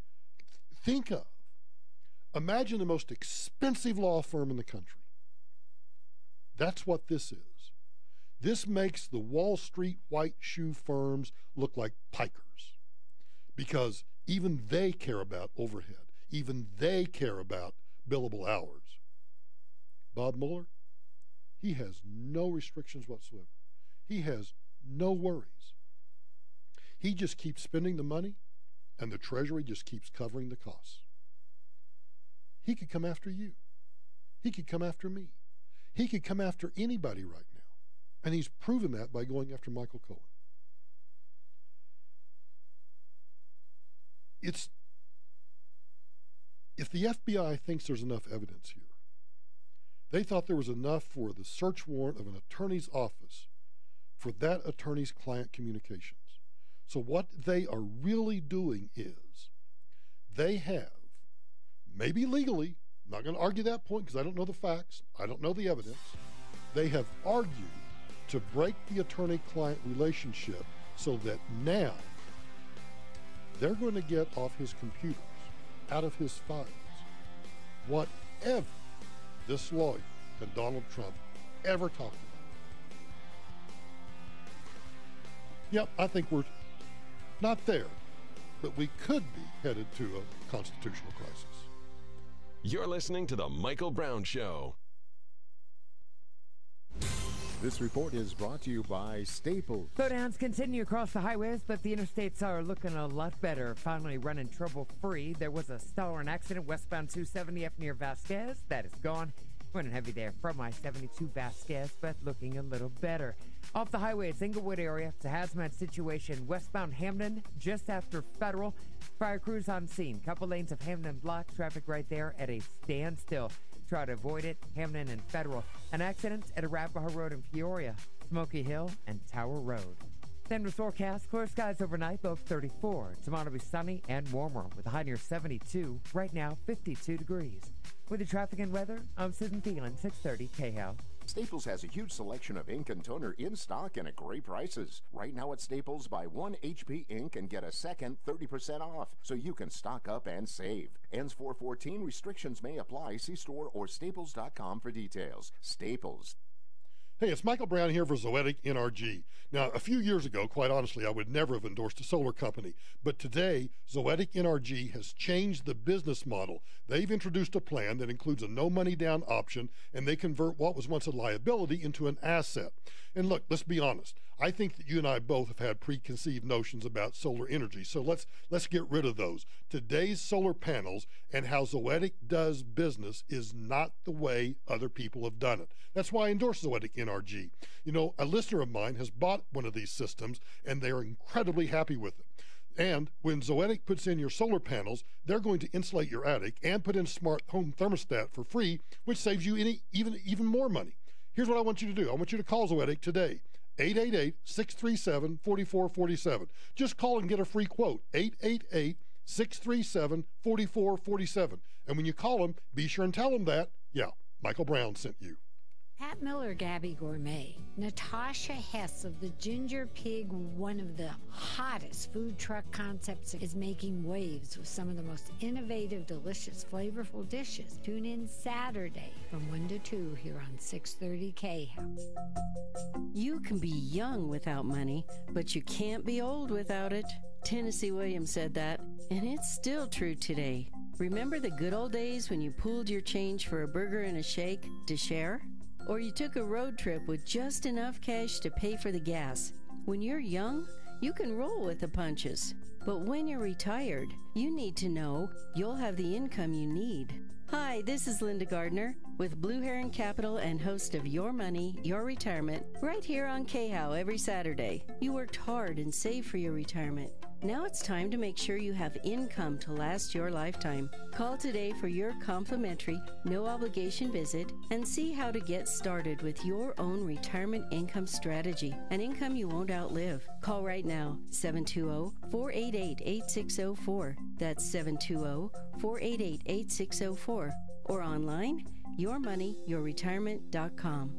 imagine the most expensive law firm in the country. That's what this is. This makes the Wall Street white shoe firms look like pikers because even they care about overhead. Even they care about billable hours. Bob Mueller, he has no restrictions whatsoever. He has no worries. He just keeps spending the money, and the Treasury just keeps covering the costs. He could come after you. He could come after me. He could come after anybody right now. And he's proven that by going after Michael Cohen. If the FBI thinks there's enough evidence here, they thought there was enough for the search warrant of an attorney's office for that attorney's client communications. So what they are really doing is they have, maybe legally, I'm not going to argue that point because I don't know the facts, I don't know the evidence, they have argued to break the attorney-client relationship so that now they're going to get off his computers, out of his files, whatever this lawyer and Donald Trump ever talked about. Yep, I think we're not there, but we could be headed to a constitutional crisis. You're listening to The Michael Brown Show. This report is brought to you by Staples. Slowdowns continue across the highways, but the interstates are looking a lot better. Finally running trouble-free. There was a stalling accident westbound 270 up near Vasquez. That is gone. Running heavy there from I-72 Vasquez, but looking a little better. Off the highway, it's Inglewood area. It's a hazmat situation westbound Hamden, just after Federal. Fire crews on scene. Couple lanes of Hamden blocked. Traffic right there at a standstill. Try to avoid it. Hamden and Federal. An accident at Arapahoe Road in Peoria, Smoky Hill, and Tower Road. Then with forecast, clear skies overnight, low of 34. Tomorrow will be sunny and warmer with a high near 72. Right now, 52 degrees. With the traffic and weather, I'm Susan Thielen, 630 KHOW. Staples has a huge selection of ink and toner in stock and at great prices. Right now at Staples, buy 1 HP ink and get a second 30% off, so you can stock up and save. Ends 4/14. Restrictions may apply. See store or staples.com for details. Staples. Hey, it's Michael Brown here for Zoetic NRG. Now, a few years ago, quite honestly, I would never have endorsed a solar company. But today, Zoetic NRG has changed the business model. They've introduced a plan that includes a no money down option, and they convert what was once a liability into an asset. And look, let's be honest. I think that you and I both have had preconceived notions about solar energy. So let's get rid of those. Today's solar panels and how Zoetic does business is not the way other people have done it. That's why I endorse Zoetic NRG. You know, a listener of mine has bought one of these systems, and they are incredibly happy with it. And when Zoetic puts in your solar panels, they're going to insulate your attic and put in a smart home thermostat for free, which saves you even more money. Here's what I want you to do. I want you to call Zoetic today. 888-637-4447. Just call and get a free quote. 888-637-4447. And when you call them, be sure and tell them that, Michael Brown sent you. Pat Miller Gabby Gourmet, Natasha Hess of the Ginger Pig, one of the hottest food truck concepts, is making waves with some of the most innovative, delicious, flavorful dishes. Tune in Saturday from 1 to 2 here on 630 KHOW. You can be young without money, but you can't be old without it. Tennessee Williams said that, and it's still true today. Remember the good old days when you pooled your change for a burger and a shake to share? Or you took a road trip with just enough cash to pay for the gas. When you're young, you can roll with the punches. But when you're retired, you need to know you'll have the income you need. Hi, this is Linda Gardner with Blue Heron Capital and host of Your Money, Your Retirement, right here on KHOW every Saturday. You worked hard and saved for your retirement. Now it's time to make sure you have income to last your lifetime. Call today for your complimentary, no-obligation visit and see how to get started with your own retirement income strategy, an income you won't outlive. Call right now, 720-488-8604. That's 720-488-8604. Or online, yourmoneyyourretirement.com.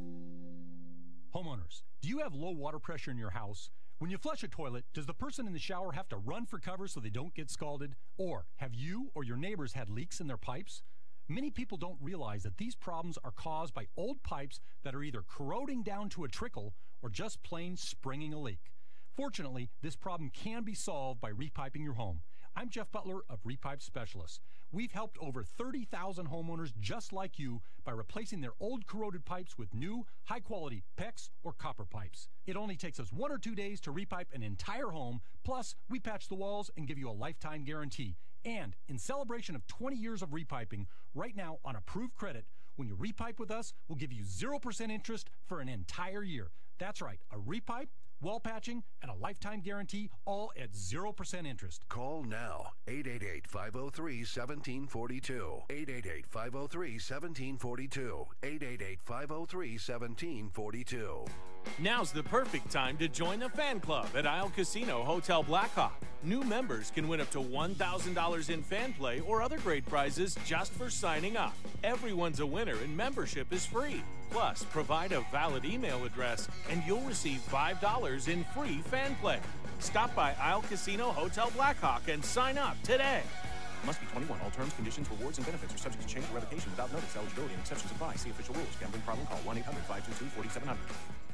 Homeowners, do you have low water pressure in your house? When you flush a toilet, does the person in the shower have to run for cover so they don't get scalded? Or have you or your neighbors had leaks in their pipes? Many people don't realize that these problems are caused by old pipes that are either corroding down to a trickle or just plain springing a leak. Fortunately, this problem can be solved by repiping your home. I'm Jeff Butler of Repipe Specialists. We've helped over 30,000 homeowners just like you by replacing their old corroded pipes with new, high-quality PEX or copper pipes. It only takes us 1 or 2 days to repipe an entire home, plus we patch the walls and give you a lifetime guarantee. And in celebration of 20 years of repiping, right now on approved credit, when you repipe with us, we'll give you 0% interest for an entire year. That's right, a repipe, wall patching, and a lifetime guarantee, all at 0% interest. Call now, 888-503-1742, 888-503-1742, 888-503-1742. Now's the perfect time to join the fan club at Isle Casino Hotel Blackhawk. New members can win up to $1,000 in fan play or other great prizes just for signing up. Everyone's a winner and membership is free. Plus, provide a valid email address and you'll receive $5 in free fan play. Stop by Isle Casino Hotel Blackhawk and sign up today. Must be 21. All terms, conditions, rewards, and benefits are subject to change or revocation without notice. Eligibility and exceptions apply. See official rules. Gambling problem? Call 1-800-522-4700.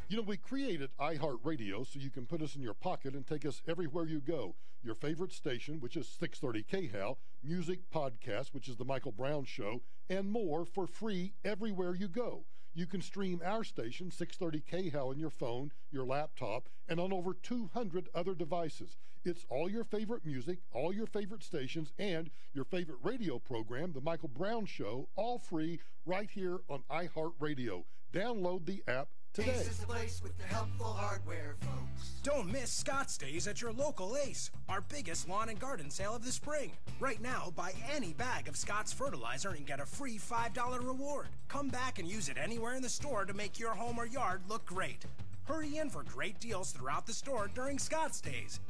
You know, we created iHeartRadio so you can put us in your pocket and take us everywhere you go. Your favorite station, which is 630 KHAL, music, podcast, which is The Michael Brown Show, and more for free everywhere you go. You can stream our station, 630 KHAL, on your phone, your laptop, and on over 200 other devices. It's all your favorite music, all your favorite stations, and your favorite radio program, The Michael Brown Show, all free right here on iHeartRadio. Download the app today. Ace is the place with the helpful hardware, folks. Don't miss Scott's Days at your local Ace, our biggest lawn and garden sale of the spring. Right now, buy any bag of Scott's fertilizer and get a free $5 reward. Come back and use it anywhere in the store to make your home or yard look great. Hurry in for great deals throughout the store during Scott's Days.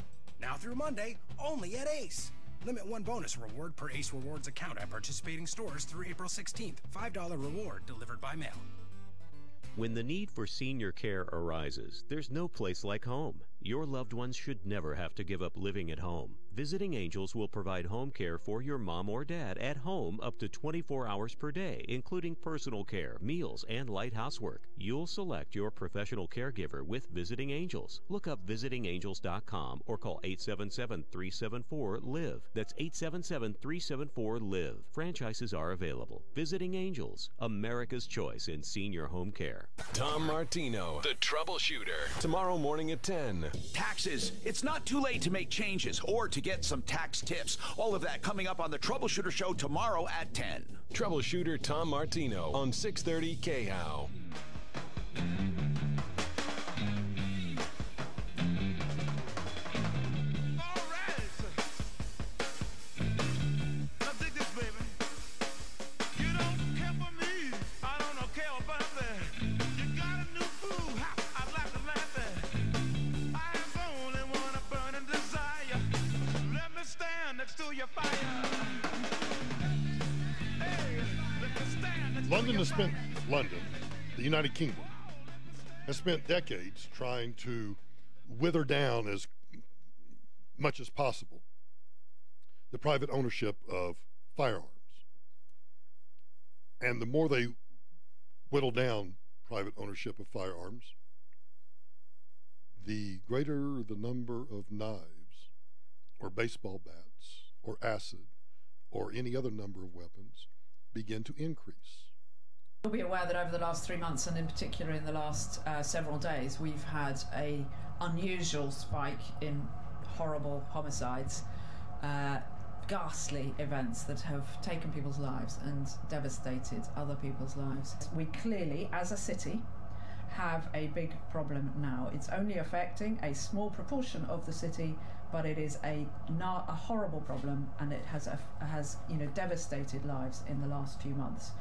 Now through Monday, only at Ace. Limit 1 bonus reward per Ace Rewards account at participating stores through April 16th. $5 reward delivered by mail. When the need for senior care arises, there's no place like home. Your loved ones should never have to give up living at home. Visiting Angels will provide home care for your mom or dad at home up to 24 hours per day, including personal care, meals, and light housework. You'll select your professional caregiver with Visiting Angels. Look up visitingangels.com or call 877-374-LIVE. That's 877-374-LIVE. Franchises are available. Visiting Angels, America's choice in senior home care. Tom Martino, the troubleshooter. Tomorrow morning at 10. Taxes. It's not too late to make changes or to get some tax tips. All of that coming up on the Troubleshooter Show tomorrow at 10. Troubleshooter Tom Martino on 630 KHOW. London, the United Kingdom, has spent decades trying to wither down as much as possible the private ownership of firearms. And the more they whittle down private ownership of firearms, the greater the number of knives or baseball bats or acid or any other number of weapons begin to increase. You'll be aware that over the last 3 months, and in particular in the last several days, we've had an unusual spike in horrible homicides, ghastly events that have taken people's lives and devastated other people's lives. We clearly, as a city, have a big problem now. It's only affecting a small proportion of the city, but it is a horrible problem, and it has devastated lives in the last few months.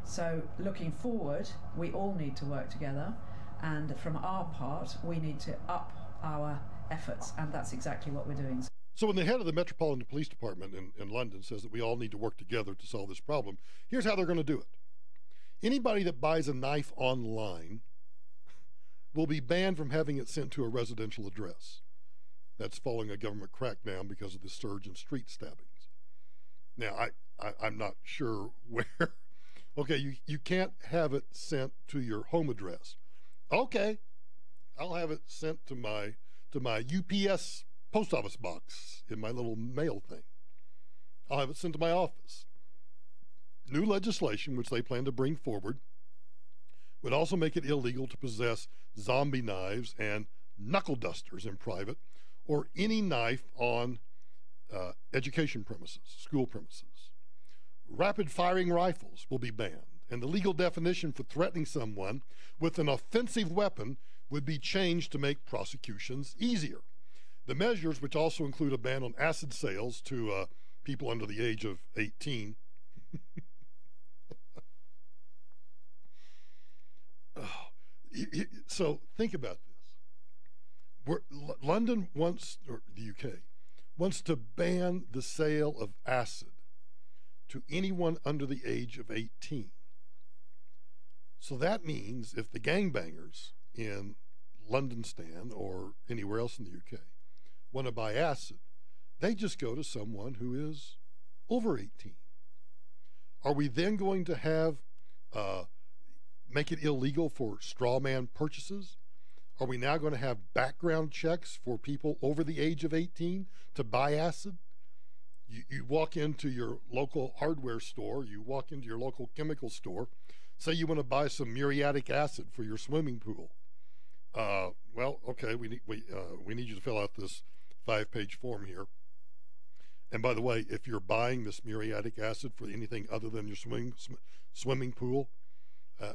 So looking forward, we all need to work together, and from our part, we need to up our efforts, and that's exactly what we're doing. So when the head of the Metropolitan Police Department in London says that we all need to work together to solve this problem, here's how they're going to do it. Anybody that buys a knife online will be banned from having it sent to a residential address. That's following a government crackdown because of the surge in street stabbings. Now, I'm not sure where. Okay, you can't have it sent to your home address. Okay, I'll have it sent to my UPS post office box in my little mail thing. I'll have it sent to my office. New legislation, which they plan to bring forward, would also make it illegal to possess zombie knives and knuckle dusters in private or any knife on education premises, school premises. Rapid-firing rifles will be banned, and the legal definition for threatening someone with an offensive weapon would be changed to make prosecutions easier. The measures, which also include a ban on acid sales to people under the age of 18, so think about this. London wants, or the UK, wants to ban the sale of acid to anyone under the age of 18. So that means if the gangbangers in London Stand or anywhere else in the UK want to buy acid, they just go to someone who is over 18. Are we then going to have make it illegal for straw man purchases? Are we now going to have background checks for people over the age of 18 to buy acid? You walk into your local hardware store, you walk into your local chemical store, say you want to buy some muriatic acid for your swimming pool. Well, okay, we need you to fill out this 5-page form here. And by the way, if you're buying this muriatic acid for anything other than your swimming pool,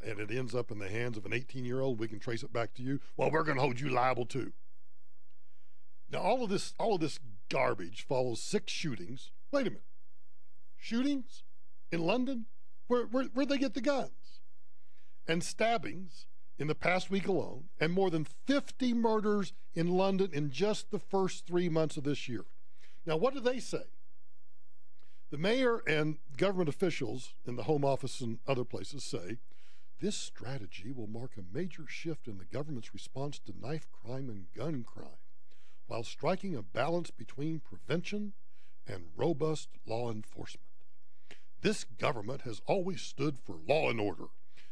and it ends up in the hands of an 18-year-old, we can trace it back to you. Well, we're going to hold you liable too. Now, all of this garbage follows 6 shootings. Wait a minute. Shootings in London? Where'd they get the guns? And stabbings in the past week alone, and more than 50 murders in London in just the first 3 months of this year. Now, what do they say? The mayor and government officials in the Home Office and other places say, this strategy will mark a major shift in the government's response to knife crime and gun crime, while striking a balance between prevention and robust law enforcement. This government has always stood for law and order,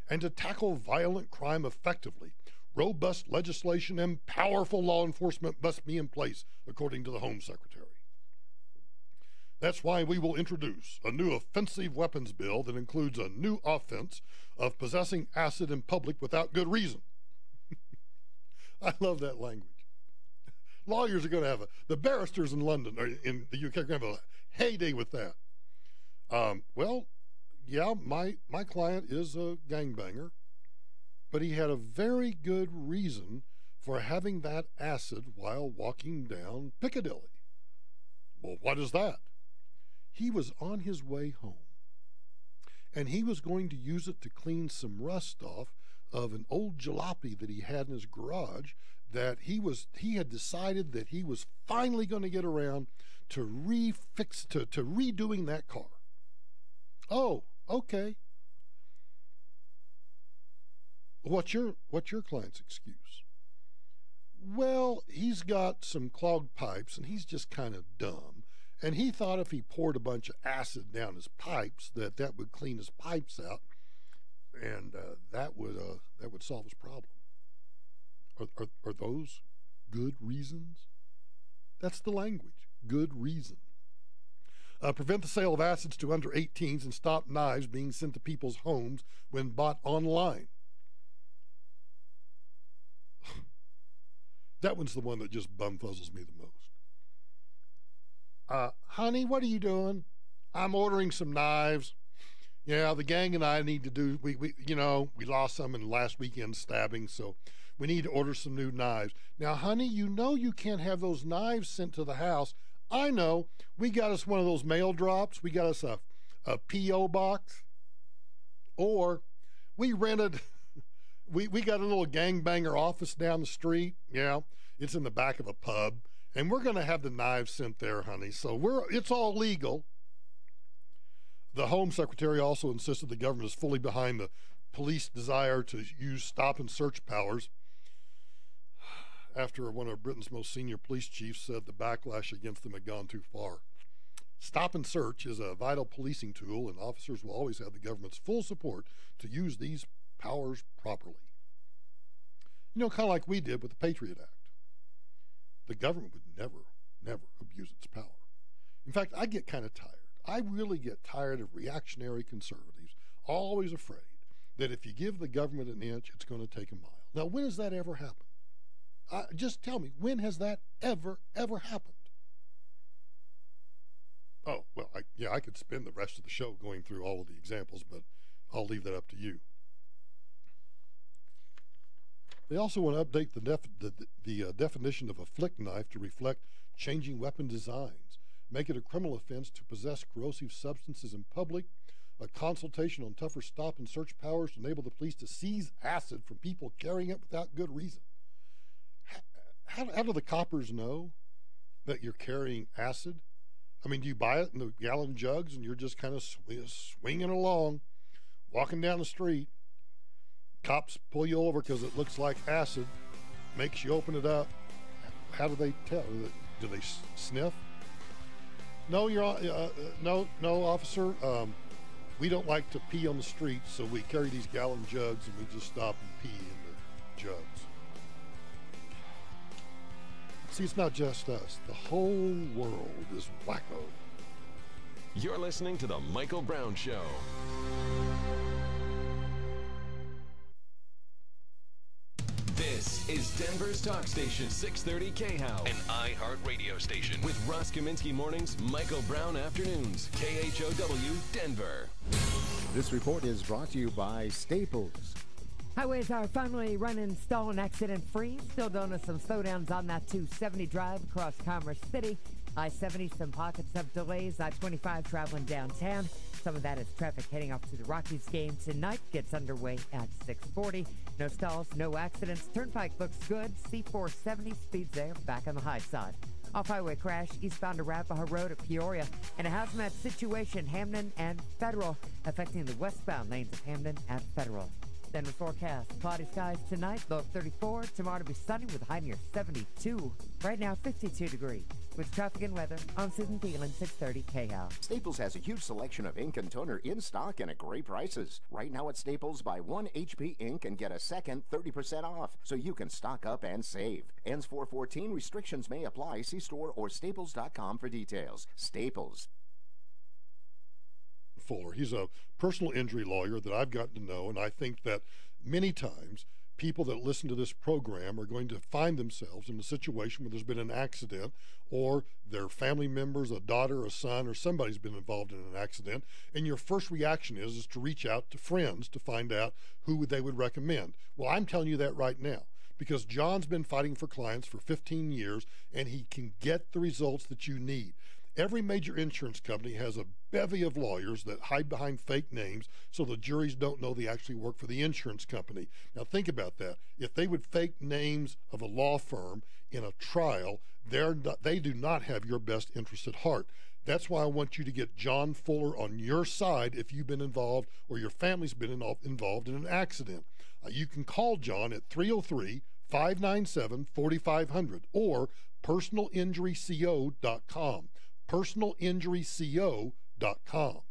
and to tackle violent crime effectively, robust legislation and powerful law enforcement must be in place, according to the Home Secretary. That's why we will introduce a new offensive weapons bill that includes a new offense of possessing acid in public without good reason. I love that language. Lawyers are going to have the barristers in London or in the UK are going to have a heyday with that. Well, yeah, my client is a gangbanger, but he had a very good reason for having that acid while walking down Piccadilly. Well, what is that? He was on his way home, and he was going to use it to clean some rust off of an old jalopy that he had in his garage that he had decided that he was finally going to get around to redoing that car. Oh, okay. What's your client's excuse? Well, he's got some clogged pipes and he's just kind of dumb. And he thought if he poured a bunch of acid down his pipes, that would clean his pipes out, and that would solve his problem. Are those good reasons? That's the language. Good reason. Prevent the sale of acids to under 18s and stop knives being sent to people's homes when bought online. That one's the one that just bumfuzzles me the most. Honey, what are you doing? I'm ordering some knives. Yeah, the gang and I need to do, we lost some in last weekend's stabbing, so we need to order some new knives. Now, honey, you know you can't have those knives sent to the house. I know. We got us one of those mail drops. We got us a P.O. box. Or we rented, we got a little gangbanger office down the street. Yeah, it's in the back of a pub. And we're going to have the knives sent there, honey. So it's all legal. The Home Secretary also insisted the government is fully behind the police desire to use stop and search powers after one of Britain's most senior police chiefs said the backlash against them had gone too far. Stop and search is a vital policing tool, and officers will always have the government's full support to use these powers properly. You know, kind of like we did with the Patriot Act. The government would never abuse its power. In fact, I get kind of tired. I really get tired of reactionary conservatives, always afraid that if you give the government an inch, it's going to take a mile. Now, when has that ever happened? Just tell me, when has that ever happened? Oh, well, I could spend the rest of the show going through all of the examples, but I'll leave that up to you. They also want to update the definition of a flick knife to reflect changing weapon designs, make it a criminal offense to possess corrosive substances in public, a consultation on tougher stop and search powers to enable the police to seize acid from people carrying it without good reason. How do the coppers know that you're carrying acid? I mean, do you buy it in the gallon jugs and you're just kind of swinging along, walking down the street? Cops pull you over because it looks like acid, makes you open it up. How do they tell? Do they sniff? No, no, officer. We don't like to pee on the streets, so we carry these gallon jugs and we just stop and pee in the jugs. See, it's not just us. The whole world is wacko. You're listening to The Michael Brown Show. This is Denver's talk station, 630 KHOW, an iHeart radio station. With Ross Kaminsky mornings, Michael Brown afternoons, KHOW, Denver. This report is brought to you by Staples. Highways are finally running stall and accident free. Still notice some slowdowns on that 270 drive across Commerce City. I-70, some pockets of delays. I-25 traveling downtown. Some of that is traffic heading off to the Rockies game tonight. Gets underway at 6:40. No stalls, no accidents. Turnpike looks good. C-470 speeds there, back on the high side. Off-highway crash eastbound Arapahoe Road at Peoria. And a hazmat situation, Hamden and Federal, affecting the westbound lanes of Hamden at Federal. Then the forecast, cloudy skies tonight, low of 34. Tomorrow to be sunny with a high near 72. Right now, 52 degrees. With traffic and weather, I'm Susan Thielen, 630 KHOW. Staples has a huge selection of ink and toner in stock and at great prices. Right now at Staples, buy 1 HP ink and get a second 30% off, so you can stock up and save. Ends 4/14. Restrictions may apply. See store or staples.com for details. Staples. Fuller. He's a personal injury lawyer that I've gotten to know, and I think that many times people that listen to this program are going to find themselves in a situation where there's been an accident or their family members, a daughter, a son, or somebody's been involved in an accident, and your first reaction is to reach out to friends to find out who they would recommend. Well, I'm telling you that right now, because John's been fighting for clients for 15 years, and he can get the results that you need. Every major insurance company has a bevy of lawyers that hide behind fake names so the juries don't know they actually work for the insurance company. Now think about that. If they would fake names of a law firm in a trial, they do not have your best interest at heart. That's why I want you to get John Fuller on your side if you've been involved or your family's been involved in an accident. You can call John at 303-597-4500 or personalinjuryco.com. personalinjuryco.com.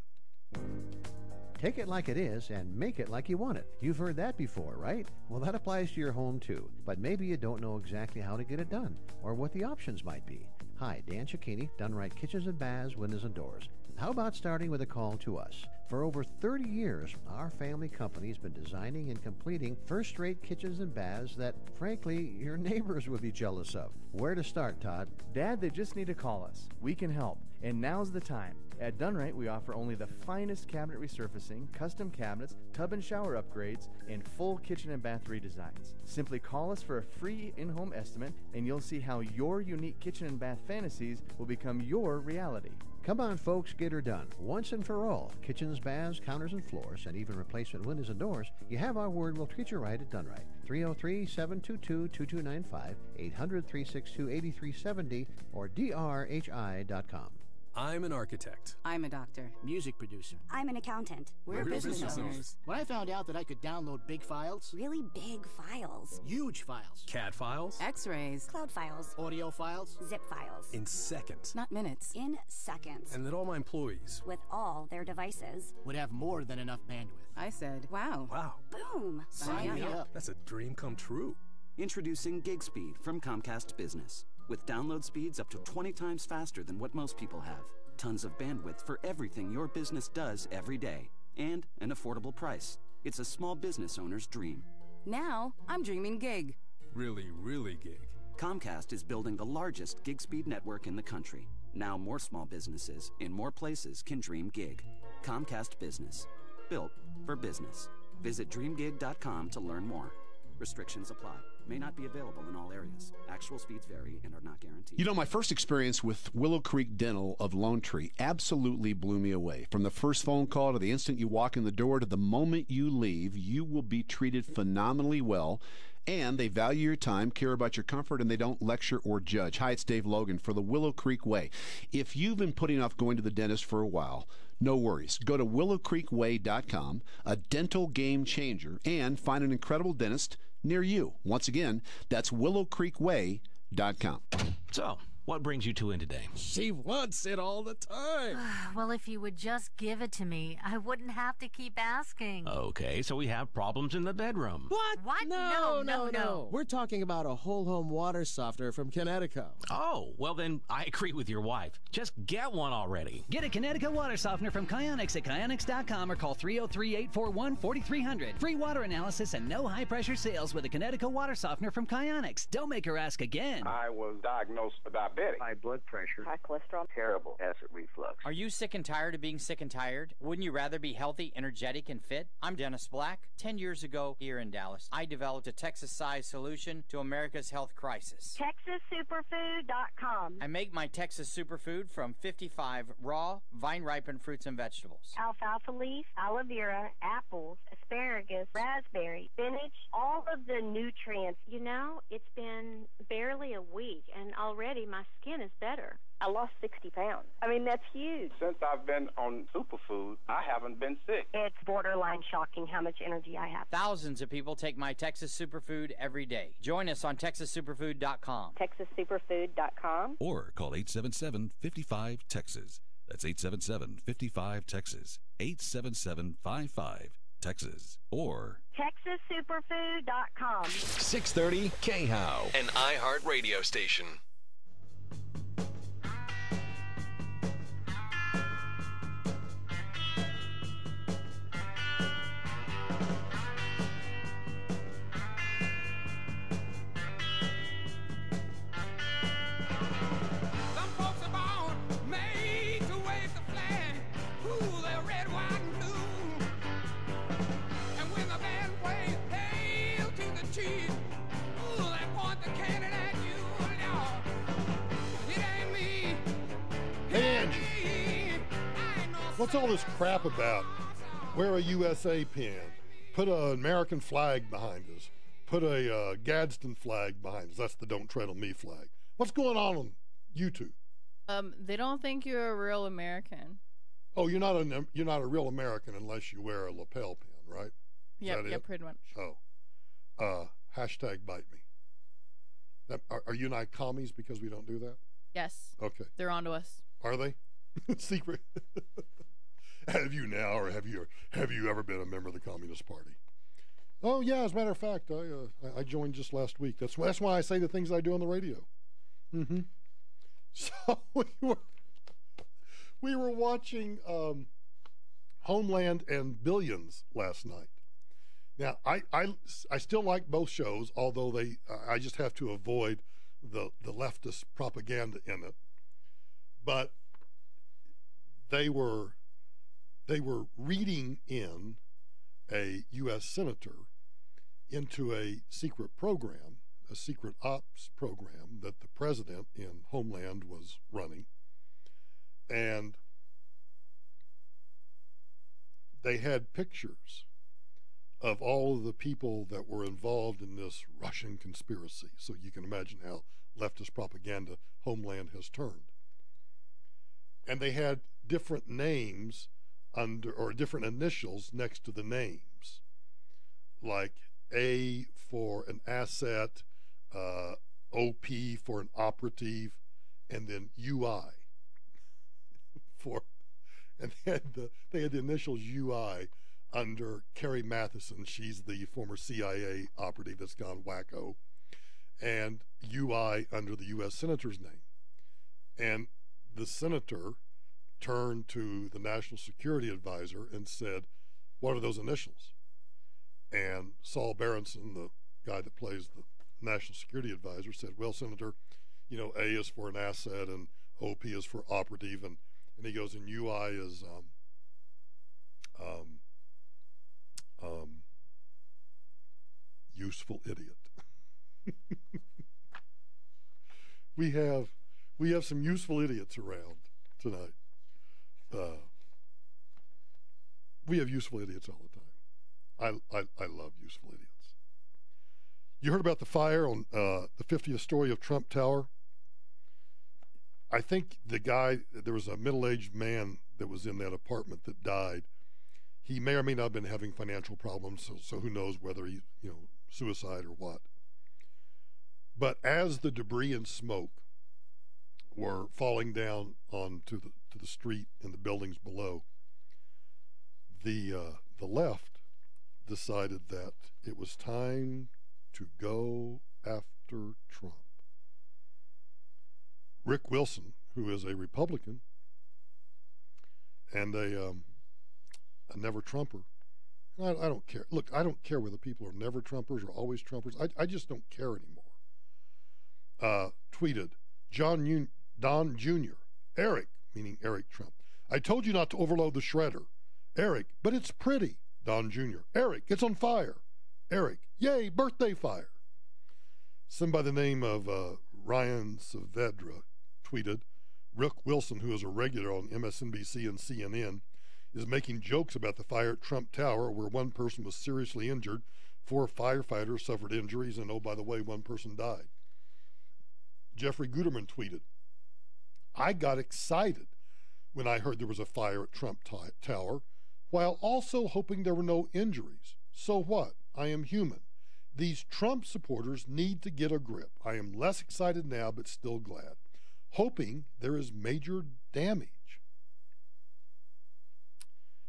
Take it like it is and make it like you want it. You've heard that before, right? Well, that applies to your home too. But maybe you don't know exactly how to get it done or what the options might be. Hi, Dan Cicchini, Done Right Kitchens and Baths, Windows and Doors. How about starting with a call to us? For over 30 years, our family company has been designing and completing first-rate kitchens and baths that, frankly, your neighbors would be jealous of. Where to start, Todd? Dad, they just need to call us. We can help. And now's the time. At Done Right, we offer only the finest cabinet resurfacing, custom cabinets, tub and shower upgrades, and full kitchen and bath redesigns. Simply call us for a free in-home estimate, and you'll see how your unique kitchen and bath fantasies will become your reality. Come on, folks, get her done. Once and for all. Kitchens, baths, counters, and floors, and even replacement windows and doors. You have our word, we'll treat you right at Done Right. 303-722-2295, 800-362-8370, or drhi.com. I'm an architect. I'm a doctor. Music producer. I'm an accountant. We're business owners. When I found out that I could download big files, really big files, huge files, CAD files, X-rays, cloud files, audio files, zip files, in seconds, not minutes, in seconds, and that all my employees, with all their devices, would have more than enough bandwidth. I said, wow. Wow. Boom. Sign me up. That's a dream come true. Introducing Gig Speed from Comcast Business. With download speeds up to 20 times faster than what most people have. Tons of bandwidth for everything your business does every day. And an affordable price. It's a small business owner's dream. Now, I'm dreaming gig. Really, really gig. Comcast is building the largest gig speed network in the country. Now more small businesses in more places can dream gig. Comcast Business. Built for business. Visit dreamgig.com to learn more. Restrictions apply. May not be available in all areas. Actual speeds vary and are not guaranteed. You know, my first experience with Willow Creek Dental of Lone Tree absolutely blew me away. From the first phone call to the instant you walk in the door to the moment you leave, you will be treated phenomenally well. And they value your time, care about your comfort, and they don't lecture or judge. Hi, it's Dave Logan for the Willow Creek Way. If you've been putting off going to the dentist for a while, no worries. Go to willowcreekway.com, a dental game changer, and find an incredible dentist near you. Once again, that's willowcreekway.com. So, what brings you two in today? She wants it all the time. Well, if you would just give it to me, I wouldn't have to keep asking. Okay, so we have problems in the bedroom. What? No. We're talking about a whole home water softener from Connecticut. Oh, well then, I agree with your wife. Just get one already. Get a Connecticut water softener from Kionics at kionics.com or call 303-841-4300. Free water analysis and no high-pressure sales with a Connecticut water softener from Kionics. Don't make her ask again. I was diagnosed with diabetes. High blood pressure. High cholesterol. Terrible acid reflux. Are you sick and tired of being sick and tired? Wouldn't you rather be healthy, energetic, and fit? I'm Dennis Black. 10 years ago here in Dallas, I developed a Texas-sized solution to America's health crisis. TexasSuperfood.com. I make my Texas Superfood from 55 raw, vine-ripened fruits and vegetables. Alfalfa leaf, aloe vera, apples, asparagus, raspberry, spinach, all of the nutrients. You know, it's been barely a week, and already my skin is better. I lost 60 pounds. I mean, that's huge. Since I've been on Superfood, I haven't been sick. It's borderline shocking how much energy I have. Thousands of people take my Texas Superfood every day. Join us on TexasSuperfood.com. TexasSuperfood.com. Or call 877-55-TEXAS. That's 877-55-TEXAS. 877-55-TEXAS. Or TexasSuperfood.com. 630 K-How, an iHeart radio station. What's all this crap about? Wear a USA pin. Put an American flag behind us. Put a Gadsden flag behind us. That's the Don't Tread on Me flag. What's going on YouTube? They don't think you're a real American. Oh, you're not a real American unless you wear a lapel pin, right? Yeah, pretty much. Oh, hashtag bite me. Are you and I commies because we don't do that? Yes. Okay. They're onto us. Are they? Secret. Have you now, or have you ever been a member of the Communist Party? Oh yeah, as a matter of fact, I joined just last week. That's why I say the things I do on the radio. Mm-hmm. So we were watching Homeland and Billions last night. Now I still like both shows, although I just have to avoid the leftist propaganda in it. But they were reading in a U.S. senator into a secret program, a secret ops program that the president in Homeland was running. And they had pictures of all of the people that were involved in this Russian conspiracy. So you can imagine how leftist propaganda Homeland has turned. and they had different names or different initials next to the names, like A for an asset, OP for an operative, and then UI and they had the initials UI under Carrie Matheson. She's the former CIA operative that's gone wacko, and UI under the U.S. Senator's name. And the senator turned to the National Security Advisor and said, "What are those initials?" And Saul Berenson, the guy that plays the National Security Advisor, said, "Well, Senator, A is for an asset and OP is for operative, and he goes, and UI is useful idiot." We have some useful idiots around tonight. We have useful idiots all the time. I love useful idiots. You heard about the fire on the 50th story of Trump Tower? I think there was a middle-aged man that was in that apartment that died. He may or may not have been having financial problems, so who knows whether he, suicide or what. But as the debris and smoke were falling down onto the street and the buildings below, the left decided that it was time to go after Trump. Rick Wilson, who is a Republican and a never-Trumper, I don't care. Look, I don't care whether people are never-Trumpers or always Trumpers. I just don't care anymore. Tweeted, Don Jr., Eric, meaning Eric Trump, "I told you not to overload the shredder. Eric, but it's pretty. Don Jr., Eric, it's on fire. Eric, yay, birthday fire." Some by the name of Ryan Saavedra tweeted, "Rick Wilson, who is a regular on MSNBC and CNN, is making jokes about the fire at Trump Tower, where one person was seriously injured, 4 firefighters suffered injuries, and oh, by the way, 1 person died." Jeffrey Guterman tweeted, "I got excited when I heard there was a fire at Trump Tower, while also hoping there were no injuries. So what? I am human. These Trump supporters need to get a grip. I am less excited now, but still glad. Hoping there is major damage.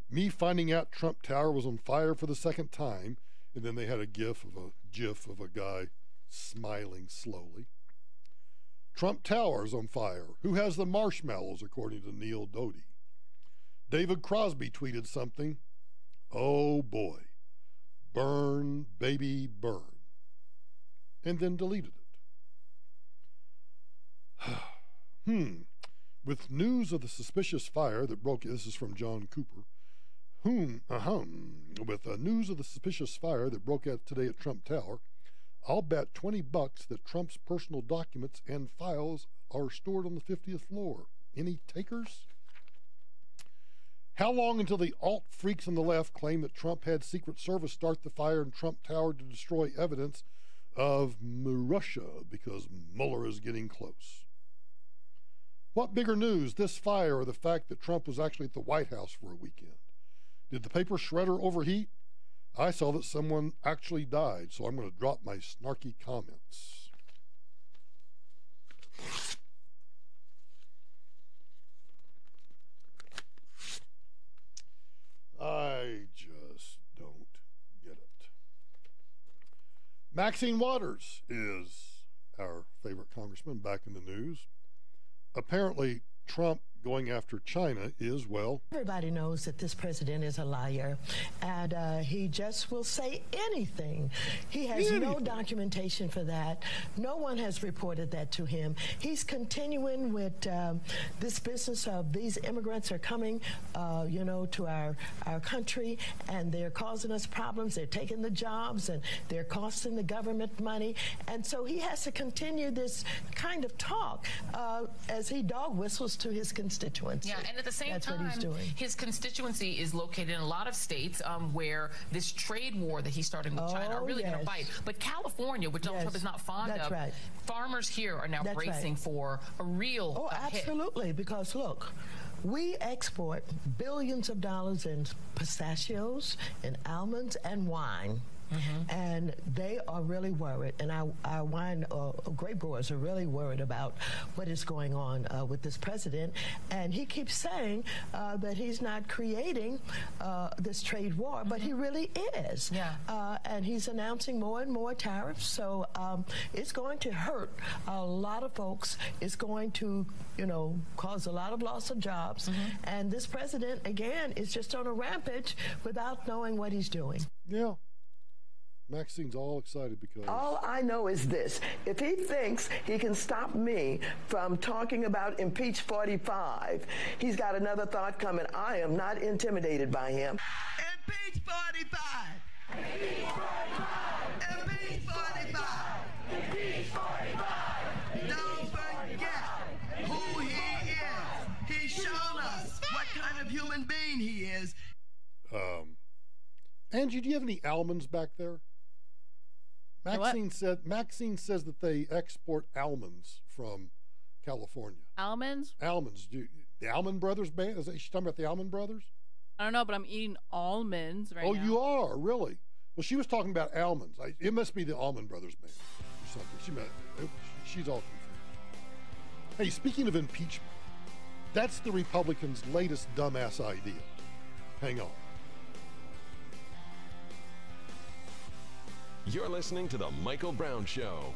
Me finding out Trump Tower was on fire for the second time," and then they had a gif of a guy smiling slowly. "Trump Tower is on fire. Who has the marshmallows?" according to Neil Doty. David Crosby tweeted something. "Oh boy. Burn, baby, burn." And then deleted it. With news of the suspicious fire that broke, this is from John Cooper. With news of the suspicious fire that broke out today at Trump Tower, I'll bet $20 that Trump's personal documents and files are stored on the 50th floor. Any takers? How long until the alt freaks on the left claim that Trump had Secret Service start the fire in Trump Tower to destroy evidence of Russia because Mueller is getting close? What bigger news, this fire or the fact that Trump was actually at the White House for a weekend? Did the paper shredder overheat? I saw that someone actually died, so I'm going to drop my snarky comments. I just don't get it. Maxine Waters is our favorite congressman back in the news. Apparently, Trump going after China is, well... Everybody knows that this president is a liar, and he just will say anything. He has no documentation for that. No one has reported that to him. He's continuing with this business of these immigrants are coming, to our country, and they're causing us problems. They're taking the jobs, and they're costing the government money. And so he has to continue this kind of talk as he dog whistles to his constituency. Yeah, and at the same time, his constituency is located in a lot of states where this trade war that he's starting with China are really going to bite. But California, which Donald Trump is not fond of, farmers here are now bracing for a real absolutely, because look, We export billions of dollars in pistachios, in almonds, and wine. And they are really worried, and our wine grape growers are really worried about what is going on with this president. And he keeps saying that he's not creating this trade war, but he really is. And he's announcing more and more tariffs. So it's going to hurt a lot of folks. It's going to, cause a lot of loss of jobs. And this president, again, is just on a rampage without knowing what he's doing. Yeah. Maxine's all excited because... All I know is this. If he thinks he can stop me from talking about Impeach 45, he's got another thought coming. I am not intimidated by him. Impeach 45! Impeach 45! Impeach 45! Impeach 45! Don't forget who he is. He's shown us what kind of human being he is. Angie, do you have any almonds back there? Maxine says that they export almonds from California. Almonds? Almonds. The Almond Brothers band? Is she talking about the Almond Brothers? I don't know, but I'm eating almonds right now. Oh, you are? Really? Well, she was talking about almonds. It must be the Almond Brothers band or something. She's all confused. Hey, speaking of impeachment, that's the Republicans' latest dumbass idea. Hang on. You're listening to The Michael Brown Show.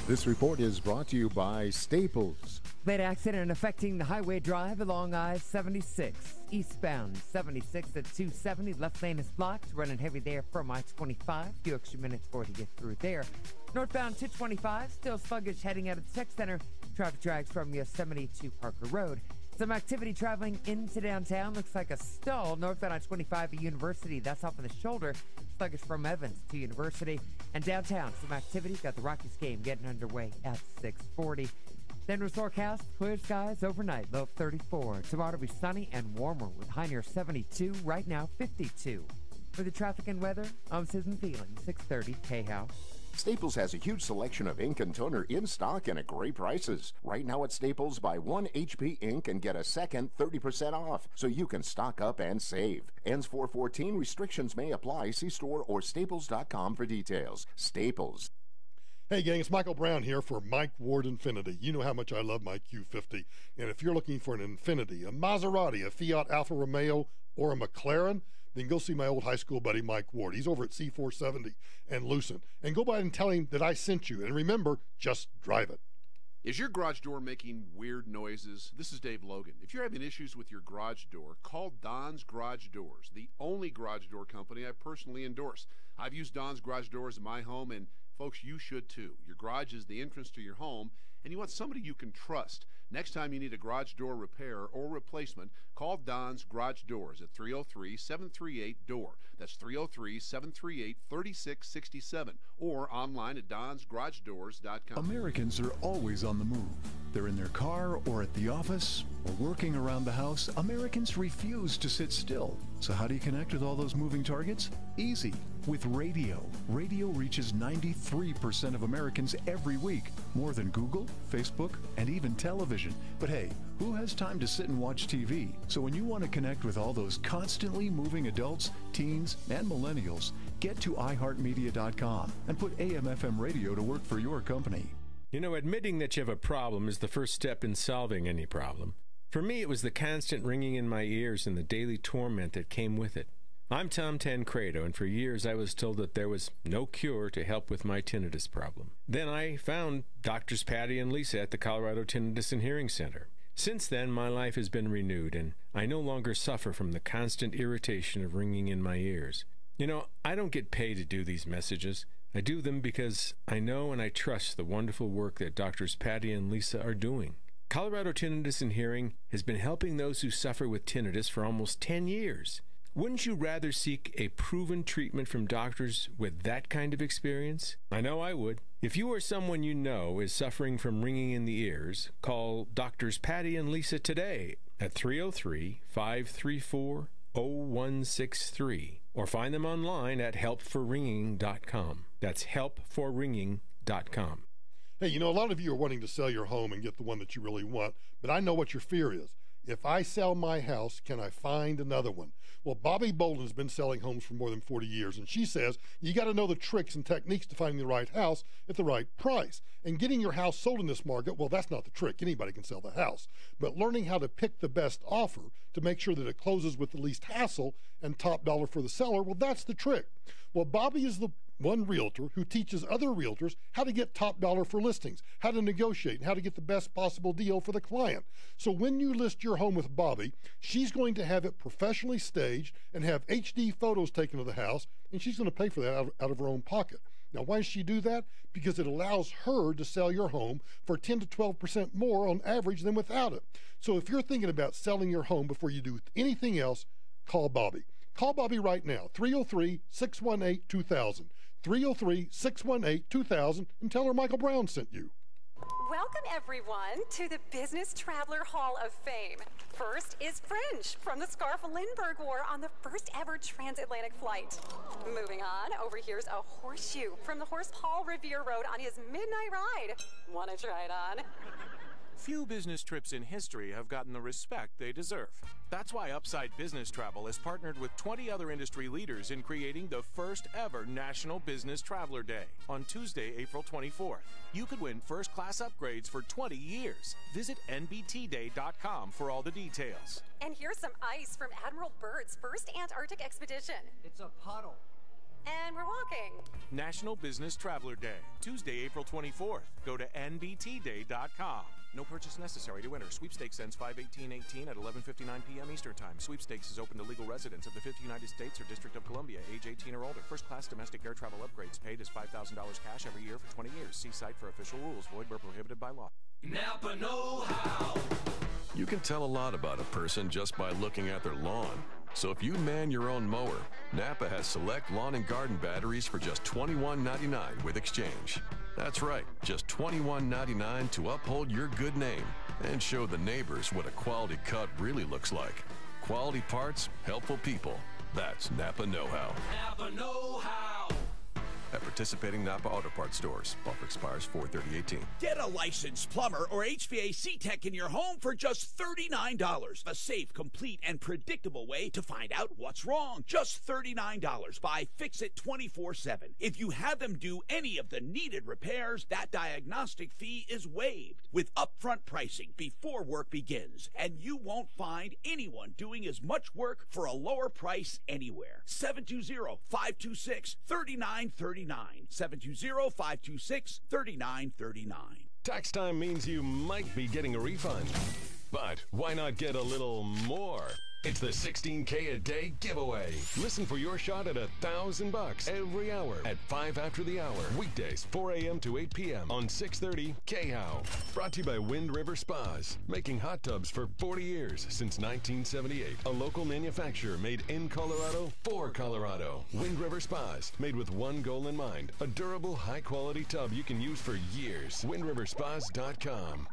This report is brought to you by Staples. Late accident affecting the Highway Drive along I-76. Eastbound 76 at 270. Left lane is blocked. Running heavy there from I-25. Few extra minutes for to get through there. Northbound 225. Still sluggish heading out of the tech center. Traffic drags from Yosemite to Parker Road. Some activity traveling into downtown. Looks like a stall northbound I-25 at University. That's off of the shoulder. Sluggish from Evans to University. And downtown, some activity. Got the Rockies game getting underway at 6:40. Then with forecast, clear skies overnight, low of 34. Tomorrow will be sunny and warmer with high near 72. Right now, 52. For the traffic and weather, I'm Susan Thielen, 630 K-House. Staples has a huge selection of ink and toner in stock and at great prices. Right now at Staples, buy one HP ink and get a second 30% off, so you can stock up and save. Ends 4/14. Restrictions may apply. See store or staples.com for details. Staples. Hey gang, it's Michael Brown here for Mike Ward Infiniti. You know how much I love my Q50. And if you're looking for an Infiniti, a Maserati, a Fiat Alfa Romeo, or a McLaren, then go see my old high school buddy Mike Ward. He's over at C470 and Lucent. And go by and tell him that I sent you. And remember, just drive it. Is your garage door making weird noises? This is Dave Logan. If you're having issues with your garage door, call Don's Garage Doors, the only garage door company I personally endorse. I've used Don's Garage Doors in my home, and folks, you should too. Your garage is the entrance to your home, and you want somebody you can trust. Next time you need a garage door repair or replacement, call Don's Garage Doors at 303-738-DOOR. That's 303-738-3667 or online at donsgaragedoors.com. Americans are always on the move. They're in their car or at the office or working around the house. Americans refuse to sit still. So how do you connect with all those moving targets? Easy. With radio. Radio reaches 93% of Americans every week. More than Google, Facebook, and even television. But hey, who has time to sit and watch TV? So when you want to connect with all those constantly moving adults, teens, and millennials, get to iHeartMedia.com and put AM/FM radio to work for your company. You know, admitting that you have a problem is the first step in solving any problem. For me, it was the constant ringing in my ears and the daily torment that came with it. I'm Tom Tancredo, and for years I was told that there was no cure to help with my tinnitus problem. Then I found Doctors Patty and Lisa at the Colorado Tinnitus and Hearing Center. Since then, my life has been renewed, and I no longer suffer from the constant irritation of ringing in my ears. You know, I don't get paid to do these messages. I do them because I know and I trust the wonderful work that Doctors Patty and Lisa are doing. Colorado Tinnitus and Hearing has been helping those who suffer with tinnitus for almost 10 years. Wouldn't you rather seek a proven treatment from doctors with that kind of experience? I know I would. If you or someone you know is suffering from ringing in the ears, call Doctors Patty and Lisa today at 303-534-0163 or find them online at helpforringing.com. That's helpforringing.com. Hey, you know, a lot of you are wanting to sell your home and get the one that you really want, but I know what your fear is. If I sell my house, can I find another one? Well, Bobby Bolden's been selling homes for more than 40 years, and she says you got to know the tricks and techniques to finding the right house at the right price. And getting your house sold in this market, well, that's not the trick. Anybody can sell the house. But learning how to pick the best offer to make sure that it closes with the least hassle and top dollar for the seller, well, that's the trick. Well, Bobby is the one realtor who teaches other realtors how to get top dollar for listings, how to negotiate, and how to get the best possible deal for the client. So when you list your home with Bobby, she's going to have it professionally staged and have HD photos taken of the house, and she's going to pay for that out of her own pocket. Now, why does she do that? Because it allows her to sell your home for 10 to 12% more on average than without it. So if you're thinking about selling your home before you do anything else, call Bobby. Call Bobby right now, 303-618-2000. 303-618-2000, and tell her Michael Brown sent you. Welcome, everyone, to the Business Traveler Hall of Fame. First is Fringe from the Scarf Lindbergh wore on the first ever transatlantic flight. Moving on, over here's a horseshoe from the horse Paul Revere rode on his midnight ride. Want to try it on? Few business trips in history have gotten the respect they deserve. That's why Upside Business Travel has partnered with 20 other industry leaders in creating the first ever National Business Traveler Day on Tuesday, April 24th. You could win first-class upgrades for 20 years. Visit nbtday.com for all the details. And here's some ice from Admiral Byrd's first Antarctic expedition. It's a puddle. And we're walking. National Business Traveler Day, Tuesday, April 24th. Go to nbtday.com. No purchase necessary to enter. Sweepstakes ends 5/18/18 at 11:59 p.m. Eastern Time. Sweepstakes is open to legal residents of the 50 United States or District of Columbia, age 18 or older. First-class domestic air travel upgrades paid is $5,000 cash every year for 20 years. See site for official rules. Void where prohibited by law. Napa know-how. You can tell a lot about a person just by looking at their lawn. So if you man your own mower, Napa has select lawn and garden batteries for just $21.99 with exchange. That's right, just $21.99 to uphold your good name and show the neighbors what a quality cut really looks like. Quality parts, helpful people. That's Napa know-how. Napa know-how. At participating Napa Auto Parts stores. Offer expires 4/30/18. Get a licensed plumber or HVAC tech in your home for just $39. A safe, complete, and predictable way to find out what's wrong. Just $39 by Fix It 24/7. If you have them do any of the needed repairs, that diagnostic fee is waived with upfront pricing before work begins. And you won't find anyone doing as much work for a lower price anywhere. 720-526-3939. 720-526-3939. Tax time means you might be getting a refund. But why not get a little more? It's the 16K a day giveaway. Listen for your shot at $1,000 every hour at 5 after the hour. Weekdays, 4 a.m. to 8 p.m. on 630 KHOW. Brought to you by Wind River Spas. Making hot tubs for 40 years since 1978. A local manufacturer made in Colorado for Colorado. Wind River Spas. Made with one goal in mind. A durable, high-quality tub you can use for years. WindRiverSpas.com.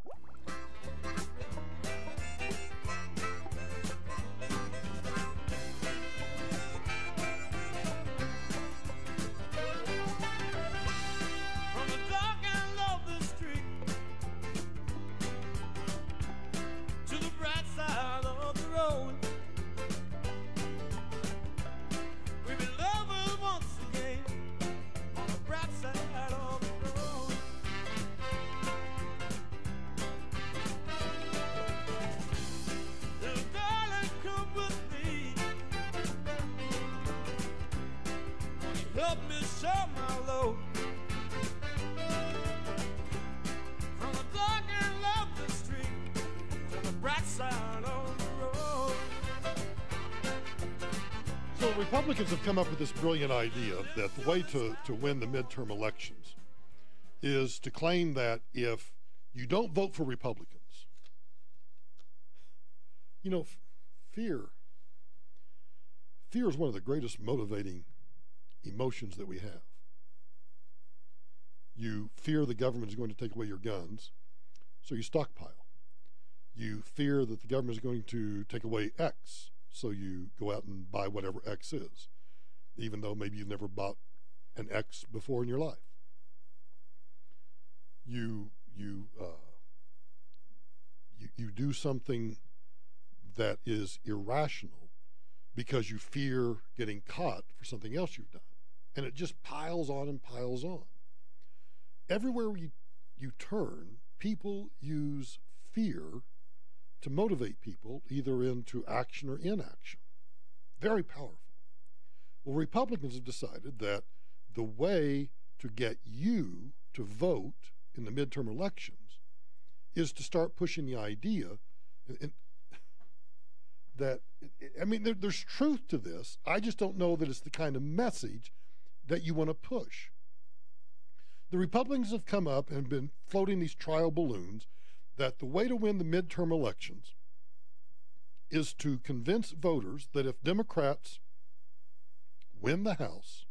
Help me share my load from the dark and lovely street to the bright side of the road. So Republicans have come up with this brilliant idea that the way to win the midterm elections is to claim that if you don't vote for Republicans, you know, fear is one of the greatest motivating emotions that we have. You fear the government is going to take away your guns, so you stockpile. You fear that the government is going to take away X, so you go out and buy whatever X is, even though maybe you've never bought an X before in your life. You do something that is irrational because you fear getting caught for something else you've done. And it just piles on and piles on. Everywhere you turn, people use fear to motivate people either into action or inaction. Very powerful. Well, Republicans have decided that the way to get you to vote in the midterm elections is to start pushing the idea that, I mean, there's truth to this. I just don't know that it's the kind of message that you want to push. The Republicans have come up and been floating these trial balloons that the way to win the midterm elections is to convince voters that if Democrats win the House,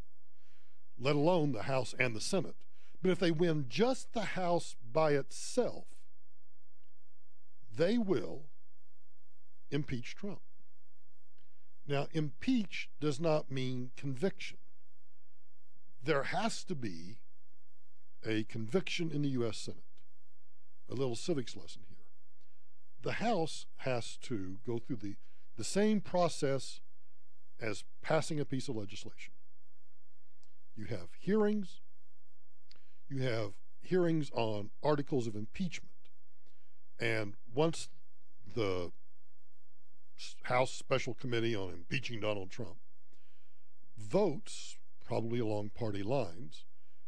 let alone the House and the Senate, but if they win just the House by itself, they will impeach Trump. Now, impeach does not mean conviction. There has to be a conviction in the U.S. Senate. A little civics lesson here. The House has to go through the same process as passing a piece of legislation. You have hearings. You have hearings on articles of impeachment. And once the House Special Committee on Impeaching Donald Trump votes, probably along party lines,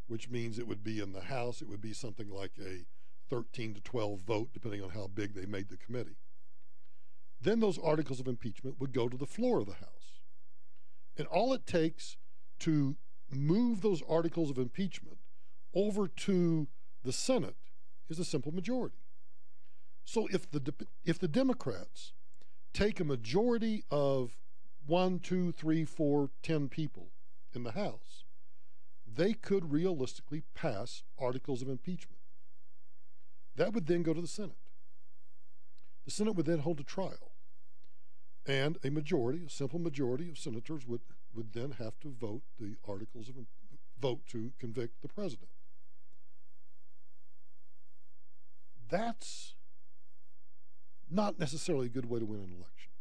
which means it would be in the House, it would be something like a 13 to 12 vote, depending on how big they made the committee. Then those articles of impeachment would go to the floor of the House. And all it takes to move those articles of impeachment over to the Senate is a simple majority. So if the Democrats take a majority of 1, 2, 3, 4, 10 people in the House, they could realistically pass articles of impeachment. That would then go to the Senate. The Senate would then hold a trial. And a majority, a simple majority of senators would then have to vote the articles of vote to convict the president. That's not necessarily a good way to win an election.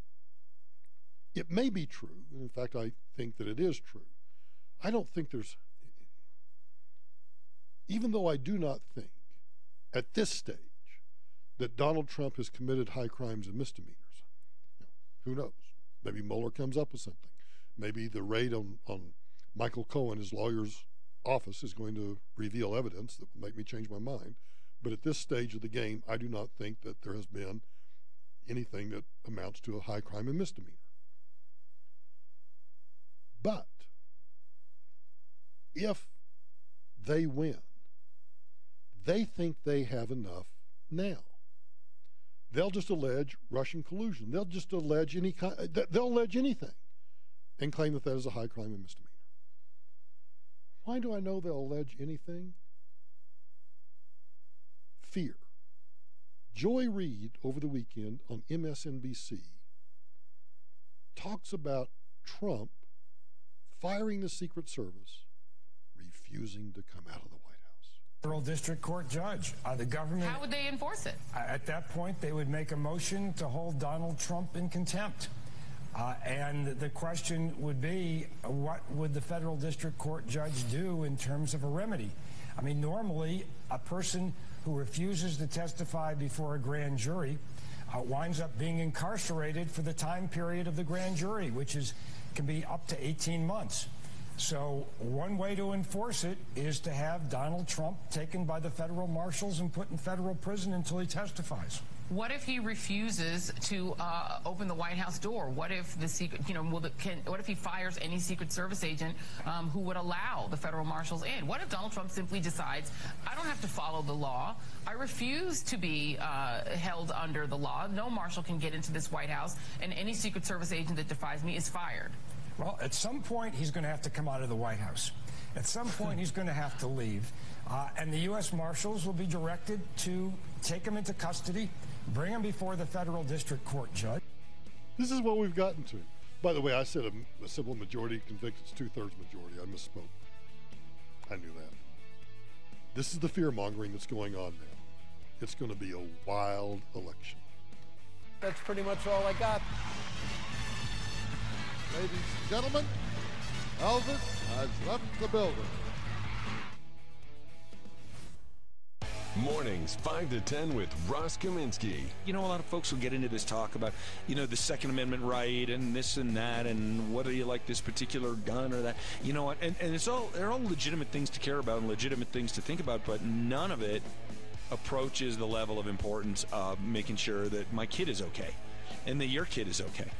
It may be true, and in fact, I think that it is true. I don't think there's, even though I do not think at this stage that Donald Trump has committed high crimes and misdemeanors. Who knows? Maybe Mueller comes up with something. Maybe the raid on Michael Cohen, his lawyer's office, is going to reveal evidence that will make me change my mind. But at this stage of the game, I do not think that there has been anything that amounts to a high crime and misdemeanor. But if they win, they think they have enough now. They'll just allege Russian collusion. They'll just allege they'll allege anything and claim that that is a high crime and misdemeanor. Why do I know they'll allege anything? Fear. Joy Reid over the weekend on MSNBC talks about Trump firing the Secret Service, refusing to come out of the White House. Federal district court judge. The government. How would they enforce it? At that point, they would make a motion to hold Donald Trump in contempt. And the question would be, what would the federal district court judge do in terms of a remedy? I mean, normally, a person who refuses to testify before a grand jury winds up being incarcerated for the time period of the grand jury, which can be up to 18 months. So one way to enforce it is to have Donald Trump taken by the federal marshals and put in federal prison until he testifies. What if he refuses to open the White House door? What if the secret, what if he fires any Secret Service agent who would allow the federal marshals in? What if Donald Trump simply decides, I don't have to follow the law. I refuse to be held under the law. No marshal can get into this White House, and any Secret Service agent that defies me is fired. Well, at some point, he's going to have to come out of the White House. At some point, he's going to have to leave. And the U.S. Marshals will be directed to take him into custody, bring them before the federal district court judge. This is what we've gotten to. By the way, I said a simple majority convicts. It's 2/3 majority. I misspoke. I knew that. This is the fear-mongering that's going on now. It's going to be a wild election. That's pretty much all I got. Ladies and gentlemen, Elvis has left the building. Mornings 5 to 10 with Ross Kaminsky. You know, a lot of folks will get into this talk about, you know, the Second Amendment right and this and that and whether you like this particular gun or that. You know what? And they're all legitimate things to care about and legitimate things to think about, but none of it approaches the level of importance of making sure that my kid is okay and that your kid is okay.